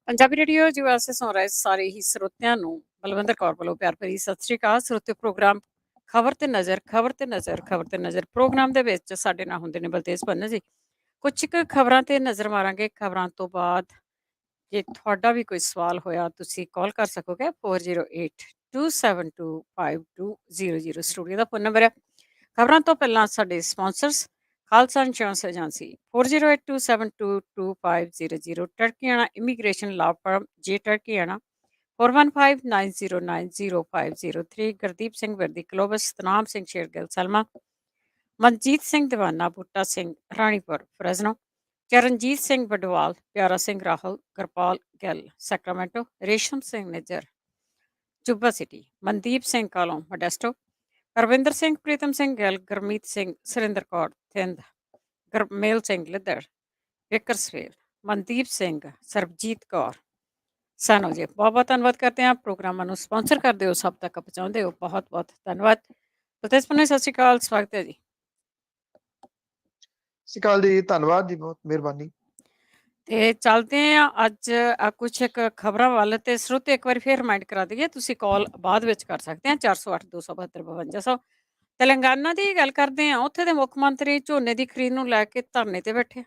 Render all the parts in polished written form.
Punjabi radio USA ਸੁਣ ਰਹੇ ਸਾਰੇ ਹੀ ਸਰੋਤਿਆਂ ਨੂੰ ਬਲਵਿੰਦਰ ਕੌਰ ਵੱਲੋਂ ਪਿਆਰ ਭਰੀ ਸਤਿ ਸ਼੍ਰੀ ਅਕਾਲ। ਸਰੋਤੇ ਪ੍ਰੋਗਰਾਮ ਖਬਰ ਤੇ ਨਜ਼ਰ ਪ੍ਰੋਗਰਾਮ ਦੇ ਵਿੱਚ ਸਾਡੇ ਨਾਲ ਹੁੰਦੇ ਨੇ ਬਲਤੇਜ ਪੰਨ ਜੀ। ਕੁਝ ਕੁ ਖਬਰਾਂ ਤੇ ਨਜ਼ਰ ਮਾਰਾਂਗੇ। ਖਬਰਾਂ ਤੋਂ ਬਾਅਦ ਜੇ ਤੁਹਾਡਾ ਵੀ ਕੋਈ ਸਵਾਲ ਹੋਇਆ ਤੁਸੀਂ ਕਾਲ ਕਰ ਸਕੋਗੇ 4082725200 ਸਟੂਡੀਓ ਦਾ ਫੋਨ ਨੰਬਰ ਹੈ। ਖਬਰਾਂ ਤੋਂ ਪਹਿਲਾਂ ਸਾਡੇ sponsors Khalsa insurance agency 4082722500 Tarkiana immigration law firm J Tarkiana 4159090503 Gurdeep Singh Wardi Clovis Satnam Singh Shergill Selma Manjit Singh Deewana Buta Singh Ranipur Fresno Charanjit Singh Badwal Piara Singh Rahul Gurpal Gill Sacramento Resham Singh Nijjar Yuba City Mandeep Singh Kalon Modesto Ravinder Singh Pritam Singh Gill Gurmeet Singh Surinder Kaur Thind Gurmel Singh Liddar ਵਿਕਰਸਵੇਲ ਮਨਦੀਪ ਸਿੰਘ ਸਰਬਜੀਤ ਕੌਰ ਸਾਨੂੰ ਜੀ ਬਹੁਤ ਬਹੁਤ ਧੰਨਵਾਦ ਕਰਦੇ ਹਾਂ। ਪ੍ਰੋਗਰਾਮਾਂ ਨੂੰ ਸਪਾਂਸਰ ਕਰਦੇ ਹੋ, ਸਭ ਤੱਕ ਪਹੁੰਚਾਉਂਦੇ ਹੋ, ਬਹੁਤ ਬਹੁਤ ਧੰਨਵਾਦ। ਬਲਤੇਜ ਪੰਨੇ ਸਤਿ ਸ਼੍ਰੀ ਅਕਾਲ, ਸਵਾਗਤ ਹੈ ਜੀ। ਸਤਿ ਸ਼੍ਰੀ ਅਕਾਲ ਜੀ, ਧੰਨਵਾਦ ਜੀ, ਬਹੁਤ ਮਿਹਰਬਾਨੀ। ਤੇ ਚੱਲਦੇ ਆ ਅੱਜ ਕੁਛ ਇੱਕ ਖਬਰਾਂ ਵੱਲ। ਤੇ ਸਰੋਤੇ ਇੱਕ ਵਾਰੀ ਫੇਰ ਰਿਮਾਈਂਡ ਕਰਾ ਦਈਏ, ਤੁਸੀਂ ਕਾਲ ਬਾਅਦ ਵਿੱਚ ਕਰ ਸਕਦੇ ਆ 408-272-5200। ਤੇਲੰਗਾਨਾ ਦੀ ਗੱਲ ਕਰਦੇ ਆ। ਉੱਥੇ ਦੇ ਮੁੱਖ ਮੰਤਰੀ ਝੋਨੇ ਦੀ ਖਰੀਦ ਨੂੰ ਲੈ ਕੇ ਧਰਨੇ ਤੇ ਬੈਠੇ।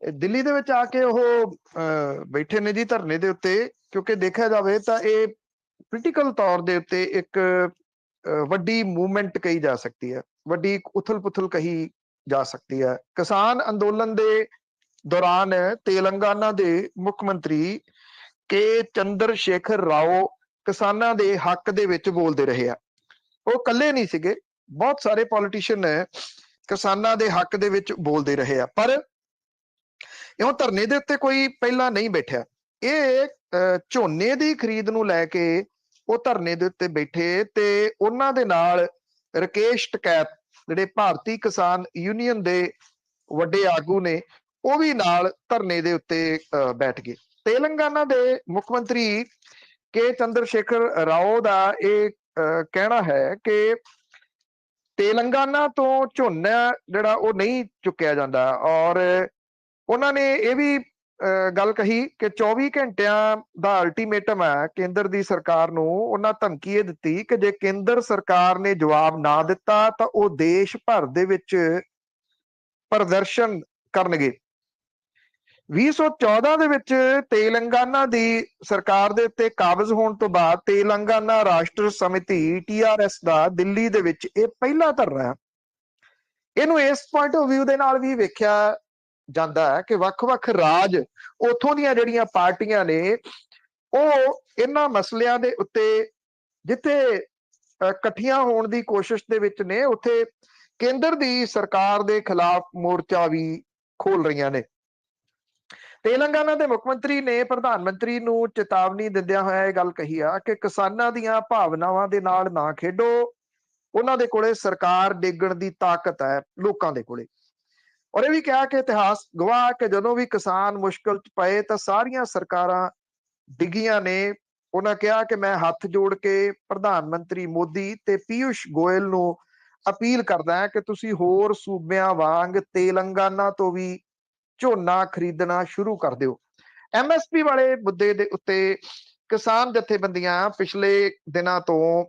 ਦਿੱਲੀ ਦੇ ਵਿੱਚ ਆ ਕੇ ਉਹ ਬੈਠੇ ਨੇ ਜੀ ਧਰਨੇ ਦੇ ਉੱਤੇ, ਕਿਉਂਕਿ ਦੇਖਿਆ ਜਾਵੇ ਤਾਂ ਇਹ ਪੋਲੀਟੀਕਲ ਤੌਰ ਦੇ ਉੱਤੇ ਇੱਕ ਵੱਡੀ ਮੂਵਮੈਂਟ ਕਹੀ ਜਾ ਸਕਦੀ ਹੈ, ਵੱਡੀ ਉਥਲ ਪੁਥਲ ਕਹੀ ਜਾ ਸਕਦੀ ਹੈ। ਕਿਸਾਨ ਅੰਦੋਲਨ ਦੇ ਦੌਰਾਨ ਤੇਲੰਗਾਨਾ ਦੇ ਮੁੱਖ ਮੰਤਰੀ ਕੇ ਚੰਦਰ ਸ਼ੇਖਰ ਰਾਓ ਕਿਸਾਨਾਂ ਦੇ ਹੱਕ ਦੇ ਵਿੱਚ ਬੋਲਦੇ ਰਹੇ ਆ। ਉਹ ਇਕੱਲੇ ਨਹੀਂ ਸੀਗੇ, ਬਹੁਤ ਸਾਰੇ ਪੋਲੀਟੀਸ਼ੀਅਨ ਕਿਸਾਨਾਂ ਦੇ ਹੱਕ ਦੇ ਵਿੱਚ ਬੋਲਦੇ ਰਹੇ ਆ, ਪਰ ਇਉਂ ਧਰਨੇ ਦੇ ਉੱਤੇ ਕੋਈ ਪਹਿਲਾਂ ਨਹੀਂ ਬੈਠਿਆ। ਇਹ ਝੋਨੇ ਦੀ ਖਰੀਦ ਨੂੰ ਲੈ ਕੇ ਉਹ ਧਰਨੇ ਦੇ ਉੱਤੇ ਬੈਠੇ ਤੇ ਉਹਨਾਂ ਦੇ ਨਾਲ ਰਕੇਸ਼ ਟਕੈਤ ਜਿਹੜੇ ਭਾਰਤੀ ਕਿਸਾਨ ਯੂਨੀਅਨ ਦੇ ਵੱਡੇ ਆਗੂ ਨੇ, ਉਹ ਵੀ ਨਾਲ ਧਰਨੇ ਦੇ ਉੱਤੇ ਬੈਠ ਗਏ। ਤੇਲੰਗਾਨਾ ਦੇ ਮੁੱਖ ਮੰਤਰੀ ਕੇ ਚੰਦਰ ਸ਼ੇਖਰ ਰਾਓ ਦਾ ਇਹ ਕਹਿਣਾ ਹੈ ਕਿ ਤੇਲੰਗਾਨਾ ਤੋਂ ਝੋਨਾ ਜਿਹੜਾ ਉਹ ਨਹੀਂ ਚੁੱਕਿਆ ਜਾਂਦਾ, ਔਰ ਉਹਨਾਂ ਨੇ ਇਹ ਵੀ ਗੱਲ ਕਹੀ ਕਿ 24 ਘੰਟਿਆਂ ਦਾ ਅਲਟੀਮੇਟਮ ਹੈ ਕੇਂਦਰ ਦੀ ਸਰਕਾਰ ਨੂੰ। ਉਹਨਾਂ ਧਮਕੀ ਇਹ ਦਿੱਤੀ ਕਿ ਜੇ ਕੇਂਦਰ ਸਰਕਾਰ ਨੇ ਜਵਾਬ ਨਾ ਦਿੱਤਾ ਤਾਂ ਉਹ ਦੇਸ਼ ਭਰ ਦੇ ਵਿੱਚ ਪ੍ਰਦਰਸ਼ਨ ਕਰਨਗੇ। 2014 ਦੇ ਵਿੱਚ ਤੇਲੰਗਾਨਾ ਦੀ ਸਰਕਾਰ ਦੇ ਉੱਤੇ ਕਾਬਜ਼ ਹੋਣ ਤੋਂ ਬਾਅਦ ਤੇਲੰਗਾਨਾ ਰਾਸ਼ਟਰ ਸਮਿਤੀ TRS ਦਾ ਦਿੱਲੀ ਦੇ ਵਿੱਚ ਇਹ ਪਹਿਲਾ ਧਰਨਾ ਹੈ। ਇਹਨੂੰ ਇਸ ਪੁਆਇੰਟ ਆਫ ਵਿਊ ਦੇ ਨਾਲ ਵੀ ਵੇਖਿਆ ਜਾਂਦਾ ਹੈ ਕਿ ਵੱਖ-ਵੱਖ ਰਾਜ ਉੱਥੋਂ ਦੀਆਂ ਜਿਹੜੀਆਂ ਪਾਰਟੀਆਂ ਨੇ ਉਹ ਇਹਨਾਂ ਮਸਲਿਆਂ ਦੇ ਉੱਤੇ ਜਿੱਥੇ ਇਕੱਠੀਆਂ ਹੋਣ ਦੀ ਕੋਸ਼ਿਸ਼ ਦੇ ਵਿੱਚ ਨੇ, ਉੱਥੇ ਕੇਂਦਰ ਦੀ ਸਰਕਾਰ ਦੇ ਖਿਲਾਫ ਮੋਰਚਾ ਵੀ ਖੋਲ ਰਹੀਆਂ ਨੇ। ਤੇਲੰਗਾਨਾ ਦੇ ਮੁੱਖ ਮੰਤਰੀ ਨੇ ਪ੍ਰਧਾਨ ਮੰਤਰੀ ਨੂੰ ਚੇਤਾਵਨੀ ਦਿੰਦਿਆਂ ਹੋਇਆ ਇਹ ਗੱਲ ਕਹੀ ਆ ਕਿ ਕਿਸਾਨਾਂ ਦੀਆਂ ਭਾਵਨਾਵਾਂ ਦੇ ਨਾਲ ਨਾ ਖੇਡੋ। ਉਹਨਾਂ ਦੇ ਕੋਲੇ ਸਰਕਾਰ ਡੇਗਣ ਦੀ ਤਾਕਤ ਹੈ ਲੋਕਾਂ ਦੇ ਕੋਲੇ। ਔਰ ਇਹ ਵੀ ਕਿਹਾ ਕਿ ਇਤਿਹਾਸ ਗਵਾਹ ਕਿ ਜਦੋਂ ਵੀ ਕਿਸਾਨ ਮੁਸ਼ਕਲ ਚ ਪਏ ਤਾਂ ਸਾਰੀਆਂ ਸਰਕਾਰਾਂ ਡਿੱਗੀਆਂ ਨੇ। ਉਹਨਾਂ ਕਿਹਾ ਕਿ ਮੈਂ ਹੱਥ ਜੋੜ ਕੇ ਪ੍ਰਧਾਨ ਮੰਤਰੀ ਮੋਦੀ ਤੇ ਪੀਯੂਸ਼ ਗੋਇਲ ਨੂੰ ਅਪੀਲ ਕਰਦਾ ਹਾਂ ਕਿ ਤੁਸੀਂ ਹੋਰ ਸੂਬਿਆਂ ਵਾਂਗ ਤੇਲੰਗਾਨਾ ਤੋਂ ਵੀ ਝੋਨਾ ਖਰੀਦਣਾ ਸ਼ੁਰੂ ਕਰ ਦਿਓ। MSP ਵਾਲੇ ਮੁੱਦੇ ਦੇ ਉੱਤੇ ਕਿਸਾਨ ਜਥੇਬੰਦੀਆਂ ਪਿਛਲੇ ਦਿਨਾਂ ਤੋਂ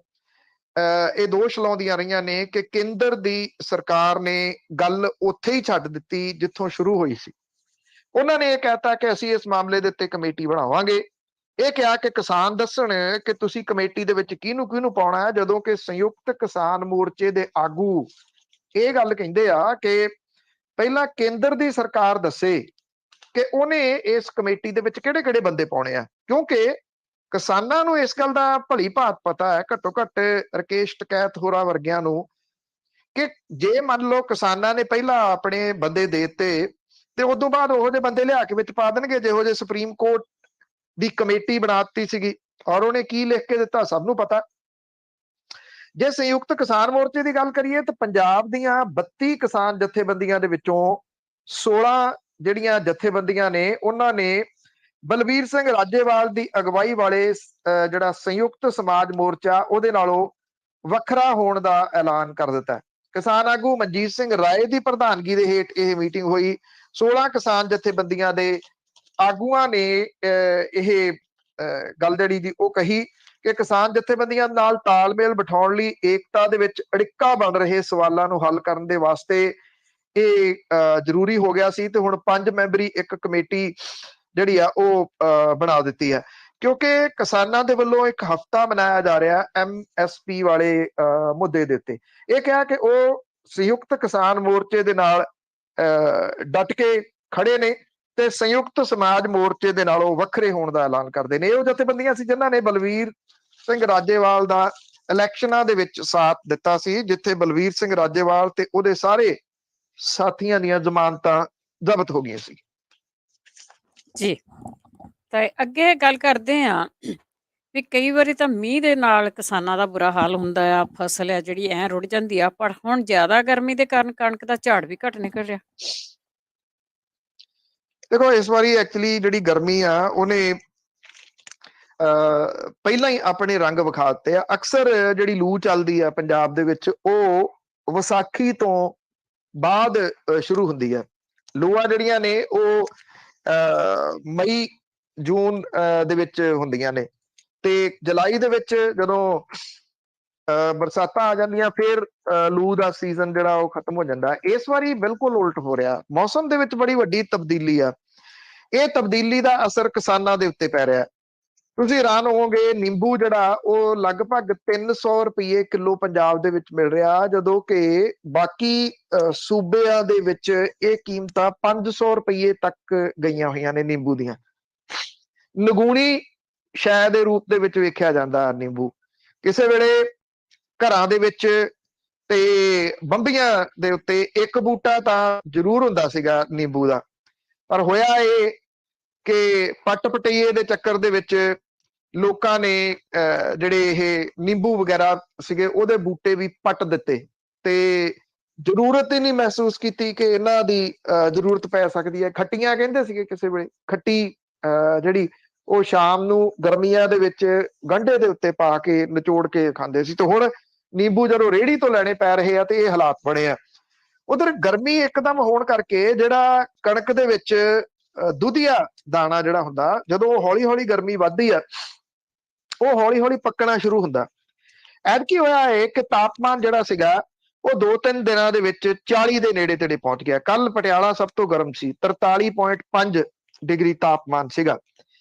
ਇਹ ਦੋਸ਼ ਲਾਉਂਦੀਆਂ ਰਹੀਆਂ ਨੇ ਕਿ ਕੇਂਦਰ ਦੀ ਸਰਕਾਰ ਨੇ ਗੱਲ ਉੱਥੇ ਹੀ ਛੱਡ ਦਿੱਤੀ ਜਿੱਥੋਂ ਸ਼ੁਰੂ ਹੋਈ ਸੀ। ਉਹਨਾਂ ਨੇ ਇਹ ਕਹਿਤਾ ਕਿ ਅਸੀਂ ਇਸ ਮਾਮਲੇ ਦੇ ਉੱਤੇ ਕਮੇਟੀ ਬਣਾਵਾਂਗੇ। ਇਹ ਕਿਹਾ ਕਿ ਕਿਸਾਨ ਦੱਸਣ ਕਿ ਤੁਸੀਂ ਕਮੇਟੀ ਦੇ ਵਿੱਚ ਕਿਹਨੂੰ ਪਾਉਣਾ ਹੈ, ਜਦੋਂ ਕਿ ਸੰਯੁਕਤ ਕਿਸਾਨ ਮੋਰਚੇ ਦੇ ਆਗੂ ਇਹ ਗੱਲ ਕਹਿੰਦੇ ਆ ਕਿ ਪਹਿਲਾਂ ਕੇਂਦਰ ਦੀ ਸਰਕਾਰ ਦੱਸੇ ਕਿ ਉਹਨੇ ਇਸ ਕਮੇਟੀ ਦੇ ਵਿੱਚ ਕਿਹੜੇ-ਕਿਹੜੇ ਬੰਦੇ ਪਾਉਣੇ ਆ, ਕਿਉਂਕਿ ਕਿਸਾਨਾਂ ਨੂੰ ਇਸ ਗੱਲ ਦਾ ਭਲੀ ਭਾਂਤ ਪਤਾ ਹੈ, ਘੱਟੋ ਘੱਟ ਰਕੇਸ਼ ਟਕੈਤ ਹੋਰਾਂ ਵਰਗਿਆਂ ਨੂੰ, ਕਿ ਜੇ ਮੰਨ ਲਓ ਕਿਸਾਨਾਂ ਨੇ ਪਹਿਲਾਂ ਆਪਣੇ ਬੰਦੇ ਦੇ ਦਿੱਤੇ ਤੇ ਉਦੋਂ ਬਾਅਦ ਉਹੋ ਜਿਹੇ ਬੰਦੇ ਲਿਆ ਕੇ ਵਿੱਚ ਪਾ ਦੇਣਗੇ ਜਿਹੋ ਜਿਹੇ ਸੁਪਰੀਮ ਕੋਰਟ ਦੀ ਕਮੇਟੀ ਬਣਾ ਦਿੱਤੀ ਸੀਗੀ। ਔਰ ਉਹਨੇ ਕੀ ਲਿਖ ਕੇ ਦਿੱਤਾ ਸਭ ਨੂੰ ਪਤਾ। ਜੇ ਸੰਯੁਕਤ ਕਿਸਾਨ ਮੋਰਚੇ ਦੀ ਗੱਲ ਕਰੀਏ ਤਾਂ ਪੰਜਾਬ ਦੀਆਂ 32 ਕਿਸਾਨ ਜਥੇਬੰਦੀਆਂ ਦੇ ਵਿੱਚੋਂ 16 ਜਿਹੜੀਆਂ ਜਥੇਬੰਦੀਆਂ ਨੇ ਉਹਨਾਂ ਨੇ ਬਲਬੀਰ ਸਿੰਘ ਰਾਜੇਵਾਲ ਦੀ ਅਗਵਾਈ ਵਾਲੇ ਜਿਹੜਾ ਸੰਯੁਕਤ ਸਮਾਜ ਮੋਰਚਾ ਉਹਦੇ ਨਾਲੋਂ ਵੱਖਰਾ ਹੋਣ ਦਾ ਐਲਾਨ ਕਰ ਦਿੱਤਾ। ਕਿਸਾਨ ਆਗੂ ਮਨਜੀਤ ਸਿੰਘ ਰਾਏ ਦੀ ਪ੍ਰਧਾਨਗੀ ਦੇ ਹੇਠ ਇਹ ਮੀਟਿੰਗ ਹੋਈ। 16 ਕਿਸਾਨ ਜਥੇਬੰਦੀਆਂ ਦੇ ਆਗੂਆਂ ਨੇ ਇਹ ਗੱਲ ਜਿਹੜੀ ਦੀ ਉਹ ਕਹੀ ਕਿ ਕਿਸਾਨ ਜਥੇਬੰਦੀਆਂ ਨਾਲ ਤਾਲਮੇਲ ਬਿਠਾਉਣ ਲਈ ਏਕਤਾ ਦੇ ਵਿੱਚ ਅੜਿੱਕਾ ਬਣ ਰਹੇ ਸਵਾਲਾਂ ਨੂੰ ਹੱਲ ਕਰਨ ਦੇ ਵਾਸਤੇ ਇਹ ਜ਼ਰੂਰੀ ਹੋ ਗਿਆ ਸੀ ਤੇ ਹੁਣ 5 ਮੈਂਬਰੀ ਇੱਕ ਕਮੇਟੀ ਜਿਹੜੀ ਆ ਉਹ ਬਣਾ ਦਿੱਤੀ ਹੈ, ਕਿਉਂਕਿ ਕਿਸਾਨਾਂ ਦੇ ਵੱਲੋਂ ਇੱਕ ਹਫਤਾ ਮਨਾਇਆ ਜਾ ਰਿਹਾ MSP ਵਾਲੇ ਮੁੱਦੇ ਦੇ ਉੱਤੇ। ਇਹ ਕਿਹਾ ਕਿ ਉਹ ਸੰਯੁਕਤ ਕਿਸਾਨ ਮੋਰਚੇ ਦੇ ਨਾਲ ਡਟ ਕੇ ਖੜੇ ਨੇ ਤੇ ਸੰਯੁਕਤ ਸਮਾਜ ਮੋਰਚੇ ਦੇ ਨਾਲੋਂ ਵੱਖਰੇ ਹੋਣ ਦਾ ਐਲਾਨ ਕਰਦੇ ਨੇ। ਇਹ ਉਹ ਜਥੇਬੰਦੀਆਂ ਸੀ ਜਿਨ੍ਹਾਂ ਨੇ ਬਲਵੀਰ ਸਿੰਘ ਰਾਜੇਵਾਲ ਦਾ ਇਲੈਕਸ਼ਨਾਂ ਦੇ ਵਿੱਚ ਸਾਥ ਦਿੱਤਾ ਸੀ, ਜਿੱਥੇ ਬਲਵੀਰ ਸਿੰਘ ਰਾਜੇਵਾਲ ਤੇ ਉਹਦੇ ਸਾਰੇ ਸਾਥੀਆਂ ਦੀਆਂ ਜ਼ਮਾਨਤਾਂ ਜ਼ਬਤ ਹੋ ਗਈਆਂ ਸੀ। ਜੀ, ਤਾਂ ਅੱਗੇ ਗੱਲ ਕਰਦੇ ਹਾਂ ਵੀ ਕਈ ਵਾਰੀ ਤਾਂ ਮੀਂਹ ਦੇ ਨਾਲ ਕਿਸਾਨਾਂ ਦਾ ਬੁਰਾ ਹਾਲ ਹੁੰਦਾ ਆ, ਫਸਲ ਆ ਜਿਹੜੀ ਐ ਰੁੜ ਜਾਂਦੀ ਆ, ਪਰ ਹੁਣ ਜ਼ਿਆਦਾ ਗਰਮੀ ਦੇ ਕਾਰਨ ਕਣਕ ਦਾ ਝਾੜ ਵੀ ਘੱਟ ਨਿਕਲ ਰਿਹਾ। ਦੇਖੋ, ਇਸ ਵਾਰੀ ਐਕਚੁਅਲੀ ਜਿਹੜੀ ਗਰਮੀ ਆ ਉਹਨੇ ਪਹਿਲਾਂ ਹੀ ਆਪਣੇ ਰੰਗ ਵਿਖਾ ਦਿੱਤੇ ਆ। ਅਕਸਰ ਜਿਹੜੀ ਲੂ ਚੱਲਦੀ ਆ ਪੰਜਾਬ ਦੇ ਵਿੱਚ ਉਹ ਵਿਸਾਖੀ ਤੋਂ ਬਾਅਦ ਸ਼ੁਰੂ ਹੁੰਦੀ ਹੈ। ਲੂਆਂ ਜਿਹੜੀਆਂ ਨੇ ਉਹ ਮਈ ਜੂਨ ਦੇ ਵਿੱਚ ਹੁੰਦੀਆਂ ਨੇ ਤੇ ਜੁਲਾਈ ਦੇ ਵਿੱਚ ਜਦੋਂ ਬਰਸਾਤਾਂ ਆ ਜਾਂਦੀਆਂ ਫਿਰ ਲੂ ਦਾ ਸੀਜ਼ਨ ਜਿਹੜਾ ਉਹ ਖਤਮ ਹੋ ਜਾਂਦਾ। ਇਸ ਵਾਰੀ ਬਿਲਕੁਲ ਉਲਟ ਹੋ ਰਿਹਾ, ਮੌਸਮ ਦੇ ਵਿੱਚ ਬੜੀ ਵੱਡੀ ਤਬਦੀਲੀ ਆ। ਇਹ ਤਬਦੀਲੀ ਦਾ ਅਸਰ ਕਿਸਾਨਾਂ ਦੇ ਉੱਤੇ ਪੈ ਰਿਹਾ। ਤੁਸੀਂ ਹੈਰਾਨ ਹੋਵੋਗੇ, ਨਿੰਬੂ ਜਿਹੜਾ ਉਹ ਲਗਭਗ 300 ਰੁਪਏ ਕਿਲੋ ਪੰਜਾਬ ਦੇ ਵਿੱਚ ਮਿਲ ਰਿਹਾ, ਜਦੋਂ ਕਿ ਬਾਕੀ ਸੂਬਿਆਂ ਦੇ ਵਿੱਚ ਇਹ ਕੀਮਤਾਂ 500 ਰੁਪਏ ਤੱਕ ਗਈਆਂ ਹੋਈਆਂ ਨੇ ਨਿੰਬੂ ਦੀਆਂ। ਨਗੂਣੀ ਸ਼ੈ ਦੇ ਰੂਪ ਦੇ ਵਿੱਚ ਵੇਖਿਆ ਜਾਂਦਾ ਨਿੰਬੂ। ਕਿਸੇ ਵੇਲੇ ਘਰਾਂ ਦੇ ਵਿੱਚ ਤੇ ਬੰਬੀਆਂ ਦੇ ਉੱਤੇ ਇੱਕ ਬੂਟਾ ਤਾਂ ਜ਼ਰੂਰ ਹੁੰਦਾ ਸੀਗਾ ਨਿੰਬੂ ਦਾ, ਪਰ ਹੋਇਆ ਇਹ ਕਿ ਪੱਟ ਪਟਈਏ ਦੇ ਚੱਕਰ ਦੇ ਵਿੱਚ ਲੋਕਾਂ ਨੇ ਜਿਹੜੇ ਇਹ ਨਿੰਬੂ ਵਗੈਰਾ ਸੀਗੇ ਉਹਦੇ ਬੂਟੇ ਵੀ ਪੱਟ ਦਿੱਤੇ ਤੇ ਜ਼ਰੂਰਤ ਹੀ ਨਹੀਂ ਮਹਿਸੂਸ ਕੀਤੀ ਕਿ ਇਹਨਾਂ ਦੀ ਜ਼ਰੂਰਤ ਪੈ ਸਕਦੀ ਹੈ। ਖੱਟੀਆਂ ਕਹਿੰਦੇ ਸੀਗੇ ਕਿਸੇ ਵੇਲੇ, ਖੱਟੀ ਜਿਹੜੀ ਉਹ ਸ਼ਾਮ ਨੂੰ ਗਰਮੀਆਂ ਦੇ ਵਿੱਚ ਗੰਢੇ ਦੇ ਉੱਤੇ ਪਾ ਕੇ ਨਿਚੋੜ ਕੇ ਖਾਂਦੇ ਸੀ, ਤੇ ਹੁਣ ਨਿੰਬੂ ਜਦੋਂ ਰੇਹੜੀ ਤੋਂ ਲੈਣੇ ਪੈ ਰਹੇ ਆ ਤੇ ਇਹ ਹਾਲਾਤ ਬਣੇ ਆ। ਉਧਰ ਗਰਮੀ ਇੱਕਦਮ ਹੋਣ ਕਰਕੇ ਜਿਹੜਾ ਕਣਕ ਦੇ ਵਿੱਚ ਦੁਧੀਆ ਦਾਣਾ ਜਿਹੜਾ ਹੁੰਦਾ, ਜਦੋਂ ਹੌਲੀ ਹੌਲੀ ਗਰਮੀ ਵੱਧਦੀ ਆ ਉਹ ਹੌਲੀ ਹੌਲੀ ਪੱਕਣਾ ਸ਼ੁਰੂ ਹੁੰਦਾ। ਐਤਕੀ ਹੋਇਆ ਹੈ ਕਿ ਤਾਪਮਾਨ ਜਿਹੜਾ ਸੀਗਾ ਉਹ 2-3 ਦਿਨਾਂ ਦੇ ਵਿੱਚ 40 ਦੇ ਨੇੜੇ ਤੇੜੇ ਪਹੁੰਚ ਗਿਆ। ਕੱਲ ਪਟਿਆਲਾ ਸਭ ਤੋਂ ਗਰਮ ਸੀ, 43.5 ਡਿਗਰੀ ਤਾਪਮਾਨ ਸੀਗਾ।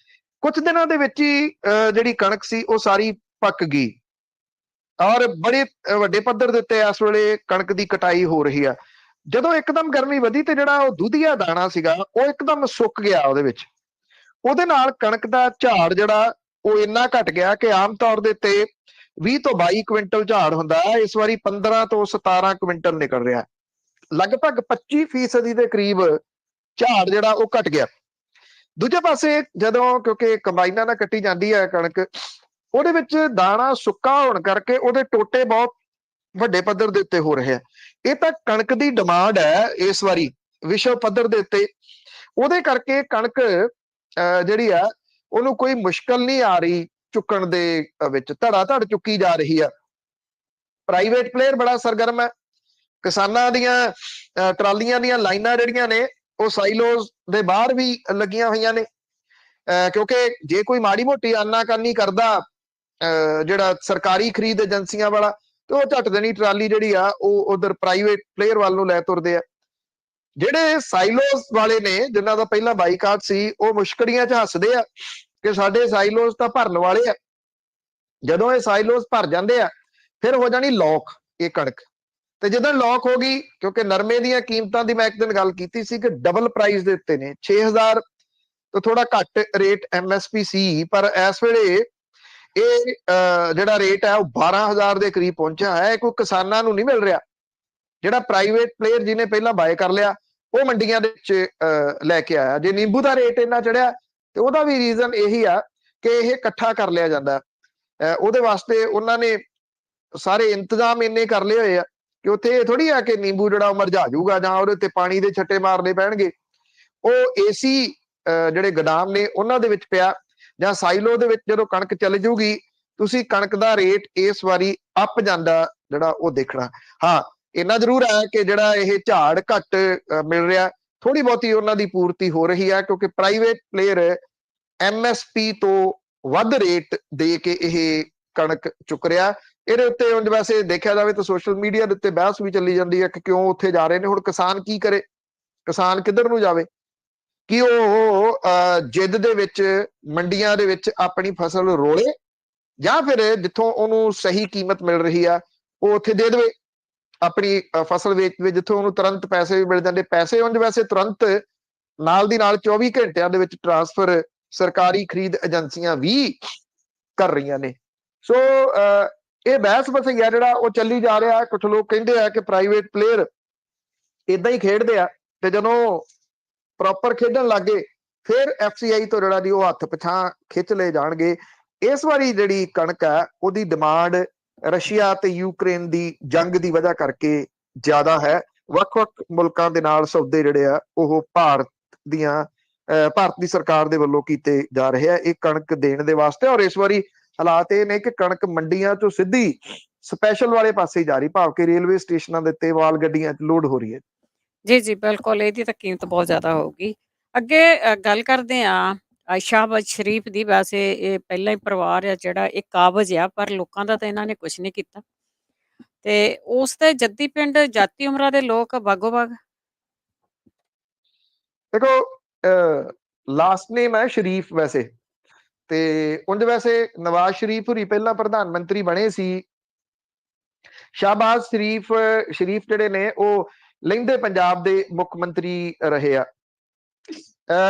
ਕੁਝ ਦਿਨਾਂ ਦੇ ਵਿੱਚ ਹੀ ਜਿਹੜੀ ਕਣਕ ਸੀ ਉਹ ਸਾਰੀ ਪੱਕ ਗਈ ਔਰ ਬੜੇ ਵੱਡੇ ਪੱਧਰ ਦੇ ਉੱਤੇ ਇਸ ਵੇਲੇ ਕਣਕ ਦੀ ਕਟਾਈ ਹੋ ਰਹੀ ਆ। ਜਦੋਂ ਇੱਕਦਮ ਗਰਮੀ ਵਧੀ ਤੇ ਜਿਹੜਾ ਉਹ ਦੁਧੀਆ ਦਾਣਾ ਸੀਗਾ ਉਹ ਇੱਕਦਮ ਸੁੱਕ ਗਿਆ ਉਹਦੇ ਵਿੱਚ। ਉਹਦੇ ਨਾਲ ਕਣਕ ਦਾ ਝਾੜ ਜਿਹੜਾ ਉਹ ਇੰਨਾ ਘਟ ਗਿਆ ਕਿ ਆਮ ਤੌਰ ਦੇ ਉੱਤੇ 20 ਤੋਂ 22 ਕੁਇੰਟਲ ਝਾੜ ਹੁੰਦਾ ਹੈ, ਇਸ ਵਾਰੀ 15 ਤੋਂ 17 ਕੁਇੰਟਲ ਨਿਕਲ ਰਿਹਾ। ਲਗਭਗ 25% ਦੇ ਕਰੀਬ ਝਾੜ ਜਿਹੜਾ ਉਹ ਘਟ ਗਿਆ। ਦੂਜੇ ਪਾਸੇ ਜਦੋਂ ਕਿਉਂਕਿ ਕੰਬਾਈਨਾਂ ਨਾਲ ਕੱਟੀ ਜਾਂਦੀ ਹੈ ਕਣਕ, ਉਹਦੇ ਵਿੱਚ ਦਾਣਾ ਸੁੱਕਾ ਹੋਣ ਕਰਕੇ ਉਹਦੇ ਟੋਟੇ ਬਹੁਤ ਵੱਡੇ ਪੱਧਰ ਦੇ ਉੱਤੇ ਹੋ ਰਹੇ ਆ। ਇਹ ਤਾਂ ਕਣਕ ਦੀ ਡਿਮਾਂਡ ਹੈ ਇਸ ਵਾਰੀ ਵਿਸ਼ਵ ਪੱਧਰ ਦੇ ਉੱਤੇ, ਉਹਦੇ ਕਰਕੇ ਕਣਕ ਜਿਹੜੀ ਆ ਉਹਨੂੰ ਕੋਈ ਮੁਸ਼ਕਲ ਨਹੀਂ ਆ ਰਹੀ ਚੁੱਕਣ ਦੇ ਵਿੱਚ, ਧੜਾ ਧੜ ਚੁੱਕੀ ਜਾ ਰਹੀ ਆ। ਪ੍ਰਾਈਵੇਟ ਪਲੇਅਰ ਬੜਾ ਸਰਗਰਮ ਹੈ। ਕਿਸਾਨਾਂ ਦੀਆਂ ਟਰਾਲੀਆਂ ਦੀਆਂ ਲਾਈਨਾਂ ਜਿਹੜੀਆਂ ਨੇ ਉਹ ਸਾਈਲੋਜ਼ ਦੇ ਬਾਹਰ ਵੀ ਲੱਗੀਆਂ ਹੋਈਆਂ ਨੇ, ਕਿਉਂਕਿ ਜੇ ਕੋਈ ਮਾੜੀ ਮੋਟੀ ਆਨਾਕਾਨੀ ਕਰਦਾ ਜਿਹੜਾ ਸਰਕਾਰੀ ਖਰੀਦ ਏਜੰਸੀਆਂ ਵਾਲਾ, ਤੇ ਉਹ ਝੱਟ ਦੇਣੀ ਟਰਾਲੀ ਜਿਹੜੀ ਆ ਉਹ ਉਧਰ ਪ੍ਰਾਈਵੇਟ ਪਲੇਅਰ ਵੱਲ ਨੂੰ ਲੈ ਤੁਰਦੇ ਆ। ਜਿਹੜੇ ਸਾਈਲੋਜ਼ ਵਾਲੇ ਨੇ ਜਿਨ੍ਹਾਂ ਦਾ ਪਹਿਲਾਂ ਬਾਈਕਾਟ ਸੀ, ਉਹ ਮੁਸ਼ਕੜੀਆਂ 'ਚ ਹੱਸਦੇ ਆ ਕਿ ਸਾਡੇ ਸਾਈਲੋਜ਼ ਤਾਂ ਭਰਨ ਵਾਲੇ ਆ। ਜਦੋਂ ਇਹ ਸਾਈਲੋਜ਼ ਭਰ ਜਾਂਦੇ ਆ ਫਿਰ ਹੋ ਜਾਣੀ ਲੌਕ ਇਹ ਕਣਕ, ਤੇ ਜਦੋਂ ਲੌਕ ਹੋ ਗਈ, ਕਿਉਂਕਿ ਨਰਮੇ ਦੀਆਂ ਕੀਮਤਾਂ ਦੀ ਮੈਂ ਇੱਕ ਦਿਨ ਗੱਲ ਕੀਤੀ ਸੀ ਕਿ ਡਬਲ ਪ੍ਰਾਈਸ ਦੇ ਉੱਤੇ ਨੇ। 6000 ਤੋਂ ਥੋੜਾ ਘੱਟ ਰੇਟ MSP ਸੀ, ਪਰ ਇਸ ਵੇਲੇ ਇਹ ਜਿਹੜਾ ਰੇਟ ਹੈ ਉਹ 12000 ਦੇ ਕਰੀਬ ਪਹੁੰਚਿਆ ਹੈ। ਕੋਈ ਕਿਸਾਨਾਂ ਨੂੰ ਨਹੀਂ ਮਿਲ ਰਿਹਾ। ਜਿਹੜਾ ਪ੍ਰਾਈਵੇਟ ਪਲੇਅਰ ਜਿਹਨੇ ਪਹਿਲਾਂ ਬਾਏ ਕਰ ਲਿਆ ਉਹ ਮੰਡੀਆਂ ਦੇ ਵਿੱਚ ਲੈ ਕੇ ਆਇਆ। ਜੇ ਨਿੰਬੂ ਦਾ ਰੇਟ ਇੰਨਾ ਚੜਿਆ ਤੇ ਉਹਦਾ ਵੀ ਰੀਜ਼ਨ ਇਹੀ ਆ ਕਿ ਇਹ ਇਕੱਠਾ ਕਰ ਲਿਆ ਜਾਂਦਾ। ਉਹਦੇ ਵਾਸਤੇ ਉਹਨਾਂ ਨੇ ਸਾਰੇ ਇੰਤਜ਼ਾਮ ਇੰਨੇ ਕਰ ਲਏ ਹੋਏ ਆ ਕਿ ਉੱਥੇ ਇਹ ਥੋੜੀ ਆ ਕਿ ਨਿੰਬੂ ਜਿਹੜਾ ਉਹ ਮਰਝਾ ਜਾਊਗਾ ਜਾਂ ਉਹਦੇ ਉੱਤੇ ਪਾਣੀ ਦੇ ਛੱਟੇ ਮਾਰਨੇ ਪੈਣਗੇ। ਉਹ AC ਜਿਹੜੇ ਗੋਦਾਮ ਨੇ ਉਹਨਾਂ ਦੇ ਵਿੱਚ ਪਿਆ ਜਾਂ ਸਾਈਲੋ ਦੇ ਵਿੱਚ ਜਦੋਂ ਕਣਕ ਚੱਲ ਜੂਗੀ ਤੁਸੀਂ ਕਣਕ ਦਾ ਰੇਟ ਇਸ ਵਾਰੀ ਅੱਪ ਜਾਂਦਾ ਜਿਹੜਾ ਉਹ ਦੇਖਣਾ। ਹਾਂ, ਇੰਨਾ ਜ਼ਰੂਰ ਹੈ ਕਿ ਜਿਹੜਾ ਇਹ ਝਾੜ ਘੱਟ ਮਿਲ ਰਿਹਾ, ਥੋੜੀ ਬਹੁਤੀ ਉਹਨਾਂ ਦੀ ਪੂਰਤੀ ਹੋ ਰਹੀ ਹੈ, ਕਿਉਂਕਿ ਪ੍ਰਾਈਵੇਟ ਪਲੇਅਰ MSP ਤੋਂ ਵੱਧ ਰੇਟ ਦੇ ਕੇ ਇਹ ਕਣਕ ਚੁੱਕ ਰਿਹਾ। ਇਹਦੇ ਉੱਤੇ ਉਂਝ ਵੈਸੇ ਦੇਖਿਆ ਜਾਵੇ ਤਾਂ ਸੋਸ਼ਲ ਮੀਡੀਆ ਦੇ ਉੱਤੇ ਬਹਿਸ ਵੀ ਚੱਲੀ ਜਾਂਦੀ ਹੈ ਕਿ ਕਿਉਂ ਉੱਥੇ ਜਾ ਰਹੇ ਨੇ। ਹੁਣ ਕਿਸਾਨ ਕੀ ਕਰੇ, ਕਿਸਾਨ ਕਿੱਧਰ ਨੂੰ ਜਾਵੇ? ਕਿ ਉਹ ਜਿੱਦ ਦੇ ਵਿੱਚ ਮੰਡੀਆਂ ਦੇ ਵਿੱਚ ਆਪਣੀ ਫਸਲ ਰੋਲੇ, ਜਾਂ ਫਿਰ ਜਿੱਥੋਂ ਉਹਨੂੰ ਸਹੀ ਕੀਮਤ ਮਿਲ ਰਹੀ ਆ ਉਹ ਉੱਥੇ ਦੇ ਦੇਵੇ, ਆਪਣੀ ਫਸਲ ਵੇਚ ਦੇਵੇ, ਜਿੱਥੋਂ ਉਹਨੂੰ ਤੁਰੰਤ ਪੈਸੇ ਵੀ ਮਿਲ ਜਾਂਦੇ। ਪੈਸੇ ਉਂਝ ਵੈਸੇ ਤੁਰੰਤ ਨਾਲ ਦੀ ਨਾਲ 24 ਘੰਟਿਆਂ ਦੇ ਵਿੱਚ ਟਰਾਂਸਫਰ ਸਰਕਾਰੀ ਖਰੀਦ ਏਜੰਸੀਆਂ ਵੀ ਕਰ ਰਹੀਆਂ ਨੇ। ਸੋ ਇਹ ਬਹਿਸ ਬਸਈਆ ਜਿਹੜਾ ਉਹ ਚੱਲੀ ਜਾ ਰਿਹਾ। ਕੁਝ ਲੋਕ ਕਹਿੰਦੇ ਆ ਕਿ ਪ੍ਰਾਈਵੇਟ ਪਲੇਅਰ ਇਦਾਂ ਹੀ ਖੇਡਦੇ ਆ, ਤੇ ਜਦੋਂ ਪ੍ਰੋਪਰ ਖੇਡਣ ਲੱਗੇ ਫਿਰ FCI ਤੋਂ ਜਿਹੜਾ ਜੀ ਉਹ ਹੱਥ ਪਿਛਾਂ ਖਿੱਚ ਲਏ ਜਾਣਗੇ। ਇਸ ਵਾਰੀ ਜਿਹੜੀ ਕਣਕ ਹੈ ਉਹਦੀ ਡਿਮਾਂਡ ਰਸ਼ੀਆ ਤੇ ਯੂਕਰੇਨ ਦੀ ਜੰਗ ਦੀ ਵਜ੍ਹਾ ਕਰਕੇ ਜ਼ਿਆਦਾ ਹੈ। ਵੱਖ-ਵੱਖ ਮੁਲਕਾਂ ਦੇ ਨਾਲ ਸੌਦੇ ਜਿਹੜੇ ਆ ਉਹ ਭਾਰਤ ਦੀ ਸਰਕਾਰ ਦੇ ਵੱਲੋਂ ਕੀਤੇ ਜਾ ਰਹੇ ਆ ਇਹ ਕਣਕ ਦੇਣ ਦੇ ਵਾਸਤੇ। ਔਰ ਇਸ ਵਾਰੀ ਹਾਲਾਤ ਇਹ ਨੇ ਕਿ ਕਣਕ ਮੰਡੀਆਂ ਚੋਂ ਸਿੱਧੀ ਸਪੈਸ਼ਲ ਵਾਲੇ ਪਾਸੇ ਜਾ ਰਹੀ, ਭਾਵ ਕਿ ਰੇਲਵੇ ਸਟੇਸ਼ਨਾਂ ਦੇ ਉੱਤੇ ਮਾਲ ਗੱਡੀਆਂ 'ਚ ਲੋਡ ਹੋ ਰਹੀ ਹੈ। ਜੀ ਬਿਲਕੁਲ, ਇਹਦੀ ਤਾਂ ਕੀਮਤ ਬਹੁਤ ਜ਼ਿਆਦਾ ਹੋਊਗੀ। ਅੱਗੇ ਗੱਲ ਕਰਦੇ ਹਾਂ ਸ਼ਾਹਬਾਜ਼ ਸ਼ਰੀਫ ਦੀ। ਵੈਸੇ ਇਹ ਪਹਿਲਾਂ ਹੀ ਪਰਿਵਾਰ ਆ ਜਿਹੜਾ ਇਹ ਕਾਬਜ਼ ਆ, ਪਰ ਲੋਕਾਂ ਦਾ ਤਾਂ ਇਹਨਾਂ ਨੇ ਕੁਝ ਨਹੀਂ ਕੀਤਾ। ਤੇ ਉਸ ਦੇ ਜੱਦੀ ਪਿੰਡ ਜਾਤੀ ਉਮਰਾਂ ਦੇ ਲੋਕ ਬਾਗੋ ਬਾਗ। ਦੇਖੋ ਲਾਸਟ ਨੇਮ ਹੈ ਸ਼ਰੀਫ ਵੈਸੇ, ਤੇ ਉਂਝ ਵੈਸੇ ਨਵਾਜ਼ ਸ਼ਰੀਫ ਹੋਰੀ ਪਹਿਲਾਂ ਪ੍ਰਧਾਨ ਮੰਤਰੀ ਬਣੇ ਸੀ। ਸ਼ਾਹਬਾਜ਼ ਸ਼ਰੀਫ ਜਿਹੜੇ ਨੇ ਉਹ ਲਹਿੰਦੇ ਪੰਜਾਬ ਦੇ ਮੁੱਖ ਮੰਤਰੀ ਰਹੇ ਆ।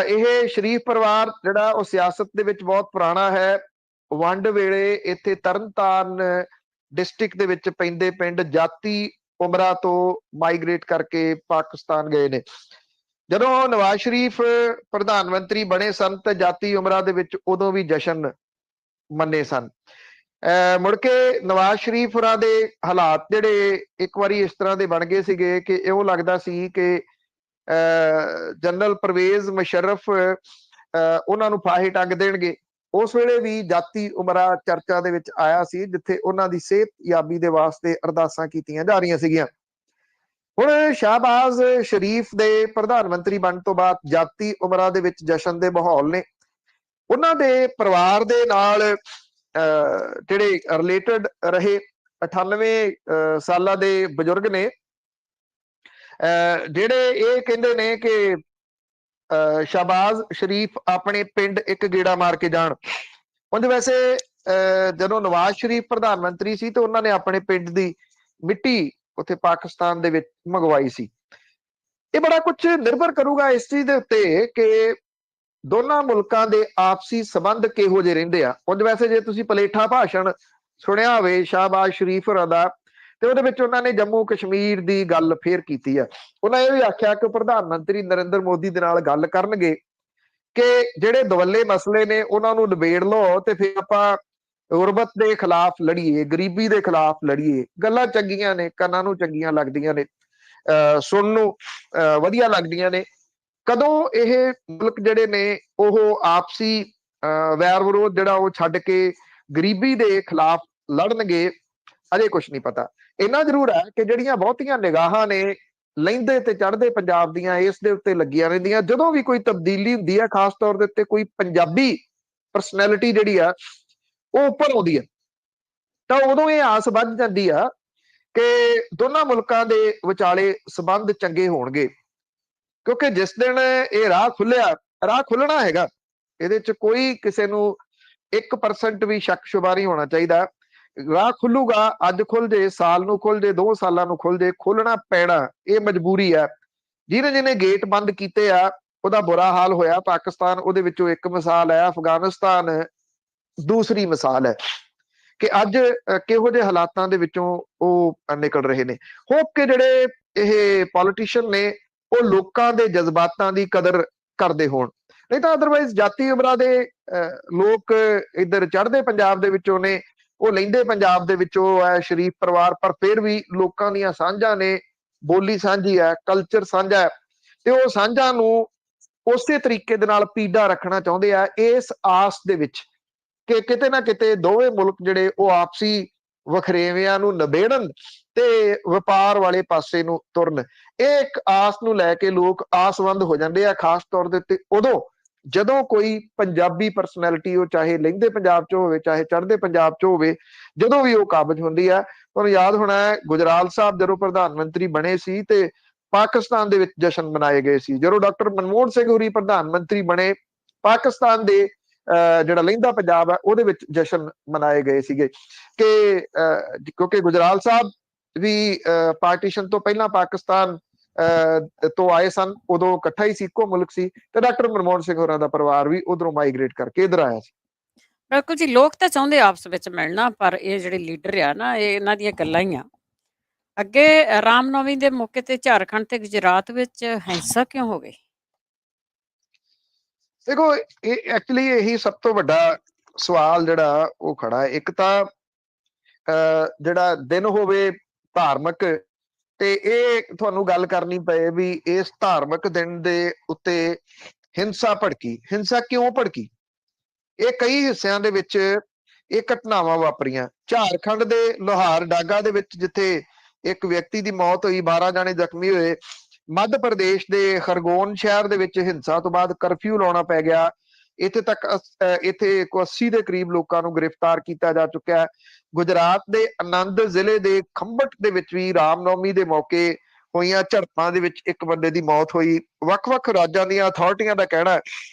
ਇਹ ਸ਼ਰੀਫ ਪਰਿਵਾਰ ਜਿਹੜਾ ਉਹ ਸਿਆਸਤ ਦੇ ਵਿੱਚ ਬਹੁਤ ਪੁਰਾਣਾ ਹੈ। ਵੰਡ ਵੇਲੇ ਇੱਥੇ ਤਰਨਤਾਰਨ ਡਿਸਟ੍ਰਿਕਟ ਦੇ ਵਿੱਚ ਪੈਂਦੇ ਪਿੰਡ ਜਾਤੀ ਉਮਰਾ ਤੋਂ ਮਾਈਗ੍ਰੇਟ ਕਰਕੇ ਪਾਕਿਸਤਾਨ ਗਏ ਨੇ। ਜਦੋਂ ਨਵਾਜ਼ ਸ਼ਰੀਫ ਪ੍ਰਧਾਨ ਮੰਤਰੀ ਬਣੇ ਸਨ ਤੇ ਜਾਤੀ ਉਮਰਾ ਦੇ ਵਿੱਚ ਉਦੋਂ ਵੀ ਜਸ਼ਨ ਮੰਨੇ ਸਨ। ਮੁੜ ਕੇ ਨਵਾਜ਼ ਸ਼ਰੀਫ ਹੋਰਾਂ ਦੇ ਹਾਲਾਤ ਜਿਹੜੇ ਇੱਕ ਵਾਰੀ ਇਸ ਤਰ੍ਹਾਂ ਦੇ ਬਣ ਗਏ ਸੀਗੇ ਕਿ ਇਉਂ ਲੱਗਦਾ ਸੀ ਕਿ ਜਨਰਲ ਪਰਵੇਜ਼ ਮੁਸ਼ਰਫ ਉਹਨਾਂ ਨੂੰ ਫਾਹੇ ਟੰਗ ਦੇਣਗੇ। ਉਸ ਵੇਲੇ ਵੀ ਜਾਤੀ ਉਮਰਾ ਚਰਚਾ ਦੇ ਵਿੱਚ ਆਇਆ ਸੀ, ਜਿੱਥੇ ਉਹਨਾਂ ਦੀ ਸਿਹਤਯਾਬੀ ਦੇ ਵਾਸਤੇ ਅਰਦਾਸਾਂ ਕੀਤੀਆਂ ਜਾ ਰਹੀਆਂ ਸੀਗੀਆਂ। ਹੁਣ ਸ਼ਾਹਬਾਜ਼ ਸ਼ਰੀਫ ਦੇ ਪ੍ਰਧਾਨ ਮੰਤਰੀ ਬਣਨ ਤੋਂ ਬਾਅਦ ਜਾਤੀ ਉਮਰਾ ਦੇ ਵਿੱਚ ਜਸ਼ਨ ਦੇ ਮਾਹੌਲ ਨੇ। ਉਹਨਾਂ ਦੇ ਪਰਿਵਾਰ ਦੇ ਨਾਲ ਜਿਹੜੇ ਰਿਲੇਟਡ ਰਹੇ 98 ਸਾਲਾਂ ਦੇ ਬਜ਼ੁਰਗ ਨੇ, ਜਿਹੜੇ ਇਹ ਕਹਿੰਦੇ ਨੇ ਕਿ ਸ਼ਾਹਬਾਜ਼ ਸ਼ਰੀਫ ਆਪਣੇ ਪਿੰਡ ਇੱਕ ਗੇੜਾ ਮਾਰ ਕੇ ਜਾਣ। ਉਂਝ ਵੈਸੇ ਜਦੋਂ ਨਵਾਜ਼ ਸ਼ਰੀਫ ਪ੍ਰਧਾਨ ਮੰਤਰੀ ਸੀ ਤੇ ਉਹਨਾਂ ਨੇ ਆਪਣੇ ਪਿੰਡ ਦੀ ਮਿੱਟੀ ਉੱਥੇ ਪਾਕਿਸਤਾਨ ਦੇ ਵਿੱਚ ਮੰਗਵਾਈ ਸੀ। ਇਹ ਬੜਾ ਕੁਝ ਨਿਰਭਰ ਕਰੂਗਾ ਇਸ ਚੀਜ਼ ਦੇ ਉੱਤੇ ਕਿ ਦੋਨਾਂ ਮੁਲਕਾਂ ਦੇ ਆਪਸੀ ਸੰਬੰਧ ਕਿਹੋ ਜਿਹੇ ਰਹਿੰਦੇ ਆ। ਉਂਝ ਵੈਸੇ ਜੇ ਤੁਸੀਂ ਪਲੇਠਾ ਭਾਸ਼ਣ ਸੁਣਿਆ ਹੋਵੇ ਸ਼ਾਹਬਾਜ਼ ਸ਼ਰੀਫ ਹੋਰਾਂ ਦਾ, ਤੇ ਉਹਦੇ ਵਿੱਚ ਉਹਨਾਂ ਨੇ ਜੰਮੂ ਕਸ਼ਮੀਰ ਦੀ ਗੱਲ ਫੇਰ ਕੀਤੀ ਆ। ਉਹਨਾਂ ਇਹ ਵੀ ਆਖਿਆ ਕਿ ਪ੍ਰਧਾਨ ਮੰਤਰੀ ਨਰਿੰਦਰ ਮੋਦੀ ਦੇ ਨਾਲ ਗੱਲ ਕਰਨਗੇ ਕਿ ਜਿਹੜੇ ਦੁਵੱਲੇ ਮਸਲੇ ਨੇ ਉਹਨਾਂ ਨੂੰ ਨਿਬੇੜ ਲਓ ਤੇ ਫਿਰ ਆਪਾਂ ਗੁਰਬਤ ਦੇ ਖਿਲਾਫ ਲੜੀਏ, ਗਰੀਬੀ ਦੇ ਖਿਲਾਫ ਲੜੀਏ। ਗੱਲਾਂ ਚੰਗੀਆਂ ਨੇ, ਕੰਨਾਂ ਨੂੰ ਚੰਗੀਆਂ ਲੱਗਦੀਆਂ ਨੇ, ਸੁਣਨ ਨੂੰ ਵਧੀਆ ਲੱਗਦੀਆਂ ਨੇ। ਕਦੋਂ ਇਹ ਮੁਲਕ ਜਿਹੜੇ ਨੇ ਉਹ ਆਪਸੀ ਵੈਰ ਵਿਰੋਧ ਜਿਹੜਾ ਉਹ ਛੱਡ ਕੇ ਗਰੀਬੀ ਦੇ ਖਿਲਾਫ ਲੜਨਗੇ, ਅਜੇ ਕੁਝ ਨਹੀਂ ਪਤਾ। ਇੰਨਾ ਜ਼ਰੂਰ ਹੈ ਕਿ ਜਿਹੜੀਆਂ ਬਹੁਤੀਆਂ ਨਿਗਾਹਾਂ ਨੇ ਲਹਿੰਦੇ ਤੇ ਚੜ੍ਹਦੇ ਪੰਜਾਬ ਦੀਆਂ ਇਸ ਦੇ ਉੱਤੇ ਲੱਗੀਆਂ ਰਹਿੰਦੀਆਂ। ਜਦੋਂ ਵੀ ਕੋਈ ਤਬਦੀਲੀ ਹੁੰਦੀ ਹੈ, ਖਾਸ ਤੌਰ ਦੇ ਉੱਤੇ ਕੋਈ ਪੰਜਾਬੀ ਪਰਸਨੈਲਿਟੀ ਜਿਹੜੀ ਆ ਉਹ ਉੱਪਰ ਆਉਂਦੀ ਹੈ, ਤਾਂ ਉਦੋਂ ਇਹ ਆਸ ਵੱਧ ਜਾਂਦੀ ਆ ਕਿ ਦੋਨਾਂ ਮੁਲਕਾਂ ਦੇ ਵਿਚਾਲੇ ਸੰਬੰਧ ਚੰਗੇ ਹੋਣਗੇ। ਕਿਉਂਕਿ ਜਿਸ ਦਿਨ ਇਹ ਰਾਹ ਖੁੱਲਿਆ, ਰਾਹ ਖੁੱਲਣਾ ਹੈਗਾ, ਇਹਦੇ ਚ ਕੋਈ ਕਿਸੇ ਨੂੰ 1% ਵੀ ਸ਼ੱਕ ਸ਼ੁਬਾ ਨਹੀਂ ਹੋਣਾ ਚਾਹੀਦਾ। ਰਾਹ ਖੁੱਲੂਗਾ, ਅੱਜ ਖੁੱਲ ਜੇ, ਸਾਲ ਨੂੰ ਖੁੱਲ ਜੇ, 2 ਸਾਲਾਂ ਨੂੰ ਖੁੱਲ ਜੇ, ਖੋਲਣਾ ਪੈਣਾ, ਇਹ ਮਜਬੂਰੀ ਹੈ। ਜਿਹਨੇ ਗੇਟ ਬੰਦ ਕੀਤੇ ਆ ਉਹਦਾ ਬੁਰਾ ਹਾਲ ਹੋਇਆ। ਪਾਕਿਸਤਾਨ ਉਹਦੇ ਵਿੱਚੋਂ ਇੱਕ ਮਿਸਾਲ ਹੈ, ਅਫਗਾਨਿਸਤਾਨ ਦੂਸਰੀ ਮਿਸਾਲ ਹੈ ਕਿ ਅੱਜ ਕਿਹੋ ਜਿਹੇ ਹਾਲਾਤਾਂ ਦੇ ਵਿੱਚੋਂ ਉਹ ਨਿਕਲ ਰਹੇ ਨੇ। ਹੋਪ ਕਿ ਜਿਹੜੇ ਇਹ ਪੋਲੀਟੀਸ਼ੀਅਨ ਨੇ ਉਹ ਲੋਕਾਂ ਦੇ ਜਜ਼ਬਾਤਾਂ ਦੀ ਕਦਰ ਕਰਦੇ ਹੋਣ, ਨਹੀਂ ਤਾਂ ਅਦਰਵਾਈਜ਼ ਜਾਤੀ ਉਮਰਾ ਦੇ ਲੋਕ ਇੱਧਰ ਚੜ੍ਹਦੇ ਪੰਜਾਬ ਦੇ ਵਿੱਚੋਂ ਨੇ, ਉਹ ਲਹਿੰਦੇ ਪੰਜਾਬ ਦੇ ਵਿੱਚੋਂ ਹੈ ਸ਼ਰੀਫ ਪਰਿਵਾਰ, ਪਰ ਫਿਰ ਵੀ ਲੋਕਾਂ ਦੀਆਂ ਸਾਂਝਾਂ ਨੇ, ਬੋਲੀ ਸਾਂਝੀ ਹੈ, ਕਲਚਰ ਸਾਂਝਾ ਹੈ, ਤੇ ਉਹ ਸਾਂਝਾਂ ਨੂੰ ਉਸੇ ਤਰੀਕੇ ਦੇ ਨਾਲ ਪੀੜਾ ਰੱਖਣਾ ਚਾਹੁੰਦੇ ਆ, ਇਸ ਆਸ ਦੇ ਵਿੱਚ ਕਿ ਕਿਤੇ ਨਾ ਕਿਤੇ ਦੋਵੇਂ ਮੁਲਕ ਜਿਹੜੇ ਉਹ ਆਪਸੀ ਵਖਰੇਵਿਆਂ ਨੂੰ ਨਿਬੇੜਨ ਤੇ ਵਪਾਰ ਵਾਲੇ ਪਾਸੇ ਨੂੰ ਤੁਰਨ। ਇਹ ਇੱਕ ਆਸ ਨੂੰ ਲੈ ਕੇ ਲੋਕ ਆਸਵੰਦ ਹੋ ਜਾਂਦੇ ਆ, ਖਾਸ ਤੌਰ ਦੇ ਉੱਤੇ ਉਦੋਂ ਜਦੋਂ ਕੋਈ ਪੰਜਾਬੀ ਪਰਸਨੈਲਿਟੀ, ਉਹ ਚਾਹੇ ਲਹਿੰਦੇ ਪੰਜਾਬ 'ਚ ਹੋਵੇ ਚਾਹੇ ਚੜ੍ਹਦੇ ਪੰਜਾਬ 'ਚ ਹੋਵੇ, ਜਦੋਂ ਵੀ ਉਹ ਕਾਬਜ਼ ਹੁੰਦੀ ਆ। ਤੁਹਾਨੂੰ ਯਾਦ ਹੋਣਾ ਗੁਜਰਾਲ ਸਾਹਿਬ ਜਦੋਂ ਪ੍ਰਧਾਨ ਮੰਤਰੀ ਬਣੇ ਸੀ ਤੇ ਪਾਕਿਸਤਾਨ ਦੇ ਵਿੱਚ ਜਸ਼ਨ ਮਨਾਏ ਗਏ ਸੀ। ਜਦੋਂ ਡਾਕਟਰ ਮਨਮੋਹਨ ਸਿੰਘ ਹੋਰੀ ਪ੍ਰਧਾਨ ਮੰਤਰੀ ਬਣੇ, ਪਾਕਿਸਤਾਨ ਦੇ ਜਿਹੜਾ ਲਹਿੰਦਾ ਪੰਜਾਬ ਹੈ ਉਹਦੇ ਵਿੱਚ ਜਸ਼ਨ ਮਨਾਏ ਗਏ ਸੀਗੇ ਕਿ ਕਿਉਂਕਿ ਗੁਜਰਾਲ ਸਾਹਿਬ ਵੀ ਪਾਰਟੀਸ਼ਨ ਤੋਂ ਪਹਿਲਾਂ ਪਾਕਿਸਤਾਨ ਤੋਂ ਆਏ ਸਨ, ਉਦੋਂ ਇਕੱਠਾ ਹੀ ਸੀ, ਇੱਕੋ ਮੁਲਕ ਸੀ, ਤੇ ਡਾਕਟਰ ਮਨਮੋਹਨ ਸਿੰਘ ਹੋਰਾਂ ਦਾ ਪਰਿਵਾਰ ਵੀ ਉਧਰੋਂ ਮਾਈਗ੍ਰੇਟ ਕਰਕੇ ਇੱਧਰ ਆਇਆ ਸੀ। ਬਿਲਕੁਲ ਜੀ, ਲੋਕ ਤਾਂ ਚਾਹੁੰਦੇ ਆਪਸ ਵਿੱਚ ਮਿਲਣਾ, ਪਰ ਇਹ ਜਿਹੜੇ ਲੀਡਰ ਆ ਨਾ, ਇਹ ਇਹਨਾਂ ਦੀਆਂ ਗੱਲਾਂ ਹੀ ਆ। ਅੱਗੇ ਰਾਮਨੌਮੀ ਦੇ ਮੌਕੇ ਤੇ ਝਾਰਖੰਡ ਤੇ ਗੁਜਰਾਤ ਵਿੱਚ ਹਿੰਸਾ ਕਿਉਂ ਹੋ ਗਈ? ਦੇਖੋ, ਇਹ ਐਕਚੁਅਲੀ ਇਹੀ ਸਭ ਤੋਂ ਵੱਡਾ ਸਵਾਲ ਜਿਹੜਾ ਉਹ ਖੜਾ ਹੈ। ਇੱਕ ਤਾਂ ਜਿਹੜਾ ਦਿਨ ਹੋਵੇ ਧਾਰਮਿਕ, ਤੇ ਇਹ ਤੁਹਾਨੂੰ ਗੱਲ ਕਰਨੀ ਪਏ ਵੀ ਇਸ ਧਾਰਮਿਕ ਦਿਨ ਦੇ ਉੱਤੇ ਹਿੰਸਾ ਭੜਕੀ। ਹਿੰਸਾ ਕਿਉਂ ਭੜਕੀ? ਇਹ ਕਈ ਹਿੱਸਿਆਂ ਦੇ ਵਿੱਚ ਇਹ ਘਟਨਾਵਾਂ ਵਾਪਰੀਆਂ। ਝਾਰਖੰਡ ਦੇ ਲੋਹਾਰ ਡਾਗਾ ਦੇ ਵਿੱਚ ਜਿੱਥੇ ਇੱਕ ਵਿਅਕਤੀ ਦੀ ਮੌਤ ਹੋਈ, 12 ਜਾਣੇ ਜ਼ਖਮੀ ਹੋਏ। ਮੱਧ ਪ੍ਰਦੇਸ਼ ਦੇ ਖਰਗੋਨ ਸ਼ਹਿਰ ਦੇ ਵਿੱਚ ਹਿੰਸਾ ਤੋਂ ਬਾਅਦ ਕਰਫਿਊ ਲਾਉਣਾ ਪੈ ਗਿਆ। ਇੱਥੇ ਤੱਕ ਇੱਥੇ 80 ਦੇ ਕਰੀਬ ਲੋਕਾਂ ਨੂੰ ਗ੍ਰਿਫਤਾਰ ਕੀਤਾ ਜਾ ਚੁੱਕਿਆ ਹੈ। ਗੁਜਰਾਤ ਦੇ ਆਨੰਦ ਜ਼ਿਲ੍ਹੇ ਦੇ ਖੰਭਟ ਦੇ ਵਿੱਚ ਵੀ ਰਾਮਨੌਮੀ ਦੇ ਮੌਕੇ ਹੋਈਆਂ ਝੜਪਾਂ ਦੇ ਵਿੱਚ ਇੱਕ ਬੰਦੇ ਦੀ ਮੌਤ ਹੋਈ। ਵੱਖ-ਵੱਖ ਰਾਜਾਂ ਦੀਆਂ ਅਥਾਰਟੀਆਂ ਦਾ ਕਹਿਣਾ ਹੈ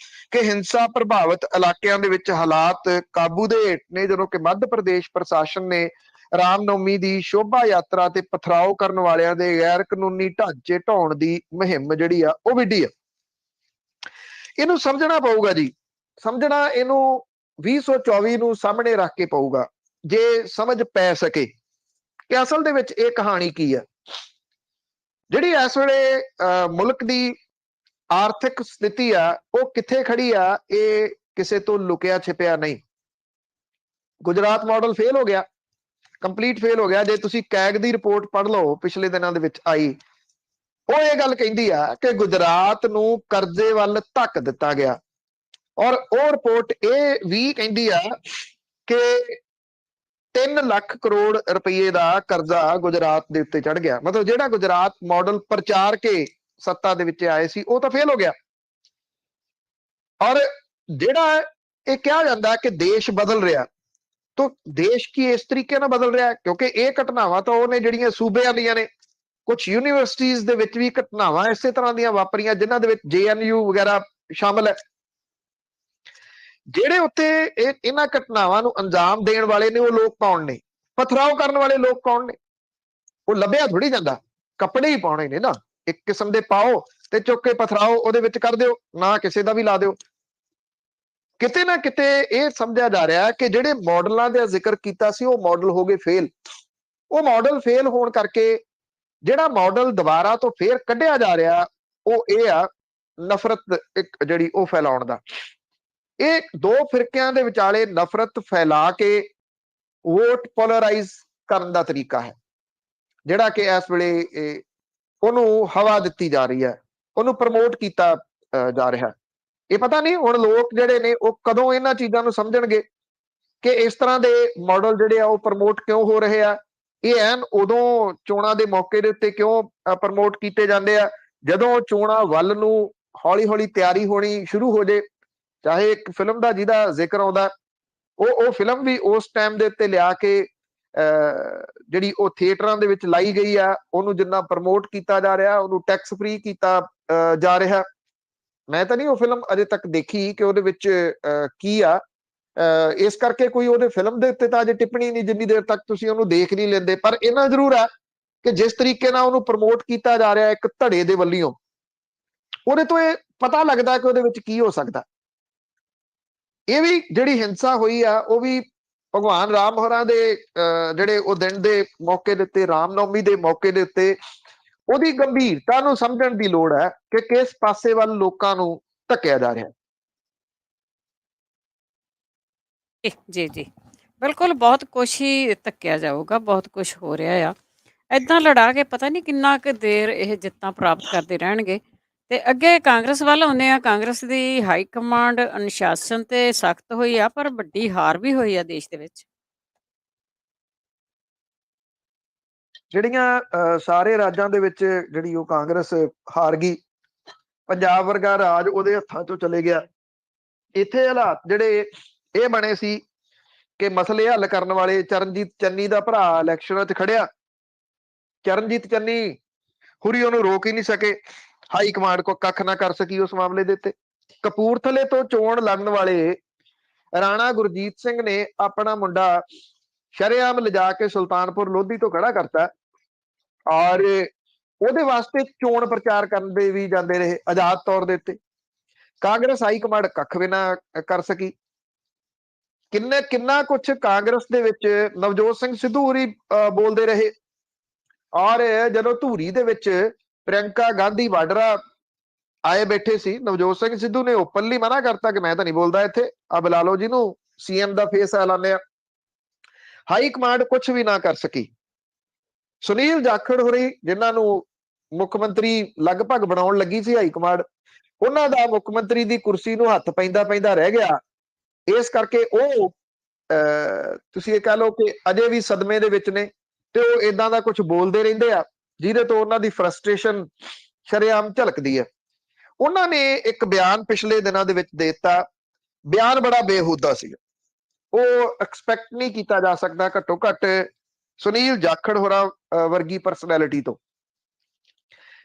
ਕਿ ਹਿੰਸਾ ਪ੍ਰਭਾਵਿਤ ਇਲਾਕਿਆਂ ਦੇ ਵਿੱਚ ਹਾਲਾਤ ਕਾਬੂ ਦੇ ਹੇਠ ਨੇ, ਜਦੋਂ ਕਿ ਮੱਧ ਪ੍ਰਦੇਸ਼ ਪ੍ਰਸ਼ਾਸਨ ਨੇ ਰਾਮਨੌਮੀ ਦੀ ਸ਼ੋਭਾ ਯਾਤਰਾ ਤੇ ਪਥਰਾਓ ਕਰਨ ਵਾਲਿਆਂ ਦੇ ਗੈਰ ਕਾਨੂੰਨੀ ਢਾਂਚੇ ਢਾਉਣ ਦੀ ਮੁਹਿੰਮ ਜਿਹੜੀ ਆ ਉਹ ਵਿੱਢੀ ਆ। ਇਹਨੂੰ ਸਮਝਣਾ ਪਊਗਾ ਜੀ, ਸਮਝਣਾ ਇਹਨੂੰ 2024 ਨੂੰ ਸਾਹਮਣੇ ਰੱਖ ਕੇ ਪਊਗਾ, ਜੇ ਸਮਝ ਪੈ ਸਕੇ ਕਿ ਅਸਲ ਦੇ ਵਿੱਚ ਇਹ ਕਹਾਣੀ ਕੀ ਆ। ਜਿਹੜੀ ਇਸ ਵੇਲੇ ਮੁਲਕ ਦੀ ਆਰਥਿਕ ਸਥਿਤੀ ਆ ਉਹ ਕਿੱਥੇ ਖੜੀ ਆ, ਇਹ ਕਿਸੇ ਤੋਂ ਲੁਕਿਆ ਛਿਪਿਆ ਨਹੀਂ। ਗੁਜਰਾਤ ਮਾਡਲ ਫੇਲ ਹੋ ਗਿਆ, ਕੰਪਲੀਟ ਫੇਲ ਹੋ ਗਿਆ। ਜੇ ਤੁਸੀਂ ਕੈਗ ਦੀ ਰਿਪੋਰਟ ਪੜ੍ਹ ਲਓ ਪਿਛਲੇ ਦਿਨਾਂ ਦੇ ਵਿੱਚ ਆਈ, ਉਹ ਇਹ ਗੱਲ ਕਹਿੰਦੀ ਆ ਕਿ ਗੁਜਰਾਤ ਨੂੰ ਕਰਜ਼ੇ ਵੱਲ ਧੱਕ ਦਿੱਤਾ ਗਿਆ। ਔਰ ਉਹ ਰਿਪੋਰਟ ਇਹ ਵੀ ਕਹਿੰਦੀ ਆ ਕਿ 3 ਲੱਖ ਕਰੋੜ ਰੁਪਏ ਦਾ ਕਰਜ਼ਾ ਗੁਜਰਾਤ ਦੇ ਉੱਤੇ ਚੜ ਗਿਆ। ਮਤਲਬ ਜਿਹੜਾ ਗੁਜਰਾਤ ਮਾਡਲ ਪ੍ਰਚਾਰ ਕੇ ਸੱਤਾ ਦੇ ਵਿੱਚ ਆਏ ਸੀ ਉਹ ਤਾਂ ਫੇਲ ਹੋ ਗਿਆ। ਔਰ ਜਿਹੜਾ ਇਹ ਕਿਹਾ ਜਾਂਦਾ ਕਿ ਦੇਸ਼ ਬਦਲ ਰਿਹਾ, ਤਾਂ ਦੇਸ਼ ਕੀ ਇਸ ਤਰੀਕੇ ਨਾਲ ਬਦਲ ਰਿਹਾ? ਕਿਉਂਕਿ ਇਹ ਘਟਨਾਵਾਂ ਤਾਂ ਉਹਨੇ ਜਿਹੜੀਆਂ ਸੂਬਿਆਂ ਦੀਆਂ ਨੇ, ਕੁਝ ਯੂਨੀਵਰਸਿਟੀਜ਼ ਦੇ ਵਿੱਚ ਵੀ ਘਟਨਾਵਾਂ ਇਸੇ ਤਰ੍ਹਾਂ ਦੀਆਂ ਵਾਪਰੀਆਂ ਜਿਨ੍ਹਾਂ ਦੇ ਵਿੱਚ JNU ਵਗੈਰਾ ਸ਼ਾਮਲ ਹੈ। ਜਿਹੜੇ ਉੱਤੇ ਇਹਨਾਂ ਘਟਨਾਵਾਂ ਨੂੰ ਅੰਜਾਮ ਦੇਣ ਵਾਲੇ ਨੇ ਉਹ ਲੋਕ ਕੌਣ ਨੇ? ਪਥਰਾਓ ਕਰਨ ਵਾਲੇ ਲੋਕ ਕੌਣ ਨੇ? ਉਹ ਲੱਭਿਆ ਥੋੜੀ ਜਾਂਦਾ, ਕੱਪੜੇ ਹੀ ਪਾਉਣੇ ਨੇ ਨਾ, ਇੱਕ ਕਿਸਮ ਦੇ ਪਾਓ ਤੇ ਚੁੱਕ ਕੇ ਪਥਰਾਓ ਉਹਦੇ ਵਿੱਚ ਕਰ ਦਿਓ, ਨਾ ਕਿਸੇ ਦਾ ਵੀ ਲਾ ਦਿਓ। ਕਿਤੇ ਨਾ ਕਿਤੇ ਇਹ ਸਮਝਿਆ ਜਾ ਰਿਹਾ ਕਿ ਜਿਹੜੇ ਮਾਡਲਾਂ ਦਾ ਜ਼ਿਕਰ ਕੀਤਾ ਸੀ ਉਹ ਮਾਡਲ ਹੋ ਗਏ ਫੇਲ। ਉਹ ਮਾਡਲ ਫੇਲ ਹੋਣ ਕਰਕੇ ਜਿਹੜਾ ਮਾਡਲ ਦੁਬਾਰਾ ਤੋਂ ਫੇਰ ਕੱਢਿਆ ਜਾ ਰਿਹਾ ਉਹ ਇਹ ਆ ਨਫ਼ਰਤ ਇੱਕ ਜਿਹੜੀ ਉਹ ਫੈਲਾਉਣ ਦਾ। ਇਹ ਦੋ ਫਿਰਕਿਆਂ ਦੇ ਵਿਚਾਲੇ ਨਫ਼ਰਤ ਫੈਲਾ ਕੇ ਵੋਟ ਪੋਲਰਾਈਜ਼ ਕਰਨ ਦਾ ਤਰੀਕਾ ਹੈ, ਜਿਹੜਾ ਕਿ ਇਸ ਵੇਲੇ ਉਹਨੂੰ ਹਵਾ ਦਿੱਤੀ ਜਾ ਰਹੀ ਹੈ, ਉਹਨੂੰ ਪ੍ਰਮੋਟ ਕੀਤਾ ਜਾ ਰਿਹਾ। ਇਹ ਪਤਾ ਨਹੀਂ ਹੁਣ ਲੋਕ ਜਿਹੜੇ ਨੇ ਉਹ ਕਦੋਂ ਇਹਨਾਂ ਚੀਜ਼ਾਂ ਨੂੰ ਸਮਝਣਗੇ ਕਿ ਇਸ ਤਰ੍ਹਾਂ ਦੇ ਮਾਡਲ ਜਿਹੜੇ ਆ ਉਹ ਪ੍ਰਮੋਟ ਕਿਉਂ ਹੋ ਰਹੇ ਆ। ਇਹ ਐਨ ਉਦੋਂ ਚੋਣਾਂ ਦੇ ਮੌਕੇ ਦੇ ਉੱਤੇ ਕਿਉਂ ਪ੍ਰਮੋਟ ਕੀਤੇ ਜਾਂਦੇ ਆ ਜਦੋਂ ਚੋਣਾਂ ਵੱਲ ਨੂੰ ਹੌਲੀ ਹੌਲੀ ਤਿਆਰੀ ਹੋਣੀ ਸ਼ੁਰੂ ਹੋ ਜੇ। ਚਾਹੇ ਇੱਕ ਫਿਲਮ ਦਾ ਜਿਹਦਾ ਜ਼ਿਕਰ ਆਉਂਦਾ, ਉਹ ਫਿਲਮ ਵੀ ਉਸ ਟਾਈਮ ਦੇ ਉੱਤੇ ਲਿਆ ਕੇ ਜਿਹੜੀ ਉਹ ਥੀਏਟਰਾਂ ਦੇ ਵਿੱਚ ਲਾਈ ਗਈ ਆ, ਉਹਨੂੰ ਜਿੰਨਾ ਪ੍ਰਮੋਟ ਕੀਤਾ ਜਾ ਰਿਹਾ, ਉਹਨੂੰ ਟੈਕਸ ਫ੍ਰੀ ਕੀਤਾ ਜਾ ਰਿਹਾ। ਮੈਂ ਤਾਂ ਨਹੀਂ ਉਹ ਫਿਲਮ ਅਜੇ ਤੱਕ ਦੇਖੀ ਕਿ ਉਹਦੇ ਵਿੱਚ ਕੀ ਆ, ਇਸ ਕਰਕੇ ਕੋਈ ਉਹਦੇ ਫਿਲਮ ਦੇ ਉੱਤੇ ਤਾਂ ਅਜੇ ਟਿੱਪਣੀ ਨਹੀਂ ਜਿੰਨੀ ਦੇਰ ਤੱਕ ਤੁਸੀਂ ਉਹਨੂੰ ਦੇਖ ਨਹੀਂ ਲੈਂਦੇ। ਪਰ ਇਹਨਾਂ ਜ਼ਰੂਰ ਹੈ ਕਿ ਜਿਸ ਤਰੀਕੇ ਨਾਲ ਉਹਨੂੰ ਪ੍ਰਮੋਟ ਕੀਤਾ ਜਾ ਰਿਹਾ ਇੱਕ ਧੜੇ ਦੇ ਵੱਲੋਂ, ਉਹਦੇ ਤੋਂ ਇਹ ਪਤਾ ਲੱਗਦਾ ਕਿ ਉਹਦੇ ਵਿੱਚ ਕੀ ਹੋ ਸਕਦਾ। ਇਹ ਵੀ ਜਿਹੜੀ ਹਿੰਸਾ ਹੋਈ ਆ ਉਹ ਵੀ ਭਗਵਾਨ ਰਾਮ ਹੋਰਾਂ ਦੇ ਜਿਹੜੇ ਉਹ ਦਿਨ ਦੇ ਮੌਕੇ ਦੇ ਉੱਤੇ, ਰਾਮਨੌਮੀ ਦੇ ਮੌਕੇ ਦੇ ਉੱਤੇ, ਉਹਦੀ ਗੰਭੀਰਤਾ ਨੂੰ ਸਮਝਣ ਦੀ ਲੋੜ ਹੈ ਕਿ ਕਿਸ ਪਾਸੇ ਵੱਲ ਲੋਕਾਂ ਨੂੰ ਧੱਕਿਆ ਜਾ ਰਿਹਾ। ਜੀ ਜੀ, ਬਿਲਕੁਲ, ਬਹੁਤ ਕੁਛ ਹੀ ਧੱਕਿਆ ਜਾਊਗਾ, ਬਹੁਤ ਕੁਛ ਹੋ ਰਿਹਾ ਆ। ਏਦਾਂ ਲੜਾ ਕੇ ਪਤਾ ਨਹੀਂ ਕਿੰਨਾ ਕੁ ਦੇਰ ਇਹ ਜਿੱਤਾਂ ਪ੍ਰਾਪਤ ਕਰਦੇ ਰਹਿਣਗੇ। ਤੇ ਅੱਗੇ ਕਾਂਗਰਸ ਵੱਲ ਆਉਂਦੇ ਆ। ਕਾਂਗਰਸ ਦੀ ਹਾਈ ਕਮਾਂਡ ਅਨੁਸ਼ਾਸਨ ਤੇ ਸਖਤ ਹੋਈ ਆ, ਪਰ ਵੱਡੀ ਹਾਰ ਵੀ ਹੋਈ ਆ ਦੇਸ਼ ਦੇ ਵਿੱਚ। ਜਿਹੜੀਆਂ ਸਾਰੇ ਰਾਜਾਂ ਦੇ ਵਿੱਚ ਜਿਹੜੀ ਉਹ ਕਾਂਗਰਸ ਹਾਰ ਗਈ, ਪੰਜਾਬ ਵਰਗਾ ਰਾਜ ਉਹਦੇ ਹੱਥਾਂ ਚੋਂ ਚਲੇ ਗਿਆ। ਇੱਥੇ ਹਾਲਾਤ ਜਿਹੜੇ ਇਹ ਬਣੇ ਸੀ ਕਿ ਮਸਲੇ ਹੱਲ ਕਰਨ ਵਾਲੇ ਚਰਨਜੀਤ ਚੰਨੀ ਦਾ ਭਰਾ ਇਲੈਕਸ਼ਨਾਂ 'ਚ ਖੜਿਆ। ਚਰਨਜੀਤ ਚੰਨੀ ਹੁਰੀ ਉਹਨੂੰ ਰੋਕ ਹੀ ਨਹੀਂ ਸਕੇ, ਹਾਈ ਕਮਾਂਡ ਕੋ ਕੱਖ ਨਾ ਕਰ ਸਕੀ ਉਸ ਮਾਮਲੇ ਦੇ ਉੱਤੇ। ਕਪੂਰਥਲੇ ਤੋਂ ਚੋਣ ਲੜਨ ਵਾਲੇ ਰਾਣਾ ਗੁਰਜੀਤ ਸਿੰਘ ਨੇ ਆਪਣਾ ਮੁੰਡਾ ਸ਼ਰੇਆਮ ਲਿਜਾ ਕੇ ਸੁਲਤਾਨਪੁਰ ਲੋਧੀ ਤੋਂ ਖੜਾ ਕਰਤਾ ਔਰ ਉਹਦੇ ਵਾਸਤੇ ਚੋਣ ਪ੍ਰਚਾਰ ਕਰਨ ਦੇ ਵੀ ਜਾਂਦੇ ਰਹੇ ਆਜ਼ਾਦ ਤੌਰ ਦੇ ਉੱਤੇ। ਕਾਂਗਰਸ ਹਾਈ ਕਮਾਂਡ ਕੱਖ ਵੀ ਨਾ ਕਰ ਸਕੀ। ਕਿੰਨਾ ਕੁਛ ਕਾਂਗਰਸ ਦੇ ਵਿੱਚ ਨਵਜੋਤ ਸਿੰਘ ਸਿੱਧੂ ਹੋਰੀ ਬੋਲਦੇ ਰਹੇ ਔਰ ਜਦੋਂ ਧੂਰੀ ਦੇ ਵਿੱਚ ਪ੍ਰਿਯੰਕਾ ਗਾਂਧੀ ਵਾਡਰਾ ਆਏ ਬੈਠੇ ਸੀ, ਨਵਜੋਤ ਸਿੰਘ ਸਿੱਧੂ ਨੇ ਓਪਨਲੀ ਮਨਾ ਕਰਤਾ ਕਿ ਮੈਂ ਤਾਂ ਨਹੀਂ ਬੋਲਦਾ ਇੱਥੇ, ਆ ਬੁਲਾ ਲਓ ਜਿਹਨੂੰ ਸੀਐਮ ਦਾ ਫੇਸ ਐਲਾਨਿਆ। ਹਾਈ ਕਮਾਂਡ ਕੁਝ ਵੀ ਨਾ ਕਰ ਸਕੀ। ਸੁਨੀਲ ਜਾਖੜ ਹੋਰੀ ਜਿਨ੍ਹਾਂ ਨੂੰ ਮੁੱਖ ਮੰਤਰੀ ਲਗਭਗ ਬਣਾਉਣ ਲੱਗੀ ਸੀ ਹਾਈ ਕਮਾਂਡ, ਉਹਨਾਂ ਦਾ ਮੁੱਖ ਮੰਤਰੀ ਦੀ ਕੁਰਸੀ ਨੂੰ ਹੱਥ ਪੈਂਦਾ ਪੈਂਦਾ ਰਹਿ ਗਿਆ। ਇਸ ਕਰਕੇ ਉਹ ਤੁਸੀਂ ਇਹ ਕਹਿ ਲਓ ਕਿ ਅਜੇ ਵੀ ਸਦਮੇ ਦੇ ਵਿੱਚ ਨੇ ਤੇ ਉਹ ਇਦਾਂ ਦਾ ਕੁਝ ਬੋਲਦੇ ਰਹਿੰਦੇ ਆ ਜਿਹਦੇ ਤੋਂ ਉਹਨਾਂ ਦੀ ਫਰਸਟ੍ਰੇਸ਼ਨ ਸ਼ਰੇਆਮ ਝਲਕਦੀ ਹੈ। ਉਹਨਾਂ ਨੇ ਇੱਕ ਬਿਆਨ ਪਿਛਲੇ ਦਿਨਾਂ ਦੇ ਵਿੱਚ ਦੇ ਦਿੱਤਾ। ਬਿਆਨ ਬੜਾ ਬੇਹੂਦਾ ਸੀ, ਉਹ ਐਕਸਪੈਕਟ ਨਹੀਂ ਕੀਤਾ ਜਾ ਸਕਦਾ ਘੱਟੋ ਘੱਟ ਸੁਨੀਲ ਜਾਖੜ ਹੋਰਾਂ ਵਰਗੀ ਪਰਸਨੈਲਿਟੀ ਤੋਂ।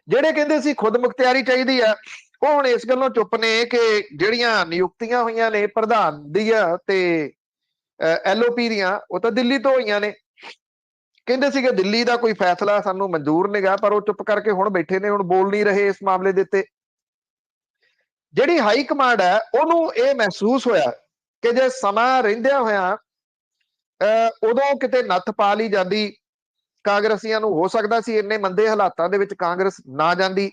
ਜਿਹੜੇ ਕਹਿੰਦੇ ਸੀ ਖੁਦ ਮੁਖਤਿਆਰੀ ਚਾਹੀਦੀ ਆ, ਉਹ ਹੁਣ ਇਸ ਗੱਲੋਂ ਚੁੱਪ ਨੇ ਕਿ ਜਿਹੜੀਆਂ ਨਿਯੁਕਤੀਆਂ ਹੋਈਆਂ ਨੇ ਪ੍ਰਧਾਨ ਦੀਆਂ ਤੇ ਐਲਓਪੀ ਦੀਆਂ, ਉਹ ਤਾਂ ਦਿੱਲੀ ਤੋਂ ਹੋਈਆਂ ਨੇ। ਕਹਿੰਦੇ ਸੀ ਕਿ ਦਿੱਲੀ ਦਾ ਕੋਈ ਫੈਸਲਾ ਸਾਨੂੰ ਮਨਜ਼ੂਰ ਨਹੀਂ ਗਾ, ਪਰ ਉਹ ਚੁੱਪ ਕਰਕੇ ਹੁਣ ਬੈਠੇ ਨੇ, ਹੁਣ ਬੋਲ ਨਹੀਂ ਰਹੇ ਇਸ ਮਾਮਲੇ ਦੇ ਉੱਤੇ। ਜਿਹੜੀ ਹਾਈ ਕਮਾਂਡ ਹੈ ਉਹਨੂੰ ਇਹ ਮਹਿਸੂਸ ਹੋਇਆ ਕਿ ਜੇ ਸਮਾਂ ਰਹਿੰਦਿਆਂ ਹੋਇਆਂ ਉਦੋਂ ਕਿਤੇ ਨੱਥ ਪਾ ਲਈ ਜਾਂਦੀ ਕਾਂਗਰਸੀਆਂ ਨੂੰ, ਹੋ ਸਕਦਾ ਸੀ ਇੰਨੇ ਮੰਦੇ ਹਾਲਾਤਾਂ ਦੇ ਵਿੱਚ ਕਾਂਗਰਸ ਨਾ ਜਾਂਦੀ,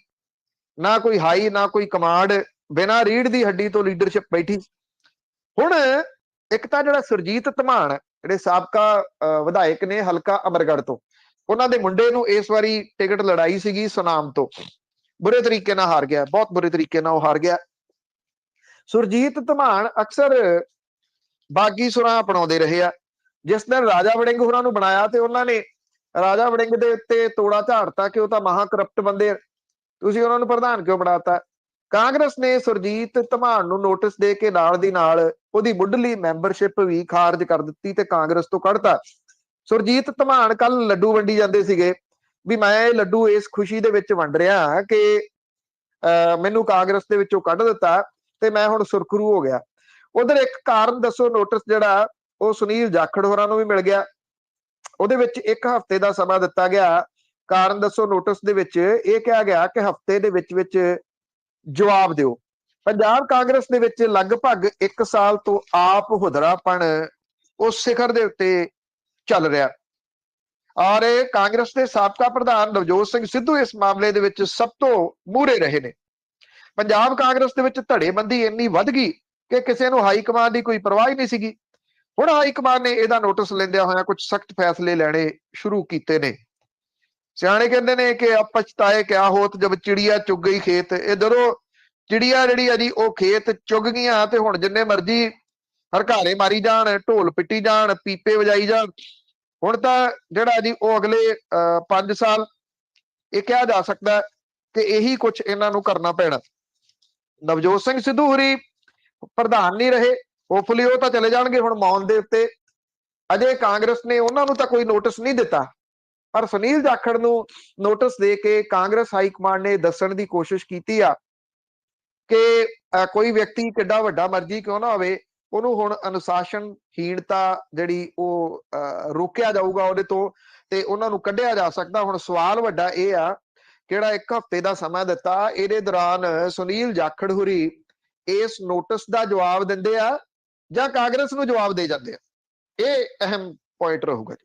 ਨਾ ਕੋਈ ਹਾਈ ਨਾ ਕੋਈ ਕਮਾਂਡ, ਬਿਨਾਂ ਰੀੜ ਦੀ ਹੱਡੀ ਤੋਂ ਲੀਡਰਸ਼ਿਪ ਬੈਠੀ। ਹੁਣ ਇੱਕ ਤਾਂ ਜਿਹੜਾ ਸੁਰਜੀਤ ਧਮਾਨ ਜਿਹੜੇ ਸਾਬਕਾ ਵਿਧਾਇਕ ਨੇ ਹਲਕਾ ਅਮਰਗੜ੍ਹ ਤੋਂ, ਉਹਨਾਂ ਦੇ ਮੁੰਡੇ ਨੂੰ ਇਸ ਵਾਰੀ ਟਿਕਟ ਲੜਾਈ ਸੀਗੀ ਸੁਨਾਮ ਤੋਂ, ਬੁਰੇ ਤਰੀਕੇ ਨਾਲ ਹਾਰ ਗਿਆ, ਬਹੁਤ ਬੁਰੇ ਤਰੀਕੇ ਨਾਲ ਉਹ ਹਾਰ ਗਿਆ। ਸੁਰਜੀਤ ਧਮਾਨ ਅਕਸਰ ਬਾਗੀ ਸੁਰਾਂ ਅਪਣਾਉਂਦੇ ਰਹੇ ਆ। ਜਿਸ ਦਿਨ ਰਾਜਾ ਵੜਿੰਗ ਹੋਰਾਂ ਨੂੰ ਬਣਾਇਆ ਤੇ ਉਹਨਾਂ ਨੇ ਰਾਜਾ ਵੜਿੰਗ ਦੇ ਉੱਤੇ ਤੋੜਾ ਝਾੜਤਾ ਕਿ ਉਹ ਤਾਂ ਮਹਾ ਕਰਪਟ ਬੰਦੇ, ਤੁਸੀਂ ਉਹਨਾਂ ਨੂੰ ਪ੍ਰਧਾਨ ਕਿਉਂ ਬਣਾਤਾ। ਕਾਂਗਰਸ ਨੇ ਸੁਰਜੀਤ ਧਮਾਨ ਨੂੰ ਨੋਟਿਸ ਦੇ ਕੇ ਨਾਲ ਦੀ ਨਾਲ ਉਹਦੀ ਮੁੱਢਲੀ ਮੈਂਬਰਸ਼ਿਪ ਵੀ ਖਾਰਜ ਕਰ ਦਿੱਤੀ ਤੇ ਕਾਂਗਰਸ ਤੋਂ ਕੱਢਤਾ। ਸੁਰਜੀਤ ਧਮਾਨ ਕੱਲ ਲੱਡੂ ਵੰਡੀ ਜਾਂਦੇ ਸੀਗੇ ਵੀ ਮੈਂ ਇਹ ਲੱਡੂ ਇਸ ਖੁਸ਼ੀ ਦੇ ਵਿੱਚ ਵੰਡ ਰਿਹਾ ਕਿ ਮੈਨੂੰ ਕਾਂਗਰਸ ਦੇ ਵਿੱਚੋਂ ਕੱਢ ਦਿੱਤਾ ਤੇ ਮੈਂ ਹੁਣ ਸੁਰਖਰੂ ਹੋ ਗਿਆ। ਉਧਰ ਇੱਕ ਕਾਰਨ ਦੱਸੋ ਨੋਟਿਸ ਜਿਹੜਾ ਉਹ ਸੁਨੀਲ ਜਾਖੜ ਹੋਰਾਂ ਨੂੰ ਵੀ ਮਿਲ ਗਿਆ। ਉਹਦੇ ਵਿੱਚ 1 ਹਫ਼ਤੇ ਦਾ ਸਮਾਂ ਦਿੱਤਾ ਗਿਆ। ਕਾਰਨ ਦੱਸੋ ਨੋਟਿਸ ਦੇ ਵਿੱਚ ਇਹ ਕਿਹਾ ਗਿਆ ਕਿ ਹਫ਼ਤੇ ਦੇ ਵਿੱਚ ਜਵਾਬ ਦਿਓ। ਪੰਜਾਬ ਕਾਂਗਰਸ ਦੇ ਵਿੱਚ ਲਗਭਗ 1 ਸਾਲ ਤੋਂ ਆਪ ਹੁਦਰਾਪਣ ਉਸ ਸਿਖਰ ਦੇ ਉੱਤੇ ਚੱਲ ਰਿਹਾ ਔਰ ਕਾਂਗਰਸ ਦੇ ਸਾਬਕਾ ਪ੍ਰਧਾਨ ਨਵਜੋਤ ਸਿੰਘ ਸਿੱਧੂ ਇਸ ਮਾਮਲੇ ਦੇ ਵਿੱਚ ਸਭ ਤੋਂ ਮੂਹਰੇ ਰਹੇ ਨੇ। ਪੰਜਾਬ ਕਾਂਗਰਸ ਦੇ ਵਿੱਚ ਧੜੇਬੰਦੀ ਇੰਨੀ ਵੱਧ ਗਈ ਕਿ ਕਿਸੇ ਨੂੰ ਹਾਈ ਕਮਾਂਡ ਦੀ ਕੋਈ ਪਰਵਾਹ ਹੀ ਨਹੀਂ ਸੀਗੀ। ਹੁਣ ਹਾਈ ਕਮਾਂਡ ਨੇ ਇਹਦਾ ਨੋਟਿਸ ਲੈਂਦਿਆਂ ਹੋਇਆ ਕੁਝ ਸਖਤ ਫੈਸਲੇ ਲੈਣੇ ਸ਼ੁਰੂ ਕੀਤੇ ਨੇ। ਸਿਆਣੇ ਕਹਿੰਦੇ ਨੇ ਕਿ ਪਛਤਾਏ ਕਿਆ ਹੋਤ ਜਬ ਚਿੜੀਆ ਚੁੱਗ ਗਈ ਖੇਤ। ਇਹ ਜਦੋਂ ਚਿੜੀਆ ਜਿਹੜੀ ਆ ਜੀ ਉਹ ਖੇਤ ਚੁੱਗ ਗਈਆਂ ਤੇ ਹੁਣ ਜਿੰਨੇ ਮਰਜ਼ੀ ਹਰਕਾਰੇ ਮਾਰੀ ਜਾਣ, ਢੋਲ ਪਿੱਟੀ ਜਾਣ, ਪੀਪੇ ਵਜਾਈ ਜਾਣ, ਹੁਣ ਤਾਂ ਜਿਹੜਾ ਜੀ ਉਹ ਅਗਲੇ 5 ਸਾਲ ਇਹ ਕਿਹਾ ਜਾ ਸਕਦਾ ਕਿ ਇਹੀ ਕੁਝ ਇਹਨਾਂ ਨੂੰ ਕਰਨਾ ਪੈਣਾ। ਨਵਜੋਤ ਸਿੰਘ ਸਿੱਧੂ ਹੋਰੀ ਪ੍ਰਧਾਨ ਨਹੀਂ ਰਹੇ, ਹੋਪਫੁਲੀ ਉਹ ਤਾਂ ਚਲੇ ਜਾਣਗੇ ਹੁਣ ਮੌਨ ਦੇ ਉੱਤੇ। ਅਜੇ ਕਾਂਗਰਸ ਨੇ ਉਹਨਾਂ ਨੂੰ ਤਾਂ ਕੋਈ ਨੋਟਿਸ ਨਹੀਂ ਦਿੱਤਾ, ਪਰ ਸੁਨੀਲ ਜਾਖੜ ਨੂੰ ਨੋਟਿਸ ਦੇ ਕੇ ਕਾਂਗਰਸ ਹਾਈ ਕਮਾਂਡ ਨੇ ਦੱਸਣ ਦੀ ਕੋਸ਼ਿਸ਼ ਕੀਤੀ ਆ ਕਿ ਕੋਈ ਵਿਅਕਤੀ ਕਿੱਡਾ ਵੱਡਾ ਮਰਜ਼ੀ ਕਿਉਂ ਨਾ ਹੋਵੇ, ਉਹਨੂੰ ਹੁਣ ਅਨੁਸ਼ਾਸਨਹੀਣਤਾ ਜਿਹੜੀ ਉਹ ਰੋਕਿਆ ਜਾਊਗਾ ਉਹਦੇ ਤੋਂ ਤੇ ਉਹਨਾਂ ਨੂੰ ਕੱਢਿਆ ਜਾ ਸਕਦਾ। ਹੁਣ ਸਵਾਲ ਵੱਡਾ ਇਹ ਆ ਕਿਹੜਾ 1 ਹਫ਼ਤੇ ਦਾ ਸਮਾਂ ਦਿੱਤਾ, ਇਹਦੇ ਦੌਰਾਨ ਸੁਨੀਲ ਜਾਖੜ ਹੋਰੀ ਇਸ ਨੋਟਿਸ ਦਾ ਜਵਾਬ ਦਿੰਦੇ ਆ ਜਾਂ ਕਾਂਗਰਸ ਨੂੰ ਜਵਾਬ ਦੇ ਜਾਂਦੇ ਆ, ਇਹ ਅਹਿਮ ਪੁਆਇੰਟ ਰਹੂਗਾ ਜੀ।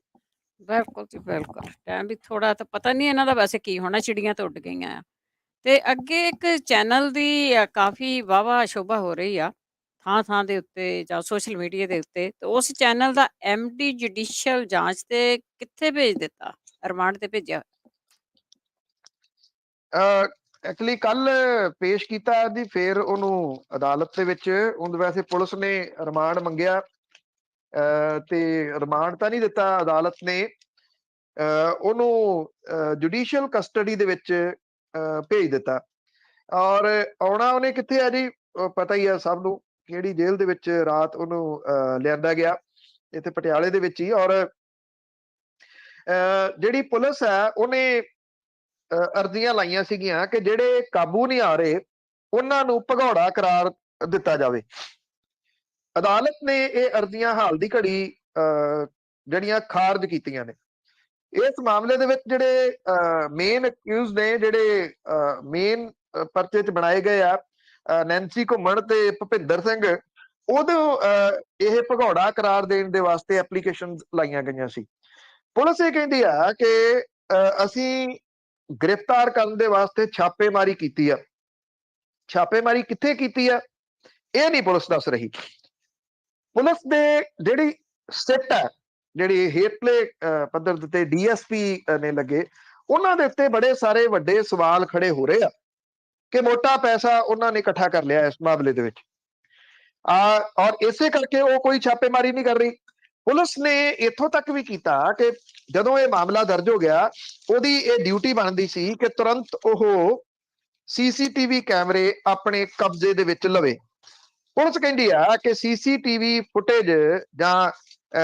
ਬਿਲਕੁਲ ਜੀ ਬਿਲਕੁਲ। ਟਾਈਮ ਵੀ ਥੋੜਾ ਤਾਂ ਪਤਾ ਨਹੀਂ ਇਹਨਾਂ ਦਾ ਵੈਸੇ ਕੀ ਹੋਣਾ, ਚਿੜੀਆਂ ਤਾਂ ਉੱਡ ਗਈਆਂ ਆ। ਤੇ ਅੱਗੇ ਇੱਕ ਚੈਨਲ ਦੀ ਕਾਫੀ ਵਾਹਵਾ ਸ਼ੋਭਾ ਹੋ ਰਹੀ ਆ ਥਾਂ ਥਾਂ ਦੇ ਉੱਤੇ ਜਾਂ ਸੋਸ਼ਲ ਮੀਡੀਆ ਦੇ ਉੱਤੇ, ਤੇ ਉਸ ਚੈਨਲ ਦਾ ਐਮਡੀ ਜੁਡੀਸ਼ੀਅਲ ਜਾਂਚ ਤੇ ਕਿੱਥੇ ਭੇਜ ਦਿੱਤਾ, ਰਿਮਾਂਡ ਤੇ ਭੇਜਿਆ। ਐਕਚੁਅਲੀ ਕੱਲ ਪੇਸ਼ ਕੀਤਾ ਜੀ, ਫਿਰ ਉਹਨੂੰ ਅਦਾਲਤ ਦੇ ਵਿੱਚ ਉਹਦੇ ਵੈਸੇ ਪੁਲਿਸ ਨੇ ਰਿਮਾਂਡ ਮੰਗਿਆ ਤੇ ਰਿਮਾਂਡ ਤਾਂ ਨਹੀਂ ਦਿੱਤਾ ਅਦਾਲਤ ਨੇ, ਉਹਨੂੰ ਜੁਡੀਸ਼ੀਅਲ ਕਸਟਡੀ ਦੇ ਵਿੱਚ ਭੇਜ ਦਿੱਤਾ। ਔਰ ਆਉਣਾ ਉਹਨੇ ਕਿੱਥੇ ਆ ਜੀ, ਪਤਾ ਹੀ ਆ ਸਭ ਨੂੰ, ਕਿਹੜੀ ਜੇਲ੍ਹ ਦੇ ਵਿੱਚ ਰਾਤ ਉਹਨੂੰ ਲਿਆਂਦਾ ਗਿਆ, ਇੱਥੇ ਪਟਿਆਲੇ ਦੇ ਵਿੱਚ ਹੀ। ਔਰ ਜਿਹੜੀ ਪੁਲਿਸ ਹੈ ਉਹਨੇ ਅਰਜ਼ੀਆਂ ਲਾਈਆਂ ਸੀਗੀਆਂ ਕਿ ਜਿਹੜੇ ਕਾਬੂ ਨਹੀਂ ਆ ਰਹੇ ਉਹਨਾਂ ਨੂੰ ਭਗੌੜਾ ਕਰਾਰ ਦਿੱਤਾ ਜਾਵੇ। ਅਦਾਲਤ ਨੇ ਇਹ ਅਰਜ਼ੀਆਂ ਹਾਲ ਦੀ ਘੜੀ ਜਿਹੜੀਆਂ ਖਾਰਜ ਕੀਤੀਆਂ ਨੇ। ਇਸ ਮਾਮਲੇ ਦੇ ਵਿੱਚ ਜਿਹੜੇ ਮੇਨ ਅਕਿਊਜ਼ ਨੇ, ਜਿਹੜੇ ਮੇਨ ਪਰਚੇ 'ਚ ਬਣਾਏ ਗਏ ਆ, ਨੈਂਸੀ ਘੁੰਮਣ ਤੇ ਭੁਪਿੰਦਰ ਸਿੰਘ, ਉਦੋਂ ਇਹ ਭਗੌੜਾ ਕਰਾਰ ਦੇਣ ਦੇ ਵਾਸਤੇ ਐਪਲੀਕੇਸ਼ਨ ਲਾਈਆਂ ਗਈਆਂ ਸੀ। ਪੁਲਿਸ ਇਹ ਕਹਿੰਦੀ ਆ ਕਿ ਅਸੀਂ ਗ੍ਰਿਫਤਾਰ ਕਰਨ ਦੇ ਵਾਸਤੇ ਛਾਪੇਮਾਰੀ ਕੀਤੀ ਆ। ਛਾਪੇਮਾਰੀ ਕਿੱਥੇ ਕੀਤੀ ਆ ਇਹ ਨਹੀਂ ਪੁਲਿਸ ਦੱਸ ਰਹੀ। ਪੁਲਿਸ ਦੇ ਜਿਹੜੀ ਸਿੱਟ ਹੈ, ਜਿਹੜੀ ਹੇਠਲੇ ਪੱਧਰ ਦੇ ਉੱਤੇ ਡੀਐਸਪੀ ਨੇ ਲੱਗੇ, ਉਹਨਾਂ ਦੇ ਉੱਤੇ ਬੜੇ ਸਾਰੇ ਵੱਡੇ ਸਵਾਲ ਖੜੇ ਹੋ ਰਹੇ ਆ ਕਿ ਮੋਟਾ ਪੈਸਾ ਉਹਨਾਂ ਨੇ ਇਕੱਠਾ ਕਰ ਲਿਆ ਇਸ ਮਾਮਲੇ ਦੇ ਵਿੱਚ। ਔਰ ਇਸੇ ਕਰਕੇ ਉਹ ਕੋਈ ਛਾਪੇਮਾਰੀ ਨਹੀਂ ਕਰ ਰਹੀ। ਪੁਲਿਸ ਨੇ ਇੱਥੋਂ ਤੱਕ ਵੀ ਕੀਤਾ ਕਿ ਜਦੋਂ ਇਹ ਮਾਮਲਾ ਦਰਜ ਹੋ ਗਿਆ, ਉਹਦੀ ਇਹ ਡਿਊਟੀ ਬਣਦੀ ਸੀ ਕਿ ਤੁਰੰਤ ਉਹ ਸੀਸੀਟੀਵੀ ਕੈਮਰੇ ਆਪਣੇ ਕਬਜ਼ੇ ਦੇ ਵਿੱਚ ਲਵੇ। ਪੁਲਿਸ ਕਹਿੰਦੀ ਆ ਕਿ ਸੀਸੀਟੀਵੀ ਫੁਟੇਜ ਜਾਂ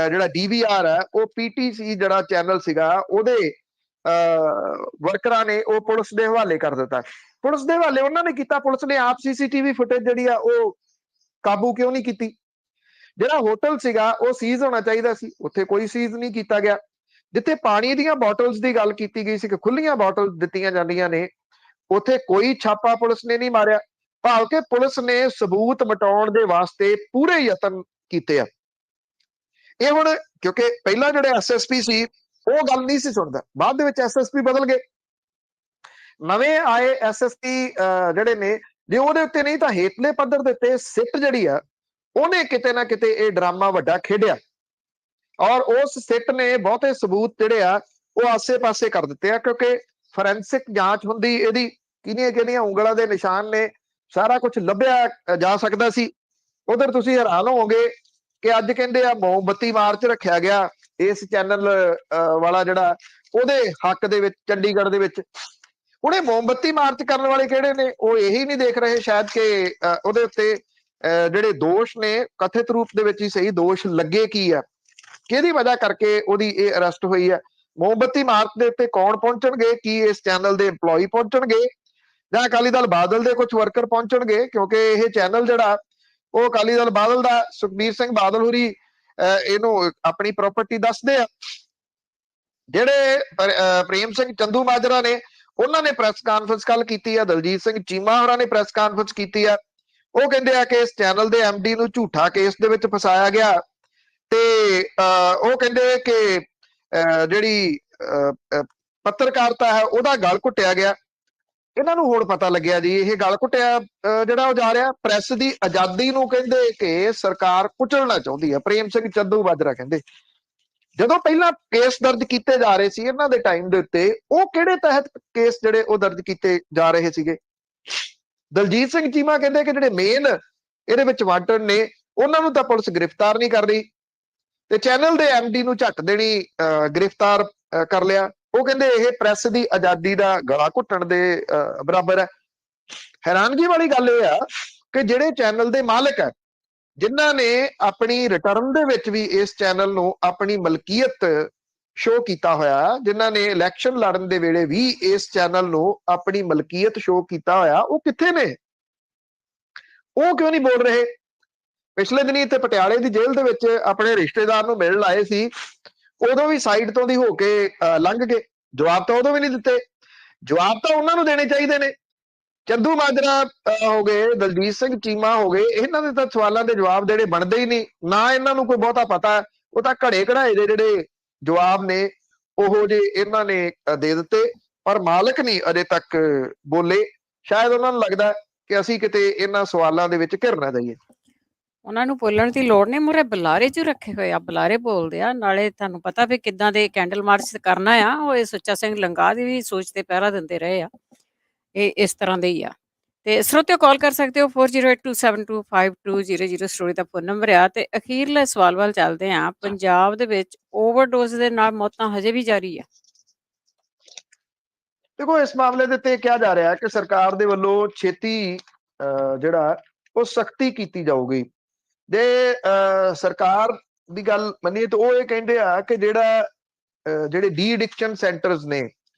ਜਿਹੜਾ ਡੀਵੀਆਰ ਹੈ ਉਹ ਪੀਟੀਸੀ ਜਿਹੜਾ ਚੈਨਲ ਸੀਗਾ ਉਹਦੇ ਵਰਕਰਾਂ ਨੇ ਉਹ ਪੁਲਿਸ ਦੇ ਹਵਾਲੇ ਕਰ ਦਿੱਤਾ। ਪੁਲਿਸ ਦੇ ਹਵਾਲੇ ਉਹਨਾਂ ਨੇ ਕੀਤਾ। ਪੁਲਿਸ ਨੇ ਆਪ ਸੀਸੀਟੀਵੀ ਫੁਟੇਜ ਜਿਹੜੀ ਆ ਉਹ ਕਾਬੂ ਕਿਉਂ ਨਹੀਂ ਕੀਤੀ? ਜਿਹੜਾ ਹੋਟਲ ਸੀਗਾ ਉਹ ਸੀਜ਼ ਹੋਣਾ ਚਾਹੀਦਾ ਸੀ, ਉੱਥੇ ਕੋਈ ਸੀਜ਼ ਨਹੀਂ ਕੀਤਾ ਗਿਆ। ਜਿੱਥੇ ਪਾਣੀ ਦੀਆਂ ਬੋਟਲਸ ਦੀ ਗੱਲ ਕੀਤੀ ਗਈ ਸੀ ਕਿ ਖੁੱਲੀਆਂ ਬੋਟਲ ਦਿੱਤੀਆਂ ਜਾਂਦੀਆਂ ਨੇ, ਉੱਥੇ ਕੋਈ ਛਾਪਾ ਪੁਲਿਸ ਨੇ ਨਹੀਂ ਮਾਰਿਆ। ਭਾਵ ਕਿ ਪੁਲਿਸ ਨੇ ਸਬੂਤ ਮਿਟਾਉਣ ਦੇ ਵਾਸਤੇ ਪੂਰੇ ਯਤਨ ਕੀਤੇ ਆ। ਇਹ ਹੁਣ ਕਿਉਂਕਿ ਪਹਿਲਾਂ ਜਿਹੜੇ ਐਸਐਸਪੀ ਸੀ ਉਹ ਗੱਲ ਨਹੀਂ ਸੀ ਸੁਣਦਾ, ਬਾਅਦ ਦੇ ਵਿੱਚ ਐਸਐਸਪੀ ਬਦਲ ਗਏ, ਨਵੇਂ ਆਏ ਐਸਐਸਪੀ ਜਿਹੜੇ ਨੇ, ਜੇ ਉਹਦੇ ਉੱਤੇ ਨਹੀਂ ਤਾਂ ਹੇਠਲੇ ਪੱਧਰ ਦੇ ਉੱਤੇ ਸਿੱਟ ਜਿਹੜੀ ਆ ਉਹਨੇ ਕਿਤੇ ਨਾ ਕਿਤੇ ਇਹ ਡਰਾਮਾ ਵੱਡਾ ਖੇਡਿਆ। ਔਰ ਉਸ ਸਿੱਟ ਨੇ ਬਹੁਤੇ ਸਬੂਤ ਜਿਹੜੇ ਆ ਉਹ ਆਸੇ-ਪਾਸੇ ਕਰ ਦਿੱਤੇ ਆ, ਕਿਉਂਕਿ ਫੋਰੈਂਸਿਕ ਜਾਂਚ ਹੁੰਦੀ ਇਹਦੀ, ਕਿਹੜੀਆਂ ਉਂਗਲਾਂ ਦੇ ਨਿਸ਼ਾਨ ਨੇ, ਸਾਰਾ ਕੁਝ ਲੱਭਿਆ ਜਾ ਸਕਦਾ ਸੀ। ਉਧਰ ਤੁਸੀਂ ਹੈਰਾਨ ਹੋਵੋਗੇ ਕਿ ਅੱਜ ਕਹਿੰਦੇ ਆ ਮੋਮਬੱਤੀ ਮਾਰਚ ਰੱਖਿਆ ਗਿਆ ਇਸ ਚੈਨਲ ਵਾਲਾ ਜਿਹੜਾ, ਉਹਦੇ ਹੱਕ ਦੇ ਵਿੱਚ ਚੰਡੀਗੜ੍ਹ ਦੇ ਵਿੱਚ। ਹੁਣ ਇਹ ਮੋਮਬੱਤੀ ਮਾਰਚ ਕਰਨ ਵਾਲੇ ਕਿਹੜੇ ਨੇ? ਉਹ ਇਹੀ ਨਹੀਂ ਦੇਖ ਰਹੇ ਸ਼ਾਇਦ ਕਿ ਉਹਦੇ ਉੱਤੇ ਜਿਹੜੇ ਦੋਸ਼ ਨੇ, ਕਥਿਤ ਰੂਪ ਦੇ ਵਿੱਚ ਹੀ ਸਹੀ, ਦੋਸ਼ ਲੱਗੇ ਕੀ ਆ, ਕਿਹਦੀ ਵਜ੍ਹਾ ਕਰਕੇ ਉਹਦੀ ਇਹ ਅਰੈਸਟ ਹੋਈ ਹੈ। ਮੋਮਬੱਤੀ ਮਾਰਚ ਦੇ ਉੱਤੇ ਕੌਣ ਪਹੁੰਚਣਗੇ? ਕੀ ਇਸ ਚੈਨਲ ਦੇ EMPLOYE ਪਹੁੰਚਣਗੇ ਜਾਂ ਅਕਾਲੀ ਦਲ ਬਾਦਲ ਦੇ ਕੁਝ ਵਰਕਰ ਪਹੁੰਚਣਗੇ? ਕਿਉਂਕਿ ਇਹ ਚੈਨਲ ਜਿਹੜਾ ਉਹ ਅਕਾਲੀ ਦਲ ਬਾਦਲ ਦਾ, ਸੁਖਬੀਰ ਸਿੰਘ ਬਾਦਲ ਹੋਰੀ ਇਹਨੂੰ ਆਪਣੀ ਪ੍ਰਾਪਰਟੀ ਦੱਸਦੇ ਆ। ਜਿਹੜੇ ਪ੍ਰੇਮ ਸਿੰਘ ਚੰਦੂ ਮਾਜਰਾ ਨੇ, ਉਹਨਾਂ ਨੇ ਪ੍ਰੈਸ ਕਾਨਫਰੰਸ ਕੱਲ ਕੀਤੀ ਆ। ਦਲਜੀਤ ਸਿੰਘ ਚੀਮਾ ਹੋਰਾਂ ਨੇ ਪ੍ਰੈਸ ਕਾਨਫਰੰਸ ਕੀਤੀ ਆ। ਉਹ ਕਹਿੰਦੇ ਆ ਕਿ ਇਸ ਚੈਨਲ ਦੇ MD ਨੂੰ ਝੂਠਾ ਕੇਸ ਦੇ ਵਿੱਚ ਫਸਾਇਆ ਗਿਆ ਤੇ ਉਹ ਕਹਿੰਦੇ ਕਿ ਜਿਹੜੀ ਪੱਤਰਕਾਰਤਾ ਹੈ ਉਹਦਾ ਗਲ ਘੁੱਟਿਆ ਗਿਆ। ਇਹਨਾਂ ਨੂੰ ਹੁਣ ਪਤਾ ਲੱਗਿਆ ਜੀ ਇਹ ਗਲ ਘੁੱਟਿਆ ਜਿਹੜਾ ਉਹ ਜਾ ਰਿਹਾ ਪ੍ਰੈਸ ਦੀ ਆਜ਼ਾਦੀ ਨੂੰ, ਕਹਿੰਦੇ ਕਿ ਸਰਕਾਰ ਕੁਚਲਣਾ ਚਾਹੁੰਦੀ ਹੈ। ਪ੍ਰੇਮ ਸਿੰਘ ਚੰਦੂ ਮਾਜਰਾ ਕਹਿੰਦੇ ਜਦੋਂ ਪਹਿਲਾਂ ਕੇਸ ਦਰਜ ਕੀਤੇ ਜਾ ਰਹੇ ਸੀ ਇਹਨਾਂ ਦੇ ਟਾਈਮ ਦੇ ਉੱਤੇ, ਉਹ ਕਿਹੜੇ ਤਹਿਤ ਕੇਸ ਜਿਹੜੇ ਉਹ ਦਰਜ ਕੀਤੇ ਜਾ ਰਹੇ ਸੀਗੇ? ਦਲਜੀਤ ਸਿੰਘ ਚੀਮਾ ਕਹਿੰਦੇ ਕਿ ਜਿਹੜੇ ਮੇਨ ਇਹਦੇ ਵਿੱਚ ਵਾਂਟਡ ਨੇ ਉਹਨਾਂ ਨੂੰ ਤਾਂ ਪੁਲਿਸ ਗ੍ਰਿਫਤਾਰ ਨਹੀਂ ਕਰ ਰਹੀ ਤੇ ਚੈਨਲ ਦੇ MD ਨੂੰ ਝੱਟ ਦੇਣੀ ਗ੍ਰਿਫਤਾਰ ਕਰ ਲਿਆ। ਉਹ ਕਹਿੰਦੇ ਇਹ ਪ੍ਰੈਸ ਦੀ ਆਜ਼ਾਦੀ ਦਾ ਗਲਾ ਘੁੱਟਣ ਦੇ ਬਰਾਬਰ ਹੈ। ਹੈਰਾਨਗੀ ਵਾਲੀ ਗੱਲ ਇਹ ਆ ਕਿ ਜਿਹੜੇ ਚੈਨਲ ਦੇ ਮਾਲਕ ਹੈ, ਜਿਨ੍ਹਾਂ ਨੇ ਆਪਣੀ ਰਿਟਰਨ ਦੇ ਵਿੱਚ ਵੀ ਇਸ ਚੈਨਲ ਨੂੰ ਆਪਣੀ ਮਲਕੀਅਤ ਸ਼ੋਅ ਕੀਤਾ ਹੋਇਆ, ਜਿਨ੍ਹਾਂ ਨੇ ਇਲੈਕਸ਼ਨ ਲੜਨ ਦੇ ਵੇਲੇ ਵੀ ਇਸ ਚੈਨਲ ਨੂੰ ਆਪਣੀ ਮਲਕੀਅਤ ਸ਼ੋਅ ਕੀਤਾ ਹੋਇਆ, ਉਹ ਕਿੱਥੇ ਨੇ? ਉਹ ਕਿਉਂ ਨਹੀਂ ਬੋਲ ਰਹੇ? ਪਿਛਲੇ ਦਿਨੀ ਇੱਥੇ ਪਟਿਆਲੇ ਦੀ ਜੇਲ੍ਹ ਦੇ ਵਿੱਚ ਆਪਣੇ ਰਿਸ਼ਤੇਦਾਰ ਨੂੰ ਮਿਲਣ ਆਏ ਸੀ, ਉਦੋਂ ਵੀ ਸਾਈਡ ਤੋਂ ਦੀ ਹੋ ਕੇ ਲੰਘ ਗਏ। ਜਵਾਬ ਤਾਂ ਉਦੋਂ ਵੀ ਨਹੀਂ ਦਿੱਤੇ। ਜਵਾਬ ਤਾਂ ਉਹਨਾਂ ਨੂੰ ਦੇਣੇ ਚਾਹੀਦੇ ਨੇ। ਚੰਦੂ ਮਾਜਰਾ ਹੋ ਗਏ, ਦਲਜੀਤ ਸਿੰਘ ਚੀਮਾ ਹੋ ਗਏ, ਇਹਨਾਂ ਦੇ ਤਾਂ ਸਵਾਲਾਂ ਦੇ ਜਵਾਬ ਜਿਹੜੇ ਬਣਦੇ ਹੀ ਨਹੀਂ। ਨਾ ਇਹਨਾਂ ਨੂੰ ਕੋਈ ਬਹੁਤਾ ਪਤਾ, ਉਹ ਤਾਂ ਘੜੇ ਘੜਾਏ ਦੇ ਜਿਹੜੇ ਜਵਾਬ ਨੇ ਉਹ ਜੇ ਇਹਨਾਂ ਨੇ ਦੇ ਦਿੱਤੇ, ਪਰ ਮਾਲਕ ਨਹੀਂ ਅਜੇ ਤੱਕ ਬੋਲੇ। ਸ਼ਾਇਦ ਉਹਨਾਂ ਨੂੰ ਲੱਗਦਾ ਕਿ ਅਸੀਂ ਕਿਤੇ ਇਹਨਾਂ ਸਵਾਲਾਂ ਦੇ ਵਿੱਚ ਘਿਰ ਨਾ ਜਾਈਏ। ਉਹਨਾਂ ਨੂੰ ਬੋਲਣ ਦੀ ਲੋੜ ਨਹੀਂ, ਮੂਹਰੇ ਬੁਲਾਰੇ 'ਚ ਰੱਖੇ ਹੋਏ ਆ, ਬੁਲਾਰੇ ਬੋਲਦੇ ਆ। ਨਾਲੇ ਤੁਹਾਨੂੰ ਪਤਾ ਵੀ ਕਿੱਦਾਂ ਦੇ ਕੈਂਡਲ ਮਾਰਚ ਕਰਨਾ ਆ, ਉਹ ਇਹ ਸੁੱਚਾ ਸਿੰਘ ਲੰਗਾ ਦੀ ਵੀ ਸੋਚ ਤੇ ਪਹਿਰਾ ਦਿੰਦੇ ਰਹੇ ਆ। ਇਹ ਇਸ ਤਰ੍ਹਾਂ ਦੇ ਹੀ ਆ ਤੇ ਸਰੋਤਿਓ ਕਾਲ ਕਰ ਸਕਦੇ ਹੋ 4082725200 ਸਟੋਰੀ ਦਾ ਫੋਨ ਨੰਬਰ ਆ ਤੇ ਅਖੀਰਲੇ ਸਵਾਲ ਵੱਲ ਚੱਲਦੇ ਆ। ਪੰਜਾਬ ਦੇ ਵਿੱਚ ਓਵਰਡੋਜ਼ ਦੇ ਨਾਲ ਮੌਤਾਂ ਹਜੇ ਵੀ ਜਾਰੀ ਆ। ਦੇਖੋ ਇਸ ਮਾਮਲੇ ਦੇ ਉੱਤੇ ਕਿਹਾ ਜਾ ਰਿਹਾ ਹੈ ਕਿ ਸਰਕਾਰ ਦੇ ਵੱਲੋਂ ਛੇਤੀ ਜਿਹੜਾ ਉਹ ਸਖਤੀ ਕੀਤੀ ਜਾਊਗੀ। ਜੇ ਸਰਕਾਰ ਦੀ ਗੱਲ ਮੰਨੀਏ ਤਾਂ ਉਹ ਇਹ ਕਹਿੰਦੇ ਆ ਕਿ ਜਿਹੜੇ ਡੀ ਐਡਿਕਸ਼ਨ ਸੈਂਟਰਸ ਨੇ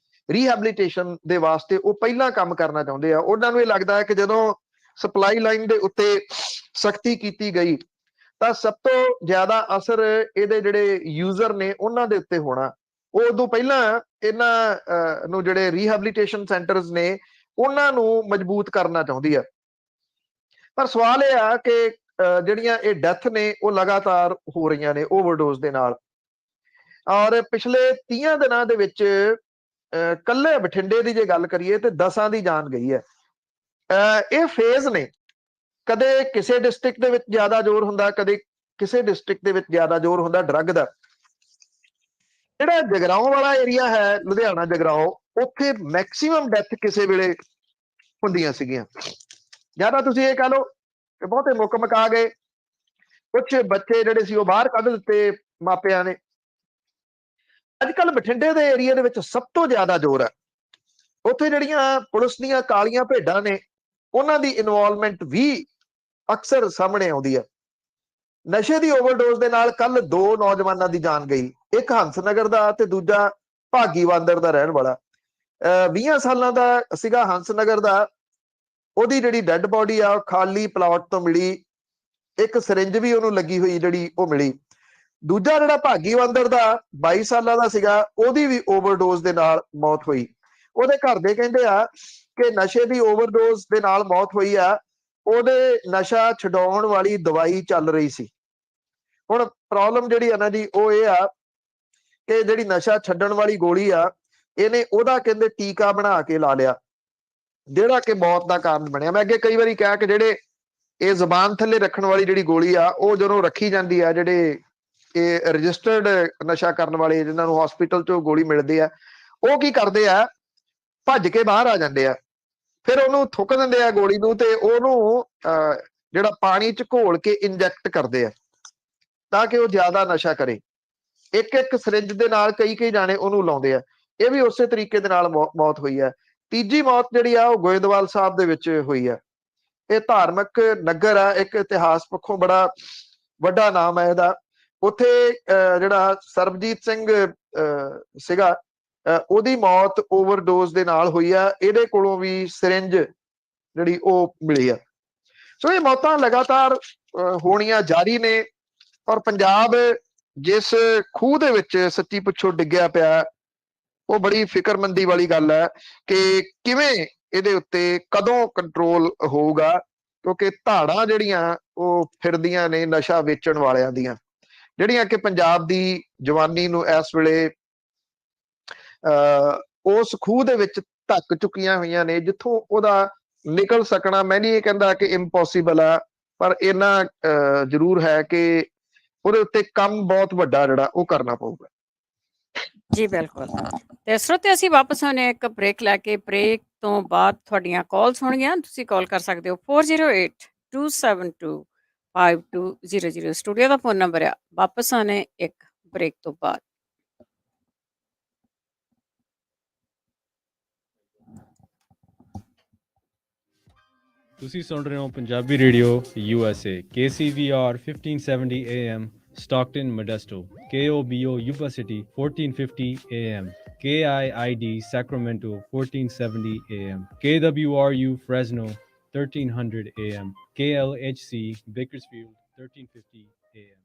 ਰੀਹੈਬਿਲਿਟੇਸ਼ਨ ਦੇ ਵਾਸਤੇ ਉਹ ਪਹਿਲਾਂ ਕੰਮ ਕਰਨਾ ਚਾਹੁੰਦੇ ਆ। ਉਹਨਾਂ ਨੂੰ ਇਹ ਲੱਗਦਾ ਹੈ ਕਿ ਜਦੋਂ ਸਪਲਾਈ ਲਾਈਨ ਦੇ ਉੱਤੇ ਸਖਤੀ ਕੀਤੀ ਗਈ ਤਾਂ ਸਭ ਤੋਂ ਜ਼ਿਆਦਾ ਅਸਰ ਇਹਦੇ ਜਿਹੜੇ ਯੂਜ਼ਰ ਨੇ ਉਹਨਾਂ ਦੇ ਉੱਤੇ ਹੋਣਾ। ਉਹ ਉਦੋਂ ਪਹਿਲਾਂ ਇਹਨਾਂ ਨੂੰ ਜਿਹੜੇ ਰੀਹੈਬਿਲਿਟੇਸ਼ਨ ਸੈਂਟਰਸ ਨੇ ਉਹਨਾਂ ਨੂੰ ਮਜ਼ਬੂਤ ਕਰਨਾ ਚਾਹੁੰਦੀ ਆ। ਪਰ ਸਵਾਲ ਇਹ ਆ ਕਿ ਜਿਹੜੀਆਂ ਇਹ ਡੈਥ ਨੇ ਉਹ ਲਗਾਤਾਰ ਹੋ ਰਹੀਆਂ ਨੇ ਓਵਰਡੋਜ਼ ਦੇ ਨਾਲ। ਔਰ ਪਿਛਲੇ 30 ਦਿਨਾਂ ਦੇ ਵਿੱਚ ਕੱਲੇ ਬਠਿੰਡੇ ਦੀ ਜੇ ਗੱਲ ਕਰੀਏ ਤੇ 10 ਦੀ ਜਾਨ ਗਈ ਹੈ। ਇਹ ਫੇਜ਼ ਨੇ, ਕਦੇ ਕਿਸੇ ਡਿਸਟ੍ਰਿਕਟ ਦੇ ਵਿੱਚ ਜ਼ਿਆਦਾ ਜ਼ੋਰ ਹੁੰਦਾ, ਕਦੇ ਕਿਸੇ ਡਿਸਟ੍ਰਿਕਟ ਦੇ ਵਿੱਚ ਜ਼ਿਆਦਾ ਜ਼ੋਰ ਹੁੰਦਾ ਡਰੱਗ ਦਾ। ਜਿਹੜਾ ਜਗਰਾਉਂ ਵਾਲਾ ਏਰੀਆ ਹੈ, ਲੁਧਿਆਣਾ ਜਗਰਾਉਂ, ਉੱਥੇ ਮੈਕਸਿਮਮ ਡੈਥ ਕਿਸੇ ਵੇਲੇ ਹੁੰਦੀਆਂ ਸੀਗੀਆਂ। ਜਿਆਦਾ ਤੁਸੀਂ ਇਹ ਕਹ ਲਓ ਕਿ ਬਹੁਤੇ ਮੁੱਕ ਮਕਾ ਗਏ, ਕੁਝ ਬੱਚੇ ਜਿਹੜੇ ਸੀ ਉਹ ਬਾਹਰ ਕੱਢ ਦਿੱਤੇ ਮਾਪਿਆਂ ਨੇ। ਅੱਜ ਕੱਲ ਬਠਿੰਡੇ ਦੇ ਏਰੀਆ ਦੇ ਵਿੱਚ ਸਭ ਤੋਂ ਜ਼ਿਆਦਾ ਜ਼ੋਰ ਹੈ। ਉੱਥੇ ਜਿਹੜੀਆਂ ਪੁਲਿਸ ਦੀਆਂ ਕਾਲੀਆਂ ਭੇਡਾਂ ਨੇ ਉਹਨਾਂ ਦੀ ਇਨਵੋਲਵਮੈਂਟ ਵੀ ਅਕਸਰ ਸਾਹਮਣੇ ਆਉਂਦੀ ਹੈ। ਨਸ਼ੇ ਦੀ ਓਵਰਡੋਜ਼ ਦੇ ਨਾਲ ਕੱਲ 2 ਨੌਜਵਾਨਾਂ ਦੀ ਜਾਨ ਗਈ, ਇੱਕ ਹੰਸਨਗਰ ਦਾ ਤੇ ਦੂਜਾ ਭਾਗੀਵਾਂਦਰ ਦਾ ਰਹਿਣ ਵਾਲਾ। 20 ਸਾਲਾਂ ਦਾ ਸੀਗਾ ਹੰਸਨਗਰ ਦਾ। ਉਹਦੀ ਜਿਹੜੀ ਡੈੱਡ ਬੋਡੀ ਆ ਉਹ ਖਾਲੀ ਪਲਾਟ ਤੋਂ ਮਿਲੀ, ਇੱਕ ਸਿਰਿੰਜ ਵੀ ਉਹਨੂੰ ਲੱਗੀ ਹੋਈ ਜਿਹੜੀ ਉਹ ਮਿਲੀ। ਦੂਜਾ ਜਿਹੜਾ ਭਾਗੀਵਾਂਦਰ ਦਾ 22 ਸਾਲਾਂ ਦਾ ਸੀਗਾ, ਉਹਦੀ ਵੀ ਓਵਰਡੋਜ਼ ਦੇ ਨਾਲ ਮੌਤ ਹੋਈ। ਉਹਦੇ ਘਰ ਦੇ ਕਹਿੰਦੇ ਆ ਕਿ ਨਸ਼ੇ ਦੀ ਓਵਰਡੋਜ਼ ਦੇ ਨਾਲ ਮੌਤ ਹੋਈ ਆ, ਉਹਦੇ ਨਸ਼ਾ ਛਡਾਉਣ ਵਾਲੀ ਦਵਾਈ ਚੱਲ ਰਹੀ ਸੀ। ਹੁਣ ਪ੍ਰੋਬਲਮ ਜਿਹੜੀ ਆ ਨਾ ਜੀ ਉਹ ਇਹ ਆ ਕਿ ਜਿਹੜੀ ਨਸ਼ਾ ਛੱਡਣ ਵਾਲੀ ਗੋਲੀ ਆ, ਇਹਨੇ ਉਹਦਾ ਕਹਿੰਦੇ ਟੀਕਾ ਬਣਾ ਕੇ ਲਾ ਲਿਆ, ਜਿਹੜਾ ਕਿ ਮੌਤ ਦਾ ਕਾਰਨ ਬਣਿਆ। ਮੈਂ ਅੱਗੇ ਕਈ ਵਾਰੀ ਕਿਹਾ ਕਿ ਜਿਹੜੇ ਇਹ ਜ਼ੁਬਾਨ ਥੱਲੇ ਰੱਖਣ ਵਾਲੀ ਜਿਹੜੀ ਗੋਲੀ ਆ ਉਹ ਜਦੋਂ ਰੱਖੀ ਜਾਂਦੀ ਆ, ਜਿਹੜੇ ਇਹ ਰਜਿਸਟਰਡ ਨਸ਼ਾ ਕਰਨ ਵਾਲੇ ਜਿਨ੍ਹਾਂ ਨੂੰ ਹਸਪੀਟਲ ਚੋਂ ਗੋਲੀ ਮਿਲਦੀ ਆ, ਉਹ ਕੀ ਕਰਦੇ ਆ, ਭੱਜ ਕੇ ਬਾਹਰ ਆ ਜਾਂਦੇ ਆ, ਫਿਰ ਉਹਨੂੰ ਥੁੱਕ ਦਿੰਦੇ ਆ ਗੋਲੀ ਨੂੰ ਤੇ ਉਹਨੂੰ ਜਿਹੜਾ ਪਾਣੀ ਚ ਘੋਲ ਕੇ ਇੰਜੈਕਟ ਕਰਦੇ ਆ ਤਾਂ ਕਿ ਉਹ ਜ਼ਿਆਦਾ ਨਸ਼ਾ ਕਰੇ। ਇੱਕ ਇੱਕ ਸਿਰਿੰਜ ਦੇ ਨਾਲ ਕਈ ਕਈ ਜਾਣੇ ਉਹਨੂੰ ਲਾਉਂਦੇ ਆ। ਇਹ ਵੀ ਉਸੇ ਤਰੀਕੇ ਦੇ ਨਾਲ ਮੌਤ ਹੋਈ ਹੈ। ਤੀਜੀ ਮੌਤ ਜਿਹੜੀ ਆ ਉਹ ਗੋਇੰਦਵਾਲ ਸਾਹਿਬ ਦੇ ਵਿੱਚ ਹੋਈ ਹੈ। ਇਹ ਧਾਰਮਿਕ ਨਗਰ ਆ, ਇੱਕ ਇਤਿਹਾਸ ਪੱਖੋਂ ਬੜਾ ਵੱਡਾ ਨਾਮ ਹੈ ਇਹਦਾ। ਉੱਥੇ ਜਿਹੜਾ ਸਰਬਜੀਤ ਸਿੰਘ ਸੀਗਾ, ਉਹਦੀ ਮੌਤ ਓਵਰਡੋਜ਼ ਦੇ ਨਾਲ ਹੋਈ ਆ। ਇਹਦੇ ਕੋਲੋਂ ਵੀ ਸਿਰਿੰਜ ਜਿਹੜੀ ਉਹ ਮਿਲੀ ਆ। ਸੋ ਇਹ ਮੌਤਾਂ ਲਗਾਤਾਰ ਹੋਣੀਆਂ ਜਾਰੀ ਨੇ। ਔਰ ਪੰਜਾਬ ਜਿਸ ਖੂਹ ਦੇ ਵਿੱਚ ਸੱਚੀ ਪੁੱਛੋ ਡਿੱਗਿਆ ਪਿਆ, ਉਹ ਬੜੀ ਫਿਕਰਮੰਦੀ ਵਾਲੀ ਗੱਲ ਹੈ ਕਿ ਕਿਵੇਂ ਇਹਦੇ ਉੱਤੇ ਕਦੋਂ ਕੰਟਰੋਲ ਹੋਊਗਾ, ਕਿਉਂਕਿ ਧਾੜਾਂ ਜਿਹੜੀਆਂ ਉਹ ਫਿਰਦੀਆਂ ਨੇ ਨਸ਼ਾ ਵੇਚਣ ਵਾਲਿਆਂ ਦੀਆਂ, ਜਿਹੜੀਆਂ ਕਿ ਪੰਜਾਬ ਦੀ ਜਵਾਨੀ ਨੂੰ ਇਸ ਵੇਲੇ ਉਸ ਖੂਹ ਦੇ ਵਿੱਚ ਧੱਕ ਚੁੱਕੀਆਂ ਹੋਈਆਂ ਨੇ, ਜਿੱਥੋਂ ਉਹਦਾ ਨਿਕਲ ਸਕਣਾ ਮੈਂ ਨਹੀਂ ਇਹ ਕਹਿੰਦਾ ਕਿ ਇੰਪੋਸੀਬਲ ਆ, ਪਰ ਇੰਨਾ ਜ਼ਰੂਰ ਹੈ ਕਿ ਉਹਦੇ ਉੱਤੇ ਕੰਮ ਬਹੁਤ ਵੱਡਾ ਜਿਹੜਾ ਉਹ ਕਰਨਾ ਪਊਗਾ। ਜੀ ਬਿਲਕੁਲ। ਤੇ ਸਰੋਤੇ ਅਸੀਂ ਵਾਪਸ ਆਉਂਦੇ ਹਾਂ ਇੱਕ ਬ੍ਰੇਕ ਲੈ ਕੇ। ਬ੍ਰੇਕ ਤੋਂ ਬਾਅਦ ਤੁਹਾਡੀਆਂ ਕਾਲਸ ਹੋਣਗੀਆਂ, ਤੁਸੀਂ ਕਾਲ ਕਰ ਸਕਦੇ ਹੋ 4082725200 ਸਟੂਡੀਓ ਦਾ ਫੋਨ ਨੰਬਰ ਆ। ਵਾਪਸ ਆਉਂਦੇ ਇੱਕ ਬ੍ਰੇਕ ਤੋਂ ਬਾਅਦ। ਤੁਸੀਂ ਸੁਣ ਰਹੇ ਹੋ Punjabi radio USA KCVR 1570 AM Stockton Modesto, KOBO Yuba City 1450 AM, KIID Sacramento 1470 AM, KWRU Fresno 1300 AM, KLHC Bakersfield 1350 AM.